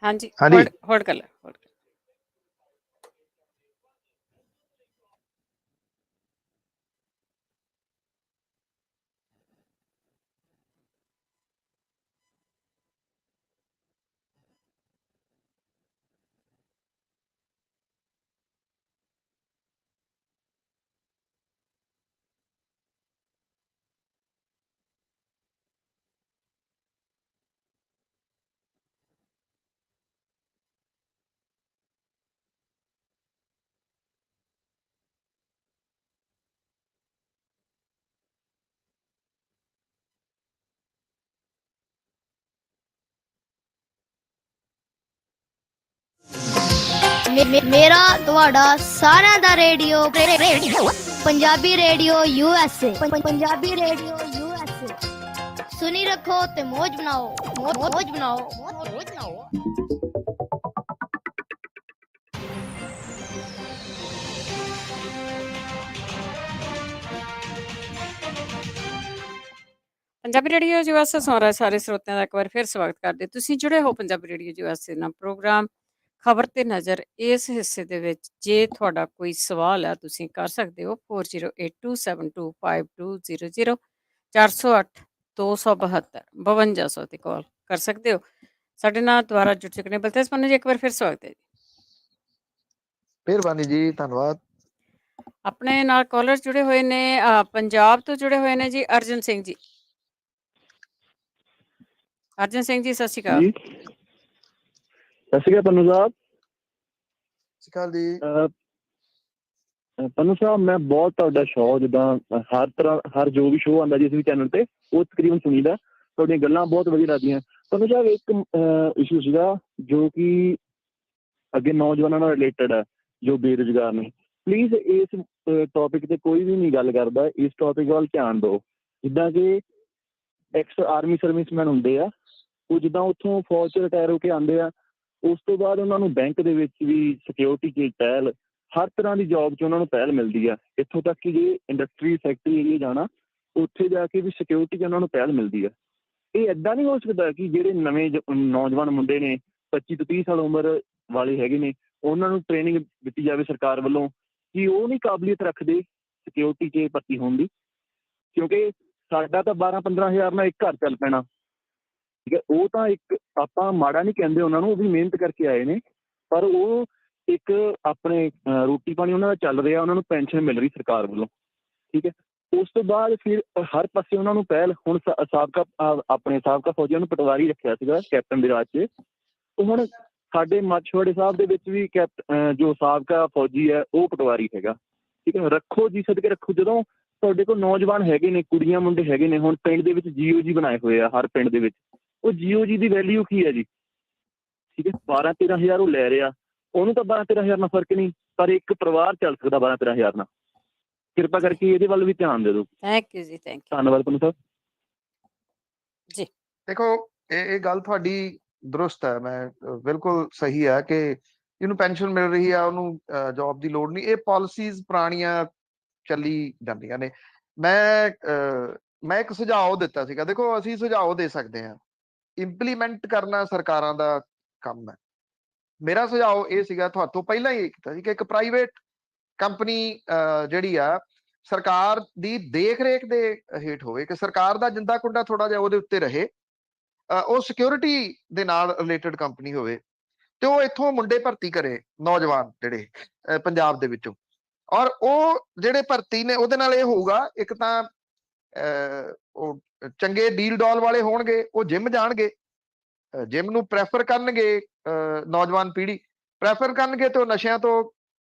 हाँ जी, हाँ जी। होल्ड कर ले, होल्ड कर। ਮੇਰਾ ਤੁਹਾਡਾ ਸਾਰਿਆਂ ਦਾ radio Punjabi radio USA Punjabi radio USA ਸੁਣੀ ਰੱਖੋ ਤੇ ਮौज ਬਣਾਓ ਮौज ਬਣਾਓ ਮौज ਬਣਾਓ। ਪੰਜਾਬੀ ਰੇਡੀਓ USA ਸੁਣ ਰਹੇ ਸਾਰੇ ਸਰੋਤਿਆਂ ਦਾ ਇੱਕ ਵਾਰ ਫਿਰ ਸਵਾਗਤ ਕਰਦੇ। ਤੁਸੀਂ ਜੁੜੇ ਹੋ ਪੰਜਾਬੀ ਰੇਡੀਓ USA ਨਾਲ ਪ੍ਰੋਗਰਾਮ ਖਬਰ ਤੇ ਨਜ਼ਰ। ਇਸ ਹਿੱਸੇ ਦੇ ਵਿੱਚ ਜੇ ਤੁਹਾਡਾ ਕੋਈ ਸਵਾਲ ਹੈ ਤੁਸੀਂ ਕਰ ਸਕਦੇ ਹੋ 4082725200 408 272 5200 ਤੇ ਕਾਲ ਕਰ ਸਕਦੇ ਹੋ। ਸਾਡੇ ਨਾਲ ਦੁਬਾਰਾ ਜੁੜ ਚੁੱਕੇ ਨੇ ਬਲਤੇਜ ਪੰਨੂ ਜੀ, ਇੱਕ ਵਾਰ ਫਿਰ ਸਵਾਗਤ ਹੈ ਜੀ। ਮਿਹਰਬਾਨੀ ਜੀ, ਧੰਨਵਾਦ। ਆਪਣੇ ਨਾਲ ਕਾਲਰ ਜੁੜੇ ਹੋਏ ਨੇ ਪੰਜਾਬ ਤੋਂ ਜੁੜੇ ਹੋਏ ਨੇ ਜੀ ਅਰਜਨ ਸਿੰਘ ਜੀ। ਅਰਜਨ ਸਿੰਘ ਜੀ, ਸਤਿ ਸ਼੍ਰੀ ਅਕਾਲ। ਜੀ ਸਤਿ ਸ਼੍ਰੀ ਅਕਾਲ ਪੰਨੂ ਸਾਹਿਬ। ਸਤਿ ਸ਼੍ਰੀ ਅਕਾਲ ਜੀ। ਪੰਨੂ ਸਾਹਿਬ, ਮੈਂ ਬਹੁਤ ਤੁਹਾਡਾ ਸ਼ੋਅ ਜਿੱਦਾਂ ਹਰ ਜੋ ਵੀ ਸ਼ੋਅ ਆਉਂਦਾ ਜਿਸ ਵੀ ਚੈਨਲ ਤੇ ਉਹ ਤਕਰੀਬਨ ਸੁਣੀਦਾ। ਤੁਹਾਡੀਆਂ ਗੱਲਾਂ ਬਹੁਤ ਵਧੀਆ ਲੱਗਦੀਆਂ। ਪੰਨੂ ਸਾਹਿਬ, ਇੱਕ ਇਸ਼ੂ ਸੀਗਾ ਜੋ ਕਿ ਅੱਗੇ ਨੌਜਵਾਨਾਂ ਨਾਲ ਰਿਲੇਟਡ ਹੈ, ਜੋ ਬੇਰੁਜ਼ਗਾਰ ਨੇ। ਪਲੀਜ਼ ਇਸ ਟੌਪਿਕ ਤੇ ਕੋਈ ਵੀ ਨਹੀਂ ਗੱਲ ਕਰਦਾ, ਇਸ ਟੌਪਿਕ ਵੱਲ ਧਿਆਨ ਦਿਓ। ਜਿੱਦਾਂ ਕਿ ਐਕਸ ਆਰਮੀ ਸਰਵਿਸਮੈਨ ਹੁੰਦੇ ਆ, ਉਹ ਜਿੱਦਾਂ ਉੱਥੋਂ ਫੌਜ 'ਚ ਰਿਟਾਇਰ ਹੋ ਕੇ ਆਉਂਦੇ ਆ, ਉਸ ਤੋਂ ਬਾਅਦ ਉਹਨਾਂ ਨੂੰ ਬੈਂਕ ਦੇ ਵਿੱਚ ਵੀ ਸਿਕਿਉਰਿਟੀ 'ਚ ਪਹਿਲ, ਹਰ ਤਰ੍ਹਾਂ ਦੀ ਜੋਬ 'ਚ ਉਹਨਾਂ ਨੂੰ ਪਹਿਲ ਮਿਲਦੀ ਆ। ਇੱਥੋਂ ਤੱਕ ਕਿ ਜੇ ਇੰਡਸਟਰੀ ਫੈਕਟਰੀ ਏਰੀਆ ਜਾਣਾ, ਉੱਥੇ ਜਾ ਕੇ ਵੀ ਸਿਕਿਉਰਿਟੀ 'ਚ ਉਹਨਾਂ ਨੂੰ ਪਹਿਲ ਮਿਲਦੀ ਆ। ਇਹ ਇੱਦਾਂ ਨਹੀਂ ਹੋ ਸਕਦਾ ਕਿ ਜਿਹੜੇ ਨਵੇਂ ਨੌਜਵਾਨ ਮੁੰਡੇ ਨੇ 25 ਤੋਂ 30 ਸਾਲ ਉਮਰ ਵਾਲੇ ਹੈਗੇ ਨੇ, ਉਹਨਾਂ ਨੂੰ ਟ੍ਰੇਨਿੰਗ ਦਿੱਤੀ ਜਾਵੇ ਸਰਕਾਰ ਵੱਲੋਂ ਕਿ ਉਹ ਨਹੀਂ ਕਾਬਲੀਅਤ ਰੱਖਦੇ ਸਿਕਿਉਰਿਟੀ 'ਚ ਭਰਤੀ ਹੋਣ ਦੀ? ਕਿਉਂਕਿ ਸਾਡਾ ਤਾਂ 12-15 ਹਜ਼ਾਰ ਨਾਲ ਇੱਕ ਘਰ ਚੱਲ ਪੈਣਾ, ਠੀਕ ਹੈ। ਉਹ ਤਾਂ ਇੱਕ, ਆਪਾਂ ਮਾੜਾ ਨਹੀਂ ਕਹਿੰਦੇ ਉਹਨਾਂ ਨੂੰ, ਉਹ ਵੀ ਮਿਹਨਤ ਕਰਕੇ ਆਏ ਨੇ, ਪਰ ਉਹ ਇੱਕ ਆਪਣੇ ਰੋਟੀ ਪਾਣੀ ਉਹਨਾਂ ਦਾ ਚੱਲ ਰਿਹਾ, ਉਹਨਾਂ ਨੂੰ ਪੈਨਸ਼ਨ ਮਿਲ ਰਹੀ ਸਰਕਾਰ ਵੱਲੋਂ, ਠੀਕ ਹੈ। ਉਸ ਤੋਂ ਬਾਅਦ ਫਿਰ ਹਰ ਪਾਸੇ ਉਹਨਾਂ ਨੂੰ ਪਹਿਲ। ਹੁਣ ਸਾਬਕਾ ਫੌਜੀਆਂ ਨੂੰ ਪਟਵਾਰੀ ਰੱਖਿਆ ਸੀਗਾ ਕੈਪਟਨ ਦੇ ਰਾਜ 'ਚ, ਹੁਣ ਸਾਡੇ ਮਾਛੀਵਾੜੇ ਸਾਹਿਬ ਦੇ ਵਿੱਚ ਵੀ ਜੋ ਸਾਬਕਾ ਫੌਜੀ ਹੈ ਉਹ ਪਟਵਾਰੀ ਹੈਗਾ, ਠੀਕ ਹੈ। ਰੱਖੋ ਜੀ, ਸਦਕੇ ਰੱਖੋ। ਜਦੋਂ ਤੁਹਾਡੇ ਕੋਲ ਨੌਜਵਾਨ ਹੈਗੇ ਨੇ, ਕੁੜੀਆਂ ਮੁੰਡੇ ਹੈਗੇ ਨੇ, ਹੁਣ ਪਿੰਡ ਦੇ ਵਿੱਚ GOG ਬਣਾਏ ਹੋਏ ਆ ਹਰ ਪਿੰਡ ਦੇ ਵਿੱਚ, ਉਹ GOG ਦੀ ਵੈਲਿਊ ਕੀ ਹੈ ਜੀ? ਠੀਕ ਹੈ, 12-13 ਹਜ਼ਾਰ ਉਹ ਲੈ ਰਿਹਾ, ਉਹਨੂੰ ਤਾਂ 12-13 ਹਜ਼ਾਰ ਨਾਲ ਫਰਕ ਨਹੀਂ, ਪਰ ਇੱਕ ਪਰਿਵਾਰ ਚੱਲ ਸਕਦਾ 12-13 ਹਜ਼ਾਰ ਨਾਲ। ਕਿਰਪਾ ਕਰਕੇ ਇਹਦੇ ਵੱਲ ਵੀ ਧਿਆਨ ਦੇ ਦਿਓ। ਥੈਂਕ ਯੂ ਜੀ, ਥੈਂਕ ਯੂ। ਧੰਨਵਾਦ ਪੰਨੂ ਸਾਹਿਬ ਜੀ। ਦੇਖੋ, ਇਹ ਗੱਲ ਤੁਹਾਡੀ ਦਰੁਸਤ ਹੈ, ਮੈਂ ਬਿਲਕੁਲ ਸਹੀ ਹੈ ਕਿ ਜਿਹਨੂੰ ਪੈਨਸ਼ਨ ਮਿਲ ਰਹੀ ਆ ਉਹਨੂੰ ਜੌਬ ਦੀ ਲੋੜ ਨਹੀਂ। ਇਹ ਪਾਲਿਸੀਜ਼ ਪੁਰਾਣੀਆਂ ਚੱਲੀ ਜਾਂਦੀਆਂ ਨੇ। ਮੈਂ ਇੱਕ ਸੁਝਾਅ ਦਿੱਤਾ ਸੀਗਾ। ਦੇਖੋ, ਅਸੀਂ ਸੁਝਾਅ ਦੇ ਸਕਦੇ ਹਾਂ, ਇੰਪਲੀਮੈਂਟ ਕਰਨਾ ਸਰਕਾਰਾਂ ਦਾ ਕੰਮ ਹੈ। ਮੇਰਾ ਸੁਝਾਅ ਇਹ ਸੀਗਾ, ਤੁਹਾਤੋਂ ਪਹਿਲਾਂ ਹੀ ਕੀਤਾ ਸੀ, ਕਿ ਇੱਕ ਪ੍ਰਾਈਵੇਟ ਕੰਪਨੀ ਜਿਹੜੀ ਆ ਸਰਕਾਰ ਦੀ ਦੇਖ ਰੇਖ ਦੇ ਹੇਠ ਹੋਵੇ, ਕਿ ਸਰਕਾਰ ਦਾ ਜਿੰਦਾ ਕੁੰਡਾ ਥੋੜਾ ਜਿਹਾ ਉਹਦੇ ਉੱਤੇ ਰਹੇ, ਉਹ ਸਿਕਿਉਰਿਟੀ ਦੇ ਨਾਲ ਰਿਲੇਟਡ ਕੰਪਨੀ ਹੋਵੇ, ਤੇ ਉਹ ਇੱਥੋਂ ਮੁੰਡੇ ਭਰਤੀ ਕਰੇ, ਨੌਜਵਾਨ ਜਿਹੜੇ ਪੰਜਾਬ ਦੇ ਵਿੱਚੋਂ। ਔਰ ਉਹ ਜਿਹੜੇ ਭਰਤੀ ਨੇ ਉਹਦੇ ਨਾਲ ਇਹ ਹੋਊਗਾ, ਇੱਕ ਤਾਂ ਉਹ ਚੰਗੇ ਡੀਲ ਡੋਲ ਵਾਲੇ ਹੋਣਗੇ, ਉਹ ਜਿਮ ਜਾਣਗੇ, ਜਿਮ ਨੂੰ ਪ੍ਰੈਫਰ ਕਰਨਗੇ, ਨੌਜਵਾਨ ਪੀੜ੍ਹੀ ਪ੍ਰੈਫਰ ਕਰਨਗੇ, ਤੇ ਉਹ ਨਸ਼ਿਆਂ ਤੋਂ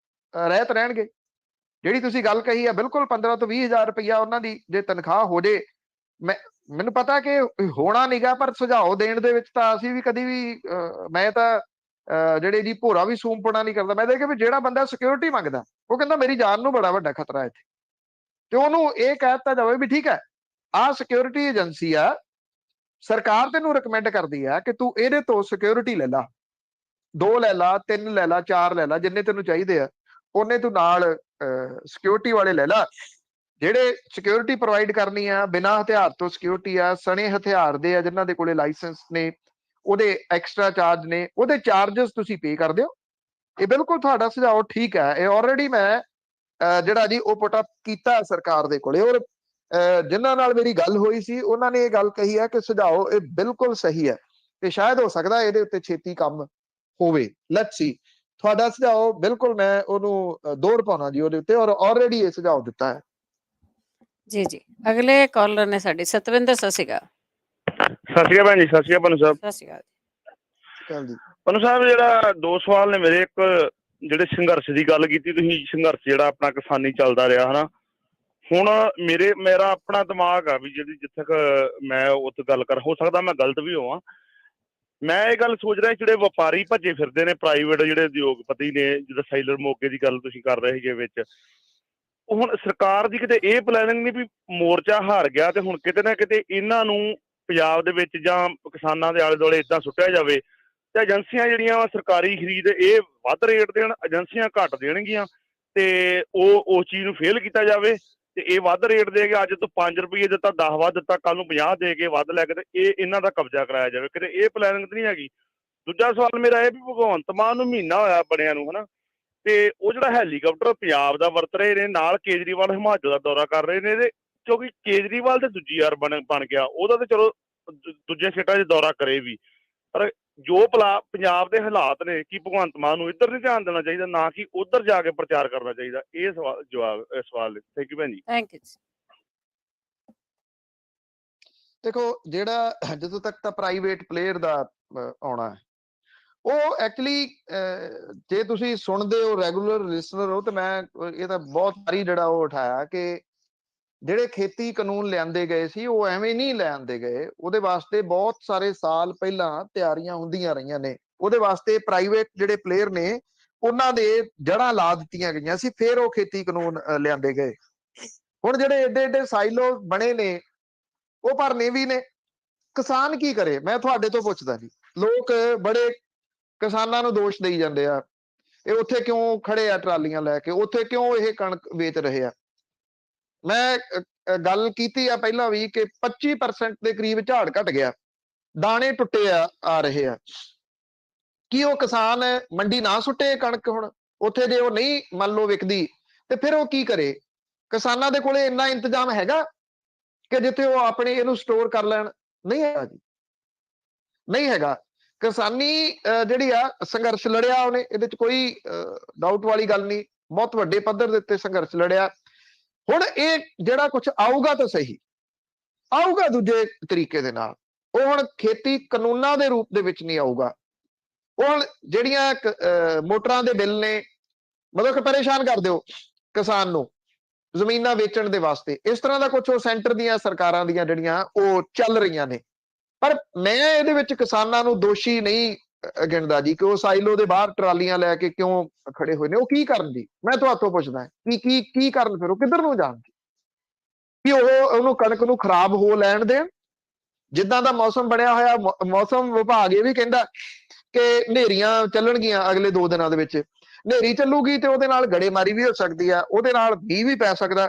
ਰਹਿਤ ਰਹਿਣਗੇ। ਜਿਹੜੀ ਤੁਸੀਂ ਗੱਲ ਕਹੀ ਹੈ, ਬਿਲਕੁਲ 15 ਤੋਂ 20 ਹਜ਼ਾਰ ਰੁਪਈਆ ਉਹਨਾਂ ਦੀ ਜੇ ਤਨਖਾਹ ਹੋ ਜੇ, ਮੈਨੂੰ ਪਤਾ ਕਿ ਹੋਣਾ ਨੀਗਾ, ਪਰ ਸੁਝਾਅ ਦੇਣ ਦੇ ਵਿੱਚ ਤਾਂ ਅਸੀਂ ਵੀ ਕਦੀ ਵੀ ਮੈਂ ਤਾਂ ਜਿਹੜੇ ਜੀ ਭੋਰਾ ਵੀ ਸੂੰਪਣਾ ਨਹੀਂ ਕਰਦਾ। ਮੈਂ ਦੇਖਿਆ ਵੀ ਜਿਹੜਾ ਬੰਦਾ ਸਿਕਿਉਰਿਟੀ ਮੰਗਦਾ, ਉਹ ਕਹਿੰਦਾ ਮੇਰੀ ਜਾਨ ਨੂੰ ਬੜਾ ਵੱਡਾ ਖਤਰਾ ਇੱਥੇ, ਤੇ ਉਹਨੂੰ ਇਹ ਕਹਿ ਦਿੱਤਾ ਜਾਵੇ ਵੀ ਠੀਕ ਹੈ, ਆਹ ਸਿਕਿਉਰਿਟੀ ਏਜੰਸੀ ਆ, ਸਰਕਾਰ ਤੈਨੂੰ ਰਿਕਮੈਂਡ ਕਰਦੀ ਆ ਕਿ ਤੂੰ ਇਹਦੇ ਤੋਂ ਸਿਕਿਉਰਿਟੀ ਲੈ ਲਾ, 2 ਲੈ ਲਾ, 3 ਲੈ ਲਾ, 4 ਲੈ ਲਾ, ਜਿੰਨੇ ਤੈਨੂੰ ਚਾਹੀਦੇ ਆ ਉਹਨੇ ਤੂੰ ਨਾਲ ਸਿਕਿਉਰਿਟੀ ਵਾਲੇ ਲੈ ਲਾ, ਜਿਹੜੇ ਸਿਕਿਉਰਿਟੀ ਪ੍ਰੋਵਾਈਡ ਕਰਨੀ ਆ, ਬਿਨਾਂ ਹਥਿਆਰ ਤੋਂ ਸਿਕਿਉਰਿਟੀ ਆ, ਸਣੇ ਹਥਿਆਰ ਦੇ ਆ, ਜਿਨ੍ਹਾਂ ਦੇ ਕੋਲੇ ਲਾਇਸੈਂਸ ਨੇ, ਉਹਦੇ ਐਕਸਟਰਾ ਚਾਰਜ ਨੇ, ਉਹਦੇ ਚਾਰजेस ਤੁਸੀਂ ਪੇ ਕਰ ਦਿਓ। ਇਹ ਬਿਲਕੁਲ ਤੁਹਾਡਾ ਸੁਝਾਅ ਠੀਕ ਹੈ। ਇਹ ਆਲਰੇਡੀ ਮੈਂ ਜਿਹੜਾ ਜੀ ਉਹ ਪੁੱਟ ਅਪ ਕੀਤਾ ਸਰਕਾਰ ਦੇ ਕੋਲੇ, ਔਰ ਜਿਨ੍ਹਾਂ ਨਾਲ ਮੇਰੀ ਗੱਲ ਹੋਈ ਸੀ ਉਹਨਾਂ ਨੇ ਇਹ ਗੱਲ ਕਹੀ ਹੈ ਕਿ ਸੁਝਾਅ ਇਹ ਬਿਲਕੁਲ ਸਹੀ ਹੈ ਤੇ ਸ਼ਾਇਦ ਹੋ ਸਕਦਾ ਇਹਦੇ ਉੱਤੇ ਛੇਤੀ ਕੰਮ ਹੋਵੇ। ਲੈਟਸ ਸੀ, ਤੁਹਾਡਾ ਸੁਝਾਅ ਬਿਲਕੁਲ ਮੈਂ ਉਹਨੂੰ ਦੌੜ ਪਾਉਣਾ ਜੀ ਉਹਦੇ ਉੱਤੇ, ਔਰ ਆਲਰੇਡੀ ਇਹ ਸੁਝਾਅ ਦਿੱਤਾ ਹੈ। ਜੀ ਜੀ, ਅਗਲੇ ਕਾਲਰ ਨੇ ਸਾਡੀ ਸਤਵਿੰਦਰ। ਸਤਿ ਸ਼੍ਰੀ ਅਕਾਲ। ਸਤਿ ਸ਼੍ਰੀ ਅਕਾਲ ਭੈਣ ਜੀ। ਸਤਿ ਸ਼੍ਰੀ ਅਕਾਲ ਪਨੂ ਸਾਹਿਬ। ਸਤਿ ਸ਼੍ਰੀ ਅਕਾਲ ਚੱਲ ਜੀ ਪਨੂ ਸਾਹਿਬ, ਜਿਹੜਾ 2 ਸਵਾਲ ਨੇ ਮੇਰੇ। ਇੱਕ ਜਿਹੜੇ ਸੰਘਰਸ਼ ਦੀ ਗੱਲ ਕੀਤੀ ਤੁਸੀਂ, ਸੰਘਰਸ਼ ਜਿਹੜਾ ਆਪਣਾ ਕਿਸਾਨੀ ਚੱਲਦਾ ਰਿਹਾ ਹਨਾ, ਹੁਣ ਮੇਰਾ ਆਪਣਾ ਦਿਮਾਗ ਆ ਵੀ ਜਿਹੜੀ ਜਿੱਥੇ ਤੱਕ ਮੈਂ ਉੱਥੇ ਗੱਲ ਕਰ, ਹੋ ਸਕਦਾ ਮੈਂ ਗਲਤ ਵੀ ਹੋਵਾਂ, ਮੈਂ ਇਹ ਗੱਲ ਸੋਚ ਰਿਹਾ ਜਿਹੜੇ ਵਪਾਰੀ ਭੱਜੇ ਫਿਰਦੇ ਨੇ, ਪ੍ਰਾਈਵੇਟ ਜਿਹੜੇ ਉਦਯੋਗਪਤੀ ਨੇ, ਜਿੱਦਾਂ ਸਾਈਲਰ ਮੋਗੇ ਦੀ ਗੱਲ ਤੁਸੀਂ ਕਰ ਰਹੇ ਸੀਗੇ ਵਿੱਚ, ਹੁਣ ਸਰਕਾਰ ਦੀ ਕਿਤੇ ਇਹ ਪਲੈਨਿੰਗ ਨਹੀਂ ਵੀ ਮੋਰਚਾ ਹਾਰ ਗਿਆ ਤੇ ਹੁਣ ਕਿਤੇ ਨਾ ਕਿਤੇ ਇਹਨਾਂ ਨੂੰ ਪੰਜਾਬ ਦੇ ਵਿੱਚ ਜਾਂ ਕਿਸਾਨਾਂ ਦੇ ਆਲੇ ਦੁਆਲੇ ਏਦਾਂ ਸੁੱਟਿਆ ਜਾਵੇ ਤੇ ਏਜੰਸੀਆਂ ਜਿਹੜੀਆਂ ਵਾ ਸਰਕਾਰੀ ਖਰੀਦ ਇਹ ਵੱਧ ਰੇਟ ਦੇਣ, ਏਜੰਸੀਆਂ ਘੱਟ ਦੇਣਗੀਆਂ ਤੇ ਉਹ ਉਸ ਚੀਜ਼ ਨੂੰ ਫੇਲ ਕੀਤਾ ਜਾਵੇ ਤੇ ਇਹ ਵੱਧ ਰੇਟ ਦੇ ਕੇ, ਅੱਜ ਤੋਂ 5 ਰੁਪਏ ਦਿੱਤਾ 10 ਵੱਧ ਦਿੱਤਾ, ਕੱਲ ਨੂੰ 50 ਦੇ ਕੇ ਵੱਧ ਲੈ ਕੇ ਤੇ ਇਹ ਇਹਨਾਂ ਦਾ ਕਬਜ਼ਾ ਕਰਾਇਆ ਜਾਵੇ। ਕਿਤੇ ਇਹ ਪਲੈਨਿੰਗ ਤਾਂ ਨਹੀਂ ਹੈਗੀ। ਦੂਜਾ ਸਵਾਲ ਮੇਰਾ ਇਹ ਵੀ ਭਗਵੰਤ ਮਾਨ ਨੂੰ ਮਹੀਨਾ ਹੋਇਆ ਬਣਿਆ ਨੂੰ ਹਨਾ, ਤੇ ਉਹ ਜਿਹੜਾ ਹੈਲੀਕਾਪਟਰ ਪੰਜਾਬ ਦਾ ਵਰਤ ਰਹੇ ਨੇ, ਨਾਲ ਕੇਜਰੀਵਾਲ ਹਿਮਾਚਲ ਦਾ ਦੌਰਾ ਕਰ ਰਹੇ ਨੇ ਇਹਦੇ, ਕਿਉਂਕਿ ਕੇਜਰੀਵਾਲ ਤੇ ਦੂਜੀ ਯਾਰ ਬਣ ਗਿਆ, ਉਹਦਾ ਤੇ ਚਲੋ ਦੂਜੇ ਸਟੇਟਾਂ 'ਚ ਦੌਰਾ ਕਰੇ ਵੀ, ਪਰ ਜੋ ਪੰਜਾਬ ਦੇ ਹਾਲਾਤ ਨੇ, ਕੀ ਭਗਵੰਤ ਮਾਨ ਨੂੰ ਇੱਧਰ ਨਹੀਂ ਧਿਆਨ ਦੇਣਾ ਚਾਹੀਦਾ, ਨਾ ਕਿ ਉੱਧਰ ਜਾ ਕੇ ਪ੍ਰਚਾਰ ਕਰਨਾ ਚਾਹੀਦਾ? ਇਹ ਸਵਾਲ ਥੈਂਕ ਯੂ ਭੈਣ ਜੀ। Thank you. ਦੇਖੋ, ਜਿਹੜਾ ਜਦੋਂ ਤੱਕ ਤਾਂ ਪ੍ਰਾਈਵੇਟ ਪਲੇਅਰ ਦਾ ਆਉਣਾ ਹੈ, ਉਹ ਐਕਚੁਅਲੀ ਜੇ ਤੁਸੀਂ ਸੁਣਦੇ ਹੋ, ਰੈਗੂਲਰ ਲਿਸਨਰ ਹੋ, ਤੇ ਮੈਂ ਇਹ ਤਾਂ ਬਹੁਤ ਵਾਰੀ ਜਿਹੜਾ ਉਹ ਉਠਾਇਆ ਕਿ ਜਿਹੜੇ ਖੇਤੀ ਕਾਨੂੰਨ ਲਿਆਂਦੇ ਗਏ ਸੀ ਉਹ ਐਵੇਂ ਨਹੀਂ ਲਿਆਂਦੇ ਗਏ, ਉਹਦੇ ਵਾਸਤੇ ਬਹੁਤ ਸਾਰੇ ਸਾਲ ਪਹਿਲਾਂ ਤਿਆਰੀਆਂ ਹੁੰਦੀਆਂ ਰਹੀਆਂ ਨੇ। ਉਹਦੇ ਵਾਸਤੇ ਪ੍ਰਾਈਵੇਟ ਜਿਹੜੇ ਪਲੇਅਰ ਨੇ ਉਹਨਾਂ ਦੇ ਜੜ੍ਹਾਂ ਲਾ ਦਿੱਤੀਆਂ ਗਈਆਂ ਸੀ, ਫਿਰ ਉਹ ਖੇਤੀ ਕਾਨੂੰਨ ਲਿਆਂਦੇ ਗਏ। ਹੁਣ ਜਿਹੜੇ ਏਡੇ ਏਡੇ ਸਾਈਲੋ ਬਣੇ ਨੇ ਉਹ ਭਰਨੇ ਵੀ ਨੇ। ਕਿਸਾਨ ਕੀ ਕਰੇ? ਮੈਂ ਤੁਹਾਡੇ ਤੋਂ ਪੁੱਛਦਾ ਜੀ। ਲੋਕ ਬੜੇ ਕਿਸਾਨਾਂ ਨੂੰ ਦੋਸ਼ ਦੇਈ ਜਾਂਦੇ ਆ, ਇਹ ਉੱਥੇ ਕਿਉਂ ਖੜੇ ਆ ਟਰਾਲੀਆਂ ਲੈ ਕੇ, ਉੱਥੇ ਕਿਉਂ ਇਹ ਕਣਕ ਵੇਚ ਰਹੇ ਆ। ਮੈਂ ਗੱਲ ਕੀਤੀ ਆ ਪਹਿਲਾਂ ਵੀ ਕਿ 25% ਦੇ ਕਰੀਬ ਝਾੜ ਘਟ ਗਿਆ, ਦਾਣੇ ਟੁੱਟੇ ਆ ਰਹੇ ਆ। ਕੀ ਉਹ ਕਿਸਾਨ ਮੰਡੀ ਨਾ ਸੁੱਟੇ ਕਣਕ? ਹੁਣ ਉੱਥੇ ਜੇ ਉਹ ਨਹੀਂ ਮੰਨ ਲਓ ਵਿਕਦੀ ਤੇ ਫਿਰ ਉਹ ਕੀ ਕਰੇ? ਕਿਸਾਨਾਂ ਦੇ ਕੋਲੇ ਇੰਨਾ ਇੰਤਜ਼ਾਮ ਹੈਗਾ ਕਿ ਜਿੱਥੇ ਉਹ ਆਪਣੇ ਇਹਨੂੰ ਸਟੋਰ ਕਰ ਲੈਣ? ਨਹੀਂ ਹੈਗਾ ਜੀ, ਨਹੀਂ ਹੈਗਾ। ਕਿਸਾਨੀ ਜਿਹੜੀ ਆ ਸੰਘਰਸ਼ ਲੜਿਆ ਉਹਨੇ, ਇਹਦੇ ਚ ਕੋਈ ਡਾਊਟ ਵਾਲੀ ਗੱਲ ਨਹੀਂ, ਬਹੁਤ ਵੱਡੇ ਪੱਧਰ ਦੇ ਉੱਤੇ ਸੰਘਰਸ਼ ਲੜਿਆ। ਹੁਣ ਇਹ ਜਿਹੜਾ ਕੁਝ ਆਊਗਾ ਤਾਂ ਸਹੀ ਆਊਗਾ ਦੂਜੇ ਤਰੀਕੇ ਦੇ ਨਾਲ, ਉਹ ਹੁਣ ਖੇਤੀ ਕਾਨੂੰਨਾਂ ਦੇ ਰੂਪ ਦੇ ਵਿੱਚ ਨਹੀਂ ਆਊਗਾ। ਉਹ ਹੁਣ ਜਿਹੜੀਆਂ ਮੋਟਰਾਂ ਦੇ ਬਿੱਲ ਨੇ, ਮਤਲਬ ਕਿ ਪਰੇਸ਼ਾਨ ਕਰ ਦਿਓ ਕਿਸਾਨ ਨੂੰ ਜ਼ਮੀਨਾਂ ਵੇਚਣ ਦੇ ਵਾਸਤੇ, ਇਸ ਤਰ੍ਹਾਂ ਦਾ ਕੁਝ ਉਹ ਸੈਂਟਰ ਦੀਆਂ ਸਰਕਾਰਾਂ ਦੀਆਂ ਜਿਹੜੀਆਂ ਉਹ ਚੱਲ ਰਹੀਆਂ ਨੇ। ਪਰ ਮੈਂ ਇਹਦੇ ਵਿੱਚ ਕਿਸਾਨਾਂ ਨੂੰ ਦੋਸ਼ੀ ਨਹੀਂ ਗਿਣਦਾ ਜੀ ਕਿ ਉਹ ਸਾਈਲੋ ਦੇ ਬਾਹਰ ਟਰਾਲੀਆਂ ਲੈ ਕੇ ਕਿਉਂ ਖੜੇ ਹੋਏ ਨੇ। ਉਹ ਕੀ ਕਰਨ ਜੀ? ਮੈਂ ਤੁਹਾਤੋਂ ਪੁੱਛਦਾ ਕੀ ਕਰਨ? ਫਿਰ ਉਹ ਕਿੱਧਰ ਨੂੰ ਜਾਣ? ਕਿ ਉਹਨੂੰ ਕਣਕ ਨੂੰ ਖਰਾਬ ਹੋ ਲੈਣ ਦੇਣ? ਜਿੱਦਾਂ ਦਾ ਮੌਸਮ ਬਣਿਆ ਹੋਇਆ, ਮੌਸਮ ਵਿਭਾਗ ਇਹ ਵੀ ਕਹਿੰਦਾ ਕਿ ਹਨੇਰੀਆਂ ਚੱਲਣਗੀਆਂ ਅਗਲੇ 2 ਦਿਨਾਂ ਦੇ ਵਿੱਚ। ਹਨੇਰੀ ਚੱਲੂਗੀ ਤੇ ਉਹਦੇ ਨਾਲ ਗੜੇਮਾਰੀ ਵੀ ਹੋ ਸਕਦੀ ਆ, ਉਹਦੇ ਨਾਲ ਮੀਂਹ ਵੀ ਪੈ ਸਕਦਾ।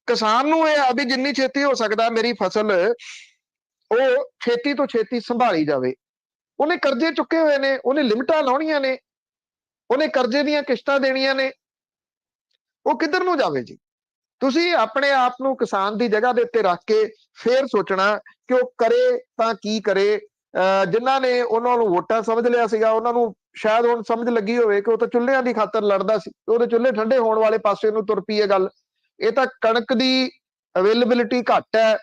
ਕਿਸਾਨ ਨੂੰ ਇਹ ਆ ਵੀ ਜਿੰਨੀ ਛੇਤੀ ਹੋ ਸਕਦਾ ਮੇਰੀ ਫਸਲ ਉਹ ਛੇਤੀ ਤੋਂ ਛੇਤੀ ਸੰਭਾਲੀ ਜਾਵੇ। ਉਹਨੇ ਕਰਜ਼ੇ ਚੁੱਕੇ ਹੋਏ ਨੇ, ਉਹਨੇ ਲਿਮਟਾਂ ਲਾਉਣੀਆਂ ਨੇ, ਉਹਨੇ ਕਰਜ਼ੇ ਦੀਆਂ ਕਿਸ਼ਤਾਂ ਦੇਣੀਆਂ ਨੇ, ਉਹ ਕਿੱਧਰ ਨੂੰ ਜਾਵੇ ਜੀ? ਤੁਸੀਂ ਆਪਣੇ ਆਪ ਨੂੰ ਕਿਸਾਨ ਦੀ ਜਗ੍ਹਾ ਦੇ ਉੱਤੇ ਰੱਖ ਕੇ ਫੇਰ ਸੋਚਣਾ ਕਿ ਉਹ ਕਰੇ ਤਾਂ ਕੀ ਕਰੇ। ਜਿਨ੍ਹਾਂ ਨੇ ਉਹਨਾਂ ਨੂੰ ਵੋਟਾਂ ਸਮਝ ਲਿਆ ਸੀਗਾ, ਉਹਨਾਂ ਨੂੰ ਸ਼ਾਇਦ ਹੁਣ ਸਮਝ ਲੱਗੀ ਹੋਵੇ ਕਿ ਉਹ ਤਾਂ ਚੁੱਲ੍ਹਿਆਂ ਦੀ ਖਾਤਰ ਲੜਦਾ ਸੀ, ਉਹਦੇ ਚੁੱਲ੍ਹੇ ਠੰਡੇ ਹੋਣ ਵਾਲੇ ਪਾਸੇ ਨੂੰ ਤੁਰ ਪਈ ਹੈ ਗੱਲ। ਇਹ ਤਾਂ ਕਣਕ ਦੀ ਅਵੇਲੇਬਿਲਿਟੀ ਘੱਟ ਹੈ,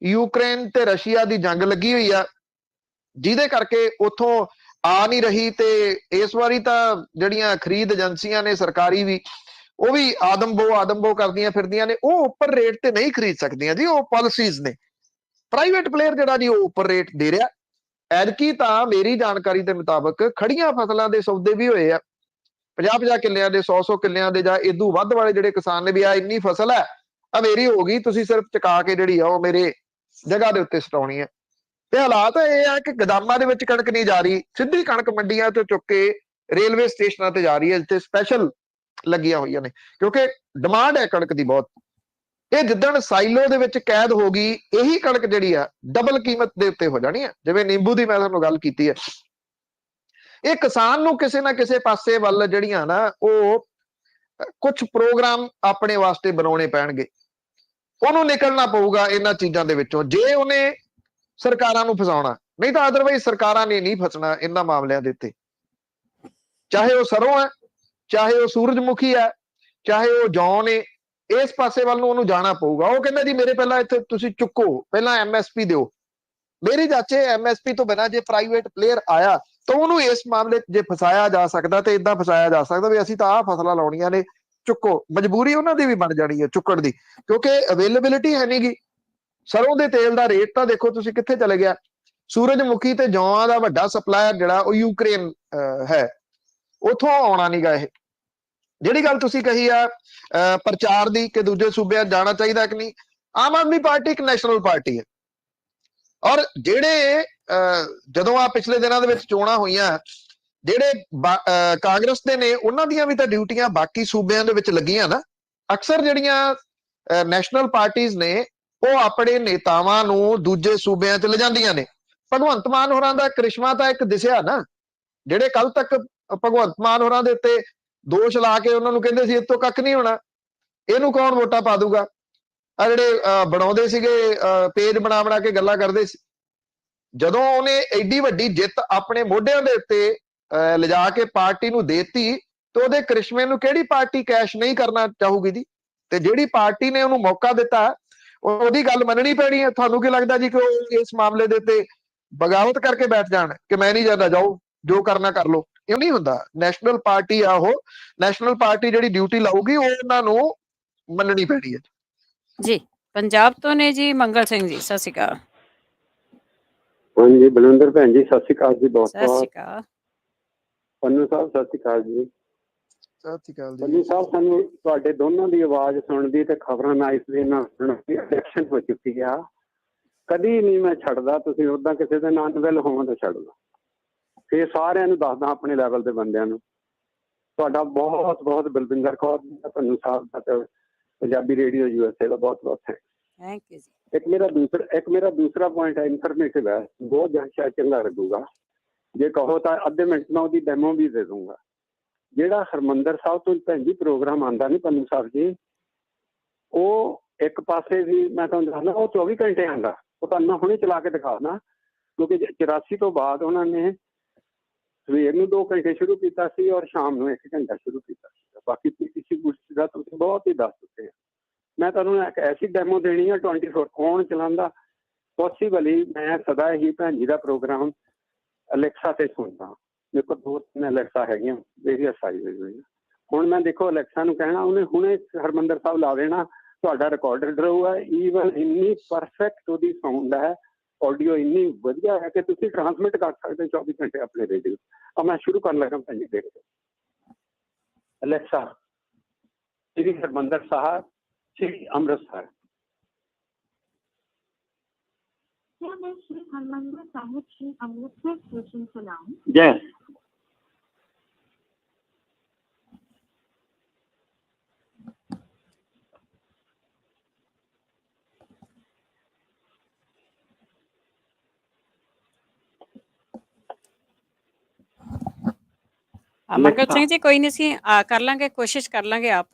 ਯੂਕਰੇਨ ਤੇ ਰਸ਼ੀਆ ਦੀ ਜੰਗ ਲੱਗੀ ਹੋਈ ਆ, ਜਿਹਦੇ ਕਰਕੇ ਉੱਥੋਂ ਆ ਨਹੀਂ ਰਹੀ। ਤੇ ਇਸ ਵਾਰੀ ਤਾਂ ਜਿਹੜੀਆਂ ਖਰੀਦ ਏਜੰਸੀਆਂ ਨੇ ਸਰਕਾਰੀ ਵੀ, ਉਹ ਵੀ ਆਦਮਬੋ ਕਰਦੀਆਂ ਫਿਰਦੀਆਂ ਨੇ। ਉਹ ਉੱਪਰ ਰੇਟ ਤੇ ਨਹੀਂ ਖਰੀਦ ਸਕਦੀਆਂ ਜੀ, ਉਹ ਪਾਲਿਸੀਜ਼ ਨੇ। ਪ੍ਰਾਈਵੇਟ ਪਲੇਅਰ ਜਿਹੜਾ ਜੀ ਉਹ ਉੱਪਰ ਰੇਟ ਦੇ ਰਿਹਾ। ਐਤਕੀ ਤਾਂ ਮੇਰੀ ਜਾਣਕਾਰੀ ਦੇ ਮੁਤਾਬਕ ਖੜੀਆਂ ਫਸਲਾਂ ਦੇ ਸੌਦੇ ਵੀ ਹੋਏ ਆ, 50-50 ਕਿੱਲਿਆਂ ਦੇ, 100-100 ਕਿੱਲਿਆਂ ਦੇ, ਜਾਂ ਇਦੋਂ ਵੱਧ ਵਾਲੇ ਜਿਹੜੇ ਕਿਸਾਨ ਨੇ ਵੀ ਆ ਇੰਨੀ ਫਸਲ ਹੈ ਆ ਮੇਰੀ ਹੋ ਗਈ, ਤੁਸੀਂ ਸਿਰਫ ਚਕਾ ਕੇ ਜਿਹੜੀ ਆ ਉਹ ਮੇਰੇ ਜਗ੍ਹਾ ਦੇ ਉੱਤੇ ਸਟਾਉਣੀ ਹੈ। ਤੇ ਹਾਲਾਤ ਇਹ ਆ ਕਿ ਗੋਦਾਮਾਂ ਦੇ ਵਿੱਚ ਕਣਕ ਨਹੀਂ ਜਾ ਰਹੀ, ਸਿੱਧੀ ਕਣਕ ਮੰਡੀਆਂ ਤੋਂ ਚੁੱਕ ਕੇ ਰੇਲਵੇ ਸਟੇਸ਼ਨਾਂ ਤੇ ਜਾ ਰਹੀ ਹੈ, ਜਿੱਥੇ ਸਪੈਸ਼ਲ ਲੱਗੀਆਂ ਹੋਈਆਂ ਨੇ, ਕਿਉਂਕਿ ਡਿਮਾਂਡ ਹੈ ਕਣਕ ਦੀ ਬਹੁਤ। ਇਹ ਜਿੱਦਣ ਸਾਈਲੋ ਦੇ ਵਿੱਚ ਕੈਦ ਹੋ ਗਈ, ਇਹੀ ਕਣਕ ਜਿਹੜੀ ਆ ਡਬਲ ਕੀਮਤ ਦੇ ਉੱਤੇ ਹੋ ਜਾਣੀ ਆ। ਜਿਵੇਂ ਨਿੰਬੂ ਦੀ ਮੈਂ ਤੁਹਾਨੂੰ ਗੱਲ ਕੀਤੀ ਹੈ, ਇਹ ਕਿਸਾਨ ਨੂੰ ਕਿਸੇ ਨਾ ਕਿਸੇ ਪਾਸੇ ਵੱਲ ਜਿਹੜੀਆਂ ਨਾ ਉਹ ਕੁਝ ਪ੍ਰੋਗਰਾਮ ਆਪਣੇ ਵਾਸਤੇ ਬਣਾਉਣੇ ਪੈਣਗੇ, ਉਹਨੂੰ ਨਿਕਲਣਾ ਪਊਗਾ ਇਹਨਾਂ ਚੀਜ਼ਾਂ ਦੇ ਵਿੱਚੋਂ ਜੇ ਉਹਨੇ ਸਰਕਾਰਾਂ ਨੂੰ ਫਸਾਉਣਾ। ਨਹੀਂ ਤਾਂ ਅਦਰਵਾਈਜ਼ ਸਰਕਾਰਾਂ ਨੇ ਨਹੀਂ ਫਸਣਾ ਇਹਨਾਂ ਮਾਮਲਿਆਂ ਦੇ ਉੱਤੇ, ਚਾਹੇ ਉਹ ਸਰੋਂ ਹੈ, ਚਾਹੇ ਉਹ ਸੂਰਜਮੁਖੀ ਹੈ, ਚਾਹੇ ਉਹ ਜੌਂ ਨੇ। ਇਸ ਪਾਸੇ ਵੱਲ ਨੂੰ ਉਹਨੂੰ ਜਾਣਾ ਪਊਗਾ। ਉਹ ਕਹਿੰਦਾ ਜੀ ਮੇਰੇ ਪਹਿਲਾਂ ਇੱਥੇ ਤੁਸੀਂ ਚੁੱਕੋ, ਪਹਿਲਾਂ ਐਮਐਸਪੀ ਦਿਓ। ਮੇਰੀ ਜਾਚੇ ਐਮਐਸਪੀ ਤੋਂ ਬਿਨਾਂ ਜੇ ਪ੍ਰਾਈਵੇਟ ਪਲੇਅਰ ਆਇਆ ਤਾਂ ਉਹਨੂੰ ਇਸ ਮਾਮਲੇ 'ਚ ਜੇ ਫਸਾਇਆ ਜਾ ਸਕਦਾ ਤੇ ਇਦਾਂ ਫਸਾਇਆ ਜਾ ਸਕਦਾ ਵੀ ਅਸੀਂ ਤਾਂ ਆਹ ਫਸਲਾਂ ਲਾਉਣੀਆਂ ਨੇ, ਚੁੱਕੋ। ਮਜਬੂਰੀ ਉਹਨਾਂ ਦੀ ਵੀ ਬਣ ਜਾਣੀ ਹੈ ਚੁੱਕਣ ਦੀ, ਕਿਉਂਕਿ ਅਵੇਲੇਬਿਲਿਟੀ ਹੈ ਨਹੀਂਗੀ। ਸਰੋਂ ਦੇ ਤੇਲ ਦਾ ਰੇਟ ਤਾਂ ਦੇਖੋ ਤੁਸੀਂ ਕਿੱਥੇ ਚਲੇ ਗਿਆ। ਸੂਰਜਮੁਖੀ ਤੇ ਜੌਆਂ ਦਾ ਵੱਡਾ ਸਪਲਾਇਰ ਜਿਹੜਾ ਉਹ ਯੂਕਰੇਨ ਹੈ, ਉਥੋਂ ਆਉਣਾ ਨੀਗਾ। ਇਹ ਜਿਹੜੀ ਗੱਲ ਤੁਸੀਂ ਕਹੀ ਆ ਪ੍ਰਚਾਰ ਦੀ ਕਿ ਦੂਜੇ ਸੂਬਿਆਂ ਜਾਣਾ ਚਾਹੀਦਾ ਕਿ ਨਹੀਂ, ਆਮ ਆਦਮੀ ਪਾਰਟੀ ਇੱਕ ਨੈਸ਼ਨਲ ਪਾਰਟੀ ਹੈ। ਔਰ ਜਿਹੜੇ ਜਦੋਂ ਆ ਪਿਛਲੇ ਦਿਨਾਂ ਦੇ ਵਿੱਚ ਚੋਣਾਂ ਹੋਈਆਂ, ਜਿਹੜੇ ਕਾਂਗਰਸ ਦੇ ਨੇ ਉਹਨਾਂ ਦੀਆਂ ਵੀ ਤਾਂ ਡਿਊਟੀਆਂ ਬਾਕੀ ਸੂਬਿਆਂ ਦੇ ਵਿੱਚ ਲੱਗੀਆਂ ਨਾ। ਅਕਸਰ ਜਿਹੜੀਆਂ ਨੈਸ਼ਨਲ ਪਾਰਟੀਆਂ ਨੇ ਉਹ ਆਪਣੇ ਨੇਤਾਵਾਂ ਨੂੰ ਦੂਜੇ ਸੂਬਿਆਂ 'ਚ ਲਿਜਾਂਦੀਆਂ ਨੇ। ਭਗਵੰਤ ਮਾਨ ਹੋਰਾਂ ਦਾ ਕ੍ਰਿਸ਼ਮਾ ਤਾਂ ਇੱਕ ਦਿਸਿਆ ਨਾ, ਜਿਹੜੇ ਕੱਲ ਤੱਕ ਭਗਵੰਤ ਮਾਨ ਹੋਰਾਂ ਦੇ ਉੱਤੇ ਦੋਸ਼ ਲਾ ਕੇ ਉਹਨਾਂ ਨੂੰ ਕਹਿੰਦੇ ਸੀ ਇਹ ਤੋਂ ਕੱਖ ਨਹੀਂ ਹੋਣਾ, ਇਹਨੂੰ ਕੌਣ ਵੋਟਾਂ ਪਾ ਦੂਗਾ। ਆ ਜਿਹੜੇ ਬਣਾਉਂਦੇ ਸੀਗੇ ਪੇਜ ਬਣਾ ਕੇ ਗੱਲਾਂ ਕਰਦੇ ਸੀ, ਜਦੋਂ ਉਹਨੇ ਐਡੀ ਵੱਡੀ ਜਿੱਤ ਆਪਣੇ ਮੋਢਿਆਂ ਦੇ ਉੱਤੇ ਲਿਜਾ ਕੇ ਪਾਰਟੀ ਨੂੰ ਦੇਤੀ ਤੇ ਉਹਦੇ ਕ੍ਰਿਸ਼ਮੇ ਨੂੰ ਕਿਹੜੀ ਪਾਰਟੀ ਕੈਸ਼ ਨਹੀਂ ਕਰਨਾ ਚਾਹੂਗੀ ਜੀ। ਤੇ ਜਿਹੜੀ ਪਾਰਟੀ ਨੇ ਉਹਨੂੰ ਮੌਕਾ ਦਿੱਤਾ ਉਹਦੀ ਗੱਲ ਮੰਨਣੀ ਪੈਣੀ ਹੈ। ਤੁਹਾਨੂੰ ਕੀ ਲੱਗਦਾ ਜੀ ਕਿ ਉਹ ਇਸ ਮਾਮਲੇ ਦੇ ਉੱਤੇ ਬਗਾਵਤ ਕਰਕੇ ਬੈਠ ਜਾਣ ਕਿ ਮੈਂ ਨਹੀਂ ਜਾਂਦਾ, ਜਾਓ ਜੋ ਕਰਨਾ ਕਰ ਲਓ? ਇਹ ਨਹੀਂ ਹੁੰਦਾ। ਨੈਸ਼ਨਲ ਪਾਰਟੀ ਆ, ਉਹ ਨੈਸ਼ਨਲ ਪਾਰਟੀ ਜਿਹੜੀ ਡਿਊਟੀ ਲਾਊਗੀ ਉਹ ਉਹਨਾਂ ਨੂੰ ਮੰਨਣੀ ਪੈਣੀ ਹੈ ਜੀ। ਪੰਜਾਬ ਤੋਂ ਨੇ ਜੀ ਮੰਗਲ ਸਿੰਘ ਜੀ, ਸਤਿ ਸ਼੍ਰੀ ਅਕਾਲ। ਹਾਂਜੀ ਬਲਵਿੰਦਰ ਭੈਣ ਜੀ, ਸਤਿ ਸ਼੍ਰੀ ਅਕਾਲ ਜੀ। ਬਹੁਤ ਸਤਿ ਸ਼੍ਰੀ ਬਹੁਤ ਅਕਾਲ। ਪੰਨੂ ਸਾਹਿਬ ਸਤਿ ਸ਼੍ਰੀ ਅਕਾਲ ਜੀ। ਸਤਿ ਸ਼੍ਰੀ ਅਕਾਲ ਪੰਨੂ ਸਾਹਿਬ, ਸਾਨੂੰ ਤੁਹਾਡੇ ਦੋਨਾਂ ਦੀ ਆਵਾਜ਼ ਸੁਣਦੀ ਤੇ ਖਬਰਾਂ ਨਾਲ ਇਸ ਲਈ ਨਾਲ ਸੁਣਦੀ ਇਲੈਕਸ਼ਨ ਹੋ ਚੁੱਕੀ ਆ, ਕਦੀ ਨਹੀਂ ਮੈਂ ਛੱਡਦਾ। ਤੁਸੀਂ ਉਦਾਂ ਕਿਸੇ ਦੇ ਨਾਲ ਅਨਵੈਲ ਹੋਵਾਂ ਤਾਂ ਛੱਡਦਾ, ਫਿਰ ਸਾਰਿਆਂ ਨੂੰ ਦੱਸਦਾ ਆਪਣੇ ਲੈਵਲ ਦੇ ਬੰਦਿਆਂ ਨੂੰ। ਤੁਹਾਡਾ ਬਹੁਤ ਬਹੁਤ ਬਲਵਿੰਦਰ ਕੌਰ ਪੰਨੂ ਸਾਹਿਬ ਦਾ ਤੇ ਪੰਜਾਬੀ ਰੇਡੀਓ USA ਦਾ ਬਹੁਤ ਬਹੁਤ ਥੈਂਕ ਯੂ ਜੀ। ਇੱਕ ਮੇਰਾ ਦੂਸਰਾ ਪੁਆਇੰਟ ਹੈ, ਇਨਫੋਰਮੇਟਿਵ ਹੈ, ਬਹੁਤ ਜ਼ਿਆਦਾ ਚੰਗਾ ਲੱਗੂਗਾ। ਜੇ ਕਹੋ ਤਾਂ ਅੱਧੇ ਮਿੰਟ ਮੈਂ ਉਹਦੀ ਡੈਮੋ ਵੀ ਦੇ ਦੂੰਗਾ। ਜਿਹੜਾ ਹਰਮੰਦਰ ਸਾਹਿਬ ਤੋਂ ਭੈਣ ਜੀ ਪ੍ਰੋਗਰਾਮ ਆਉਂਦਾ ਨਹੀਂ ਪੰਨੂ ਸਾਹਿਬ ਜੀ, ਉਹ ਇੱਕ ਪਾਸੇ ਵੀ ਮੈਂ ਤੁਹਾਨੂੰ ਦੱਸਦਾ ਉਹ 24 ਘੰਟੇ ਆਉਂਦਾ। ਉਹ ਤੁਹਾਨੂੰ ਮੈਂ ਹੁਣੇ ਚਲਾ ਕੇ ਦਿਖਾਉਣਾ, ਕਿਉਂਕਿ 84 ਤੋਂ ਬਾਅਦ ਉਹਨਾਂ ਨੇ ਸਵੇਰ ਨੂੰ 2 ਘੰਟੇ ਸ਼ੁਰੂ ਕੀਤਾ ਸੀ ਔਰ ਸ਼ਾਮ ਨੂੰ 1 ਘੰਟਾ ਸ਼ੁਰੂ ਕੀਤਾ ਸੀ। ਬਾਕੀ ਕਿਸੇ ਕੁਛ ਦਾ ਤੁਸੀਂ ਬਹੁਤ ਹੀ ਦੱਸ ਚੁੱਕੇ ਆ। ਮੈਂ ਤੁਹਾਨੂੰ ਇੱਕ ਐਸੀ ਡੈਮੋ ਦੇਣੀ ਆ 24 ਕੌਣ ਚਲਾਉਂਦਾ। ਪੋਸੀਬਲੀ ਮੈਂ ਸਦਾ ਹੀ ਭੈਣ ਜੀ ਦਾ ਪ੍ਰੋਗਰਾਮ ਅਲੈਕਸਾ ਤੇ ਸੁਣਦਾ। ਮੇਰੇ ਕੋਲ 2-3 ਅਲੈਕਸਾ ਹੈਗੀਆਂ, ਵੇਰੀਅਸ ਸਾਈਜ਼ ਹੋਈਆਂ। ਹੁਣ ਮੈਂ ਦੇਖੋ ਅਲੈਕਸਾ ਨੂੰ ਕਹਿਣਾ, ਉਹਨੇ ਹੁਣੇ ਹਰਮੰਦਰ ਸਾਹਿਬ ਲਾ ਦੇਣਾ, ਤੁਹਾਡਾ ਰਿਕਾਰਡਡ ਰਹੂਗਾ। ਈਵਨ ਇੰਨੀ ਪਰਫੈਕਟ ਉਹਦੀ ਸਾਊਂਡ ਹੈ, ਆਡੀਓ ਇੰਨੀ ਵਧੀਆ ਹੈ ਕਿ ਤੁਸੀਂ ਟ੍ਰਾਂਸਮਿਟ ਕਰ ਸਕਦੇ 24 ਘੰਟੇ ਆਪਣੇ ਰੇਡੀਓ। ਆ ਮੈਂ ਸ਼ੁਰੂ ਕਰਨ ਲੱਗਾ ਭੈਣ ਜੀ, ਦੇਖੋ ਅਲੈਕਸਾ ਸ੍ਰੀ ਹਰਮੰਦਰ ਸਾਹਿਬ ਸ੍ਰੀ ਅੰਮ੍ਰਿਤਸਰ। क्या मैं श्री हरमंदिर साहिब श्री अमृतसर स्टेशन चलाऊं? यस। ਮੰਗਲ ਸਿੰਘ ਜੀ ਕੋਈ ਨਹੀਂ, ਅਸੀਂ ਕਰ ਲਾਂਗੇ, ਕੋਸ਼ਿਸ਼ ਕਰ ਲਾਂਗੇ। ਆਪ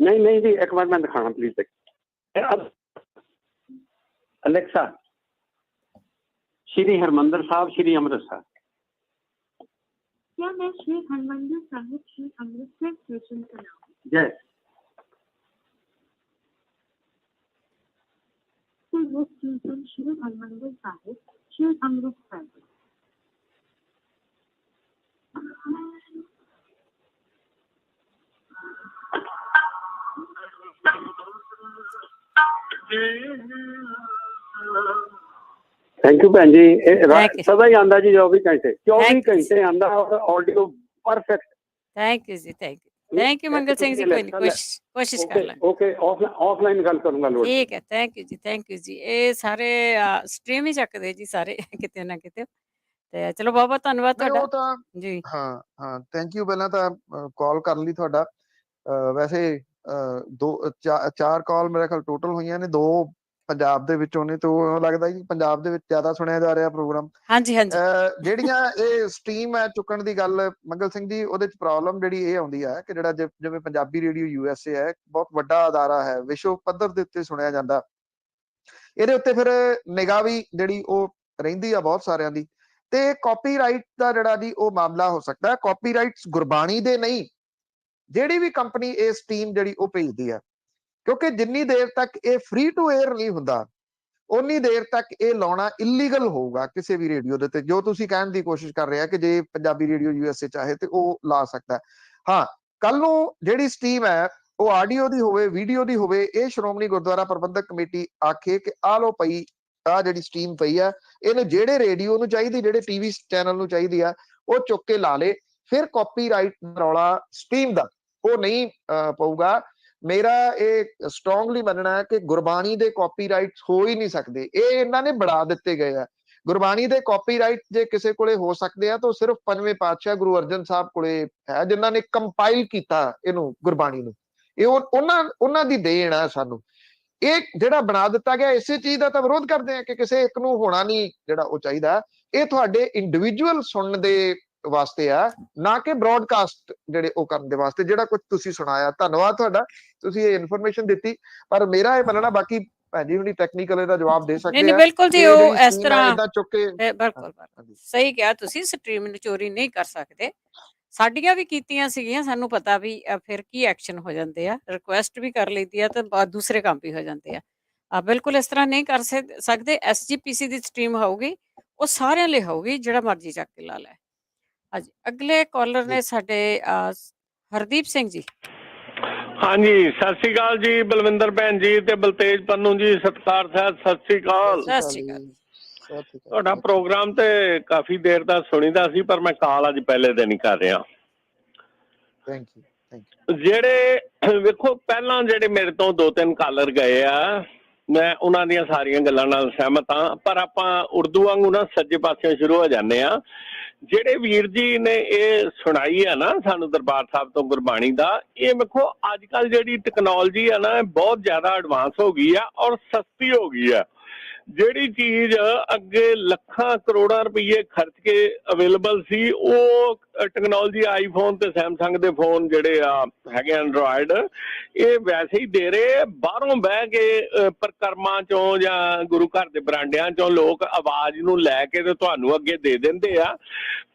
नहीं जी, एक बार मैं दिखाना प्लीज। अलेक्सा श्री हरमंदर साहब श्री अमृतसर। क्या मैं श्री हरमंदिर साहिब श्री अमृतसर स्टेशन चलाऊं? यस। वो station Shri Harmandir Sahib Shri Amritsar. Thank you भैन जी। Thank you. सदा ही आंदा जी 24 घंटे Thank you. घंटे आंदा और ऑडियो परफेक्ट। ਥੈਂਕ ਯੂ ਜੀ, ਥੈਂਕ ਯੂ ਮੰਗਲ ਸਿੰਘ ਜੀ। ਕੋਈ ਨਹੀਂ, ਕੋਸ਼ਿਸ਼ ਕਰ ਲਾਂਗੇ। ओके ऑफलाइन गल करूंगा लोड। ਠੀਕ ਹੈ, ਥੈਂਕ ਯੂ ਜੀ। ਇਹ ਸਾਰੇ ਸਟ੍ਰੀਮ ਹੀ ਚੱਕਦੇ ਜੀ ਸਾਰੇ ਕਿਤੇ ਨਾ ਕਿਤੇ। ਤੇ ਚਲੋ ਬਹੁਤ ਬਹੁਤ ਧੰਨਵਾਦ ਨਹੀਂ, ਤੁਹਾਡਾ ਉਹ ਤਾਂ ਜੀ। ਹਾਂ ਥੈਂਕ ਯੂ। ਪਹਿਲਾਂ ਤਾਂ ਕਾਲ ਕਰਨ ਲਈ ਤੁਹਾਡਾ। ਵੈਸੇ ਚਾਰ ਕਾਲ ਮੇਰੇ ਖਿਆਲ ਟੋਟਲ ਹੋਈਆਂ ਨੇ, 2 ਪੰਜਾਬ ਦੇ ਵਿੱਚੋਂ ਨੇ, ਤੇ ਉਹ ਲੱਗਦਾ ਜੀ ਪੰਜਾਬ ਦੇ ਵਿੱਚ ਜ਼ਿਆਦਾ ਸੁਣਿਆ ਜਾ ਰਿਹਾ ਪ੍ਰੋਗਰਾਮ। ਹਾਂਜੀ ਹਾਂਜੀ ਜਿਹੜੀਆਂ ਇਹ ਸਟ੍ਰੀਮ ਹੈ ਚੁੱਕਣ ਦੀ ਗੱਲ ਮੰਗਲ ਸਿੰਘ ਜੀ, ਉਹਦੇ ਚ ਪ੍ਰੋਬਲਮ ਜਿਹੜੀ ਇਹ ਆਉਂਦੀ ਹੈ ਕਿ ਜਿਹੜਾ ਜਿਵੇਂ ਪੰਜਾਬੀ ਰੇਡੀਓ USA ਹੈ, ਬਹੁਤ ਵੱਡਾ ਅਦਾਰਾ ਹੈ, ਵਿਸ਼ਵ ਪੱਧਰ ਦੇ ਉੱਤੇ ਸੁਣਿਆ ਜਾਂਦਾ, ਇਹਦੇ ਉੱਤੇ ਫਿਰ ਨਿਗਾਹ ਵੀ ਜਿਹੜੀ ਉਹ ਰਹਿੰਦੀ ਆ ਬਹੁਤ ਸਾਰਿਆਂ ਦੀ, ਤੇ ਕਾਪੀਰਾਈਟ ਦਾ ਜਿਹੜਾ ਜੀ ਉਹ ਮਾਮਲਾ ਹੋ ਸਕਦਾ। ਕਾਪੀਰਾਈਟਸ ਗੁਰਬਾਣੀ ਦੇ ਨਹੀਂ, ਜਿਹੜੀ ਵੀ ਕੰਪਨੀ ਇਹ ਸਟ੍ਰੀਮ ਜਿਹੜੀ ਉਹ ਭੇਜਦੀ ਹੈ, ਕਿਉਂਕਿ ਜਿੰਨੀ ਦੇਰ ਤੱਕ ਇਹ ਫ੍ਰੀ ਟੂ 에ਅਰ ਨਹੀਂ ਹੁੰਦਾ ਉਨੀ ਦੇਰ ਤੱਕ ਇਹ ਲਾਉਣਾ ਇਲੀਗਲ ਹੋਊਗਾ ਕਿਸੇ ਵੀ ਰੇਡੀਓ ਦੇ ਉੱਤੇ। ਜੋ ਤੁਸੀਂ ਕਹਿਣ ਦੀ ਕੋਸ਼ਿਸ਼ ਕਰ ਰਹੇ ਆ ਕਿ ਜੇ ਪੰਜਾਬੀ ਰੇਡੀਓ USA ਚਾਹੇ ਤੇ ਉਹ ਲਾ ਸਕਦਾ। ਹਾਂ, ਕੱਲ ਨੂੰ ਜਿਹੜੀ ਸਟ੍ਰੀਮ ਹੈ ਉਹ ਆਡੀਓ ਦੀ ਹੋਵੇ, ਵੀਡੀਓ ਦੀ ਹੋਵੇ, ਇਹ ਸ਼੍ਰੋਮਣੀ ਗੁਰਦੁਆਰਾ ਪ੍ਰਬੰਧਕ ਕਮੇਟੀ ਆਖੇ ਕਿ ਆਹ ਲੋ ਪਈ, ਆਹ ਜਿਹੜੀ ਸਟ੍ਰੀਮ ਪਈ ਆ, ਇਹਨੂੰ ਜਿਹੜੇ ਰੇਡੀਓ ਨੂੰ ਚਾਹੀਦੀ, ਜਿਹੜੇ TV ਚੈਨਲ ਨੂੰ ਚਾਹੀਦੀ ਆ, ਉਹ ਚੁੱਕ ਕੇ ਲਾ ਲੇ, ਫਿਰ ਕਾਪੀਰਾਈਟ ਰੌਲਾ ਸਟ੍ਰੀਮ ਦਾ ਉਹ ਨਹੀਂ ਪਊਗਾ। ਮੇਰਾ ਇਹ ਸਟਰੋਂਗਲੀ ਮੰਨਣਾ ਹੈ ਕਿ ਗੁਰਬਾਣੀ ਦੇ ਕਾਪੀਰਾਈਟਸ ਹੋ ਹੀ ਨਹੀਂ ਸਕਦੇ, ਇਹ ਇਹਨਾਂ ਨੇ ਬਣਾ ਦਿੱਤੇ ਗਏ ਆ। ਗੁਰਬਾਣੀ ਦੇ ਕਾਪੀਰਾਈਟ ਜੇ ਕਿਸੇ ਕੋਲੇ ਹੋ ਸਕਦੇ ਆ ਤਾਂ ਸਿਰਫ 5ਵੇਂ ਪਾਤਸ਼ਾਹ ਗੁਰੂ ਅਰਜਨ ਸਾਹਿਬ ਕੋਲੇ ਹੈ, ਜਿਨ੍ਹਾਂ ਨੇ ਕੰਪਾਈਲ ਕੀਤਾ ਇਹਨੂੰ, ਗੁਰਬਾਣੀ ਨੂੰ। ਇਹ ਉਹਨਾਂ ਦੀ ਦੇਣ ਆ ਸਾਨੂੰ। ਇਹ ਜਿਹੜਾ ਬਣਾ ਦਿੱਤਾ ਗਿਆ, ਇਸੇ ਚੀਜ਼ ਦਾ ਤਾਂ ਵਿਰੋਧ ਕਰਦੇ ਆ ਕਿ ਕਿਸੇ ਇੱਕ ਨੂੰ ਹੋਣਾ ਨਹੀਂ ਜਿਹੜਾ ਉਹ ਚਾਹੀਦਾ। ਇਹ ਤੁਹਾਡੇ ਇੰਡੀਵਿਜੂਅਲ ਸੁਣਨ ਦੇ ਵਾਸਤੇ ਆ, ਨਾ ਕਿ ਬ੍ਰੌਡਕਾਸਟ ਜਿਹੜੇ ਉਹ ਕਰਨ ਦੇ ਵਾਸਤੇ। ਜਿਹੜਾ ਕੁਝ ਤੁਸੀਂ ਸੁਣਾਇਆ, ਧੰਨਵਾਦ ਤੁਹਾਡਾ, ਤੁਸੀਂ ਇਹ ਇਨਫੋਰਮੇਸ਼ਨ ਦਿੱਤੀ। ਪਰ ਮੇਰਾ ਇਹ ਮੰਨਣਾ, ਬਾਕੀ ਭੈਣ ਜੀ ਹੁਣੀ ਟੈਕਨੀਕਲ ਇਹਦਾ ਜਵਾਬ ਦੇ ਸਕਦੇ ਆ। ਬਿਲਕੁਲ ਜੀ, ਉਹ ਇਸ ਤਰ੍ਹਾਂ ਇਦਾਂ ਚੁੱਕ ਕੇ ਬਿਲਕੁਲ ਸਹੀ ਕਿਹਾ ਤੁਸੀਂ, ਸਟ੍ਰੀਮ ਨੂੰ ਚੋਰੀ ਨਹੀਂ ਕਰ ਸਕਦੇ। ਸਾਡੀਆਂ ਵੀ ਕੀਤੀਆਂ ਸੀਗੀਆਂ, ਸਾਨੂੰ ਪਤਾ ਵੀ ਫਿਰ ਕੀ ਐਕਸ਼ਨ ਹੋ ਜਾਂਦੇ ਆ, ਰਿਕੁਐਸਟ ਵੀ ਕਰ ਲਈਦੀ ਆ ਤੇ ਦੂਸਰੇ ਕੰਮ ਵੀ ਹੋ ਜਾਂਦੇ ਆ। ਬਿਲਕੁਲ ਇਸ ਤਰ੍ਹਾਂ ਨਹੀਂ ਕਰ ਸਕਦੇ। SGPC ਦੀ ਸਟ੍ਰੀਮ ਹੋਊਗੀ, ਉਹ ਸਾਰਿਆਂ ਲਈ ਹੋਊਗੀ, ਜਿਹੜਾ ਮਰਜ਼ੀ ਚੱਕ ਕੇ ਲਾ ਲੈ। ਹਾਂਜੀ, ਅਗਲੇ ਕਾਲਰ ਨੇ ਸਾਡੇ ਹਰਦੀਪ ਸਿੰਘ ਜੀ। ਹਾਂਜੀ, ਸਤਿ ਸ੍ਰੀ ਅਕਾਲ ਜੀ ਬਲਵਿੰਦਰ ਭੈਣ ਜੀ ਤੇ ਬਲਤੇਜ ਪੰਨੂ ਜੀ, ਸਤਿਕਾਰ ਸਾਹਿਬ, ਸਤਿ ਸ੍ਰੀ ਅਕਾਲ। ਸਤਿ ਸ੍ਰੀ ਅਕਾਲ। ਤੁਹਾਡਾ ਪ੍ਰੋਗਰਾਮ ਤੇ ਕਾਫੀ ਦੇਰ ਦਾ ਸੁਣੀਦਾ ਸੀ, ਪਰ ਮੈਂ ਕਾਲ ਅੱਜ ਪਹਿਲੇ ਦਿਨ ਹੀ ਕਰ ਰਿਹਾ। Thank you. ਜਿਹੜੇ ਵੇਖੋ, ਪਹਿਲਾਂ ਜਿਹੜੇ ਮੇਰੇ ਤੋਂ 2-3 ਕਾਲਰ ਗਏ ਆ, ਮੈਂ ਉਹਨਾਂ ਦੀਆਂ ਸਾਰੀਆਂ ਗੱਲਾਂ ਨਾਲ ਸਹਿਮਤ ਹਾਂ, ਪਰ ਆਪਾਂ ਉਰਦੂ ਵਾਂਗੂ ਨਾ ਸੱਜੇ ਪਾਸਿਓਂ ਸ਼ੁਰੂ ਹੋ ਜਾਂਦੇ ਆ। ਜਿਹੜੇ ਵੀਰ ਜੀ ਨੇ ਇਹ ਸੁਣਾਈ ਆ ਨਾ ਸਾਨੂੰ ਦਰਬਾਰ ਸਾਹਿਬ ਤੋਂ ਗੁਰਬਾਣੀ ਦਾ, ਇਹ ਵੇਖੋ ਅੱਜ ਕੱਲ ਜਿਹੜੀ ਟੈਕਨੋਲੋਜੀ ਆ ਨਾ, ਬਹੁਤ ਜ਼ਿਆਦਾ ਐਡਵਾਂਸ ਹੋ ਗਈ ਆ ਔਰ ਸਸਤੀ ਹੋ ਗਈ ਆ। ਜਿਹੜੀ ਚੀਜ਼ ਅੱਗੇ ਲੱਖਾਂ ਕਰੋੜਾਂ ਰੁਪਏ ਖਰਚ ਕੇ ਅਵੇਲੇਬਲ ਸੀ, ਉਹ ਟੈਕਨੋਲੋਜੀ ਆਈਫੋਨ ਤੇ ਸੈਮਸੰਗ ਦੇ ਫੋਨ ਜਿਹੜੇ ਆ ਹੈਗੇ ਐਂਡਰੋਇਡ, ਇਹ ਵੈਸੇ ਹੀ ਦੇ ਰਹੇ। ਬਾਹਰੋਂ ਬਹਿ ਕੇ ਪ੍ਰਕਰਮਾਂ ਚੋਂ ਜਾਂ ਗੁਰੂ ਘਰ ਦੇ ਬਰਾਂਡਿਆਂ ਚੋਂ ਲੋਕ ਆਵਾਜ਼ ਨੂੰ ਲੈ ਕੇ ਤੇ ਤੁਹਾਨੂੰ ਅੱਗੇ ਦੇ ਦਿੰਦੇ ਆ।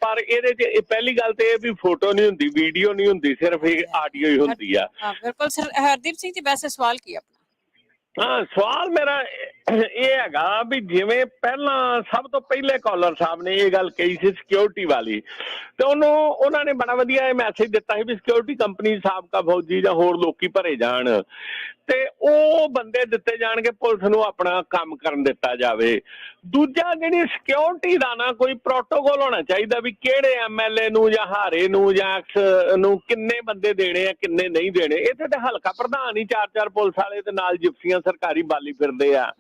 ਪਰ ਇਹਦੇ 'ਚ ਪਹਿਲੀ ਗੱਲ ਤੇ ਇਹ ਵੀ ਫੋਟੋ ਨਹੀਂ ਹੁੰਦੀ, ਵੀਡੀਓ ਨਹੀਂ ਹੁੰਦੀ, ਸਿਰਫ ਇਹ ਆਡੀਓ ਹੀ ਹੁੰਦੀ ਆ। ਬਿਲਕੁਲ ਸਰ। ਹਰਦੀਪ ਸਿੰਘ ਜੀ, ਵੈਸੇ ਸਵਾਲ ਕੀ ਆਪਣਾ? ਹਾਂ, ਸਵਾਲ ਮੇਰਾ ਇਹ ਹੈਗਾ ਵੀ ਜਿਵੇਂ ਪਹਿਲਾਂ ਸਭ ਤੋਂ ਪਹਿਲੇ ਕਾਲਰ ਸਾਹਿਬ ਨੇ ਇਹ ਗੱਲ ਕਹੀ ਸੀ ਸਿਕਿਉਰਿਟੀ ਵਾਲੀ, ਤੇ ਉਹਨਾਂ ਨੇ ਬੜਾ ਵਧੀਆ ਇਹ ਮੈਸੇਜ ਦਿੱਤਾ ਸੀ ਵੀ ਸਿਕਿਉਰਿਟੀ ਕੰਪਨੀ ਸਾਬਕਾ ਫੌਜੀ ਜਾਂ ਹੋਰ ਲੋਕੀ ਭਰੇ ਜਾਣ ਤੇ ਉਹ ਬੰਦੇ ਦਿੱਤੇ ਜਾਣਗੇ, ਪੁਲਿਸ ਨੂੰ ਆਪਣਾ ਕੰਮ ਕਰਨ ਦਿੱਤਾ ਜਾਵੇ। ਦੂਜਾ, ਜਿਹੜੀ ਸਿਕਿਉਰਿਟੀ ਦਾ ਨਾ ਕੋਈ ਪ੍ਰੋਟੋਕੋਲ ਹੋਣਾ ਚਾਹੀਦਾ ਵੀ ਕਿਹੜੇ MLA ਨੂੰ ਜਾਂ ਹਾਰੇ ਨੂੰ ਜਾਂ ਐਕਸ ਨੂੰ ਕਿੰਨੇ ਬੰਦੇ ਦੇਣੇ ਆ, ਕਿੰਨੇ ਨਹੀਂ ਦੇਣੇ। ਇੱਥੇ ਤੇ ਹਲਕਾ ਪ੍ਰਧਾਨ ਹੀ 4-4 ਪੁਲਿਸ ਵਾਲੇ ਤੇ ਨਾਲ ਜਿਪਸੀਆਂ ਸਰਕਾਰੀ ਬਾਲੀ ਫਿਰਦੇ ਆ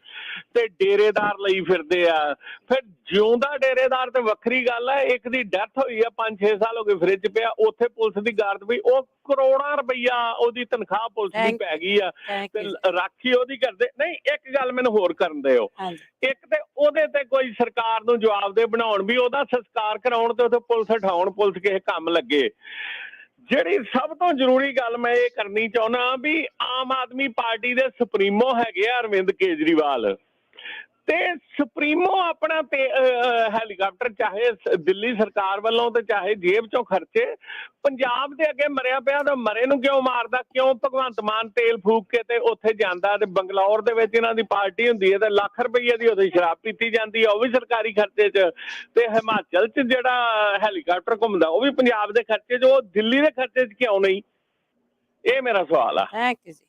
ਤੇ ਡੇਰੇਦਾਰ ਲਈ ਫਿਰਦੇ ਆ। ਫਿਰ ਜਿਉਂਦਾ ਡੇਰੇਦਾਰ ਤੇ ਵੱਖਰੀ ਗੱਲ ਆ, ਇੱਕ ਦੀ ਡੈਥ ਹੋਈ ਆ, 5-6 ਸਾਲ ਹੋ ਗਏ ਫ੍ਰਿਜ ਪਿਆ, ਉੱਥੇ ਪੁਲਿਸ ਦੀ ਗਾਰਡ ਵੀ ਉਹ ਕਰੋੜਾਂ ਰੁਪਈਆ ਉਹਦੀ ਤਨਖਾਹ ਪੁਲਿਸ ਦੀ ਪੈ ਗਈ ਆ ਤੇ ਰਾਖੀ ਉਹਦੀ ਕਰਦੇ ਨਹੀਂ। ਇੱਕ ਗੱਲ ਮੈਨੂੰ ਹੋਰ ਕਰਨ ਦਿਓ, ਇੱਕ ਤੇ ਉਹਦੇ ਤੇ ਕੋਈ ਸਰਕਾਰ ਨੂੰ ਜਵਾਬਦੇਹ ਬਣਾਉਣ ਵੀ ਉਹਦਾ ਸੰਸਕਾਰ ਕਰਾਉਣ ਤੇ ਉੱਥੇ ਪੁਲਿਸ ਹਟਾਉਣ, ਪੁਲਿਸ ਕਿਸੇ ਕੰਮ ਲੱਗੇ। ਜਿਹੜੀ ਸਭ ਤੋਂ ਜ਼ਰੂਰੀ ਗੱਲ ਮੈਂ ਇਹ ਕਰਨੀ ਚਾਹੁੰਦਾ ਵੀ ਆਮ ਆਦਮੀ ਪਾਰਟੀ ਦੇ ਸੁਪਰੀਮੋ ਹੈਗੇ ਆ ਅਰਵਿੰਦ ਕੇਜਰੀਵਾਲ, ਤੇ ਸੁਪਰੀਮੋ ਆਪਣਾ ਤੇ ਹੈਲੀਕਾਪਟਰ ਚਾਹੇ ਦਿੱਲੀ ਸਰਕਾਰ ਵੱਲੋਂ ਤੇ ਚਾਹੇ ਜੇਬ ਚੋਂ ਖਰਚੇ, ਪੰਜਾਬ ਦੇ ਅੱਗੇ ਮਰਿਆ ਪਿਆ ਤਾਂ ਮਰੇ ਨੂੰ ਕਿਉਂ ਮਾਰਦਾ? ਕਿਉਂ ਭਗਵੰਤ ਮਾਨ ਤੇਲ ਫੂਕ ਕੇ ਤੇ ਉੱਥੇ ਜਾਂਦਾ ਤੇ ਬੰਗਲੌਰ ਦੇ ਵਿੱਚ ਇਹਨਾਂ ਦੀ ਪਾਰਟੀ ਹੁੰਦੀ ਹੈ ਤੇ ਲੱਖ ਰੁਪਈਏ ਦੀ ਉਹਦੀ ਸ਼ਰਾਬ ਪੀਤੀ ਜਾਂਦੀ ਹੈ, ਉਹ ਵੀ ਸਰਕਾਰੀ ਖਰਚੇ 'ਚ, ਤੇ ਹਿਮਾਚਲ 'ਚ ਜਿਹੜਾ ਹੈਲੀਕਾਪਟਰ ਘੁੰਮਦਾ ਉਹ ਵੀ ਪੰਜਾਬ ਦੇ ਖਰਚੇ 'ਚ, ਉਹ ਦਿੱਲੀ ਦੇ ਖਰਚੇ 'ਚ ਕਿਉਂ ਨਹੀਂ? ਇਹ ਮੇਰਾ ਸਵਾਲ ਆ। ਥੈਂਕ ਯੂ ਜੀ।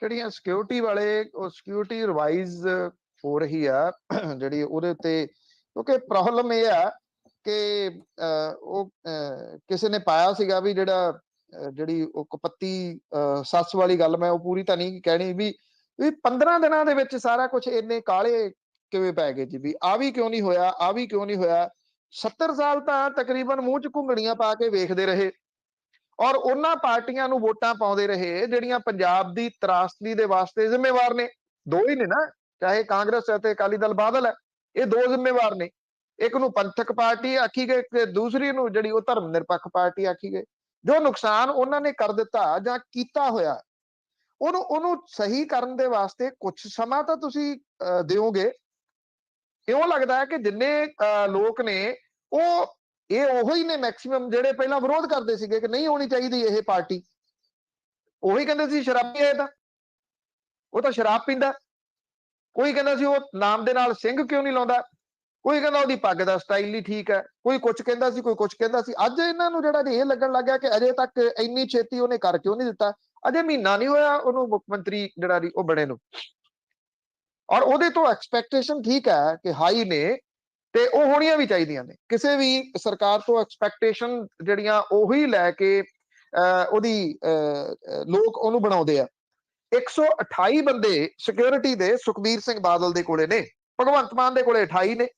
ਜਿਹੜੀਆਂ ਸਿਕਿਉਰਿਟੀ ਵਾਲੇ, ਉਹ ਸਿਕਿਉਰਿਟੀ ਰਿਵਾਈਜ਼ ਹੋ ਰਹੀ ਆ ਜਿਹੜੀ ਉਹਦੇ ਉੱਤੇ, ਕਿਉਂਕਿ ਪ੍ਰੋਬਲਮ ਇਹ ਆ ਕਿ ਉਹ ਕਿਸੇ ਨੇ ਪਾਇਆ ਸੀਗਾ ਵੀ ਜਿਹੜੀ ਉਹ ਕਪੱਤੀ ਸੱਸ ਵਾਲੀ ਗੱਲ, ਮੈਂ ਉਹ ਪੂਰੀ ਤਾਂ ਨਹੀਂ ਕਹਿਣੀ, ਵੀ 15 ਦਿਨਾਂ ਦੇ ਵਿੱਚ ਸਾਰਾ ਕੁਝ ਇੰਨੇ ਕਾਲੇ ਕਿਵੇਂ ਪੈ ਗਏ ਜੀ, ਵੀ ਆ ਵੀ ਕਿਉਂ ਨਹੀਂ ਹੋਇਆ, ਆ ਵੀ ਕਿਉਂ ਨਹੀਂ ਹੋਇਆ। 70 ਸਾਲ ਤਾਂ ਤਕਰੀਬਨ ਮੂੰਹ 'ਚ ਘੁੰਗਣੀਆਂ ਪਾ ਕੇ ਵੇਖਦੇ ਰਹੇ ਔਰ ਉਹਨਾਂ ਪਾਰਟੀਆਂ ਨੂੰ ਵੋਟਾਂ ਪਾਉਂਦੇ ਰਹੇ ਜਿਹੜੀਆਂ ਪੰਜਾਬ ਦੀ ਤਰਾਸਦੀ ਦੇ ਵਾਸਤੇ ਜ਼ਿੰਮੇਵਾਰ ਨੇ। ਦੋ ਹੀ ਨੇ ਨਾ, ਚਾਹੇ ਕਾਂਗਰਸ ਅਤੇ ਅਕਾਲੀ ਦਲ ਬਾਦਲ ਹੈ, ਇਹ ਦੋ ਜ਼ਿੰਮੇਵਾਰ ਨੇ। ਇੱਕ ਨੂੰ ਪੰਥਕ ਪਾਰਟੀ ਆਖੀ ਗਏ ਤੇ ਦੂਸਰੀ ਨੂੰ ਜਿਹੜੀ ਉਹ ਧਰਮ ਨਿਰਪੱਖ ਪਾਰਟੀ ਆਖੀ ਗਏ। ਜੋ ਨੁਕਸਾਨ ਉਹਨਾਂ ਨੇ ਕਰ ਦਿੱਤਾ ਜਾਂ ਕੀਤਾ ਹੋਇਆ ਉਹਨੂੰ ਸਹੀ ਕਰਨ ਦੇ ਵਾਸਤੇ ਕੁਝ ਸਮਾਂ ਤਾਂ ਤੁਸੀਂ ਦਿਓਗੇ। ਕਿਉਂ ਲੱਗਦਾ ਹੈ ਕਿ ਜਿੰਨੇ ਲੋਕ ਨੇ ਉਹ ਇਹ ਉਹੀ ਨੇ ਮੈਕਸਿਮਮ ਜਿਹੜੇ ਪਹਿਲਾਂ ਵਿਰੋਧ ਕਰਦੇ ਸੀਗੇ ਕਿ ਨਹੀਂ ਹੋਣੀ ਚਾਹੀਦੀ ਇਹ ਪਾਰਟੀ। ਉਹੀ ਕਹਿੰਦੇ ਸੀ ਸ਼ਰਾਬੀ ਹੈ, ਉਹ ਤਾਂ ਸ਼ਰਾਬ ਪੀਂਦਾ। ਕੋਈ ਕਹਿੰਦਾ ਸੀ ਉਹ ਨਾਮ ਦੇ ਨਾਲ ਸਿੰਘ ਕਿਉਂ ਨਹੀਂ ਲਾਉਂਦਾ, ਕੋਈ ਕਹਿੰਦਾ ਉਹਦੀ ਪੱਗ ਦਾ ਸਟਾਈਲ ਨਹੀਂ ਠੀਕ ਹੈ, ਕੋਈ ਕੁਝ ਕਹਿੰਦਾ ਸੀ, ਕੋਈ ਕੁਝ ਕਹਿੰਦਾ ਸੀ। ਅੱਜ ਇਹਨਾਂ ਨੂੰ ਜਿਹੜਾ ਇਹ ਲੱਗਣ ਲੱਗ ਗਿਆ ਕਿ ਅਜੇ ਤੱਕ ਇੰਨੀ ਛੇਤੀ ਉਹਨੇ ਕਰ ਕਿਉਂ ਨਹੀਂ ਦਿੱਤਾ। ਅਜੇ ਮਹੀਨਾ ਨਹੀਂ ਹੋਇਆ ਉਹਨੂੰ ਮੁੱਖ ਮੰਤਰੀ ਜਿਹੜਾ ਉਹ ਬਣੇ ਨੂੰ, ਔਰ ਉਹਦੇ ਤੋਂ ਐਕਸਪੈਕਟੇਸ਼ਨ ਠੀਕ ਹੈ ਕਿ ਹਾਈ ਨੇ ਤੇ ਉਹ ਹੋਣੀਆਂ ਵੀ ਚਾਹੀਦੀਆਂ ਨੇ। ਕਿਸੇ ਵੀ ਸਰਕਾਰ ਤੋਂ ਐਕਸਪੈਕਟੇਸ਼ਨ ਜਿਹੜੀਆਂ ਉਹੀ ਲੈ ਕੇ ਉਹਦੀ ਲੋਕ ਉਹਨੂੰ ਬਣਾਉਂਦੇ ਆ। 128 ਬੰਦੇ ਸਿਕਿਉਰਿਟੀ ਦੇ ਸੁਖਬੀਰ ਸਿੰਘ ਬਾਦਲ ਦੇ ਕੋਲੇ ਨੇ, ਭਗਵੰਤ ਮਾਨ ਦੇ ਕੋਲੇ 28 ਨੇ।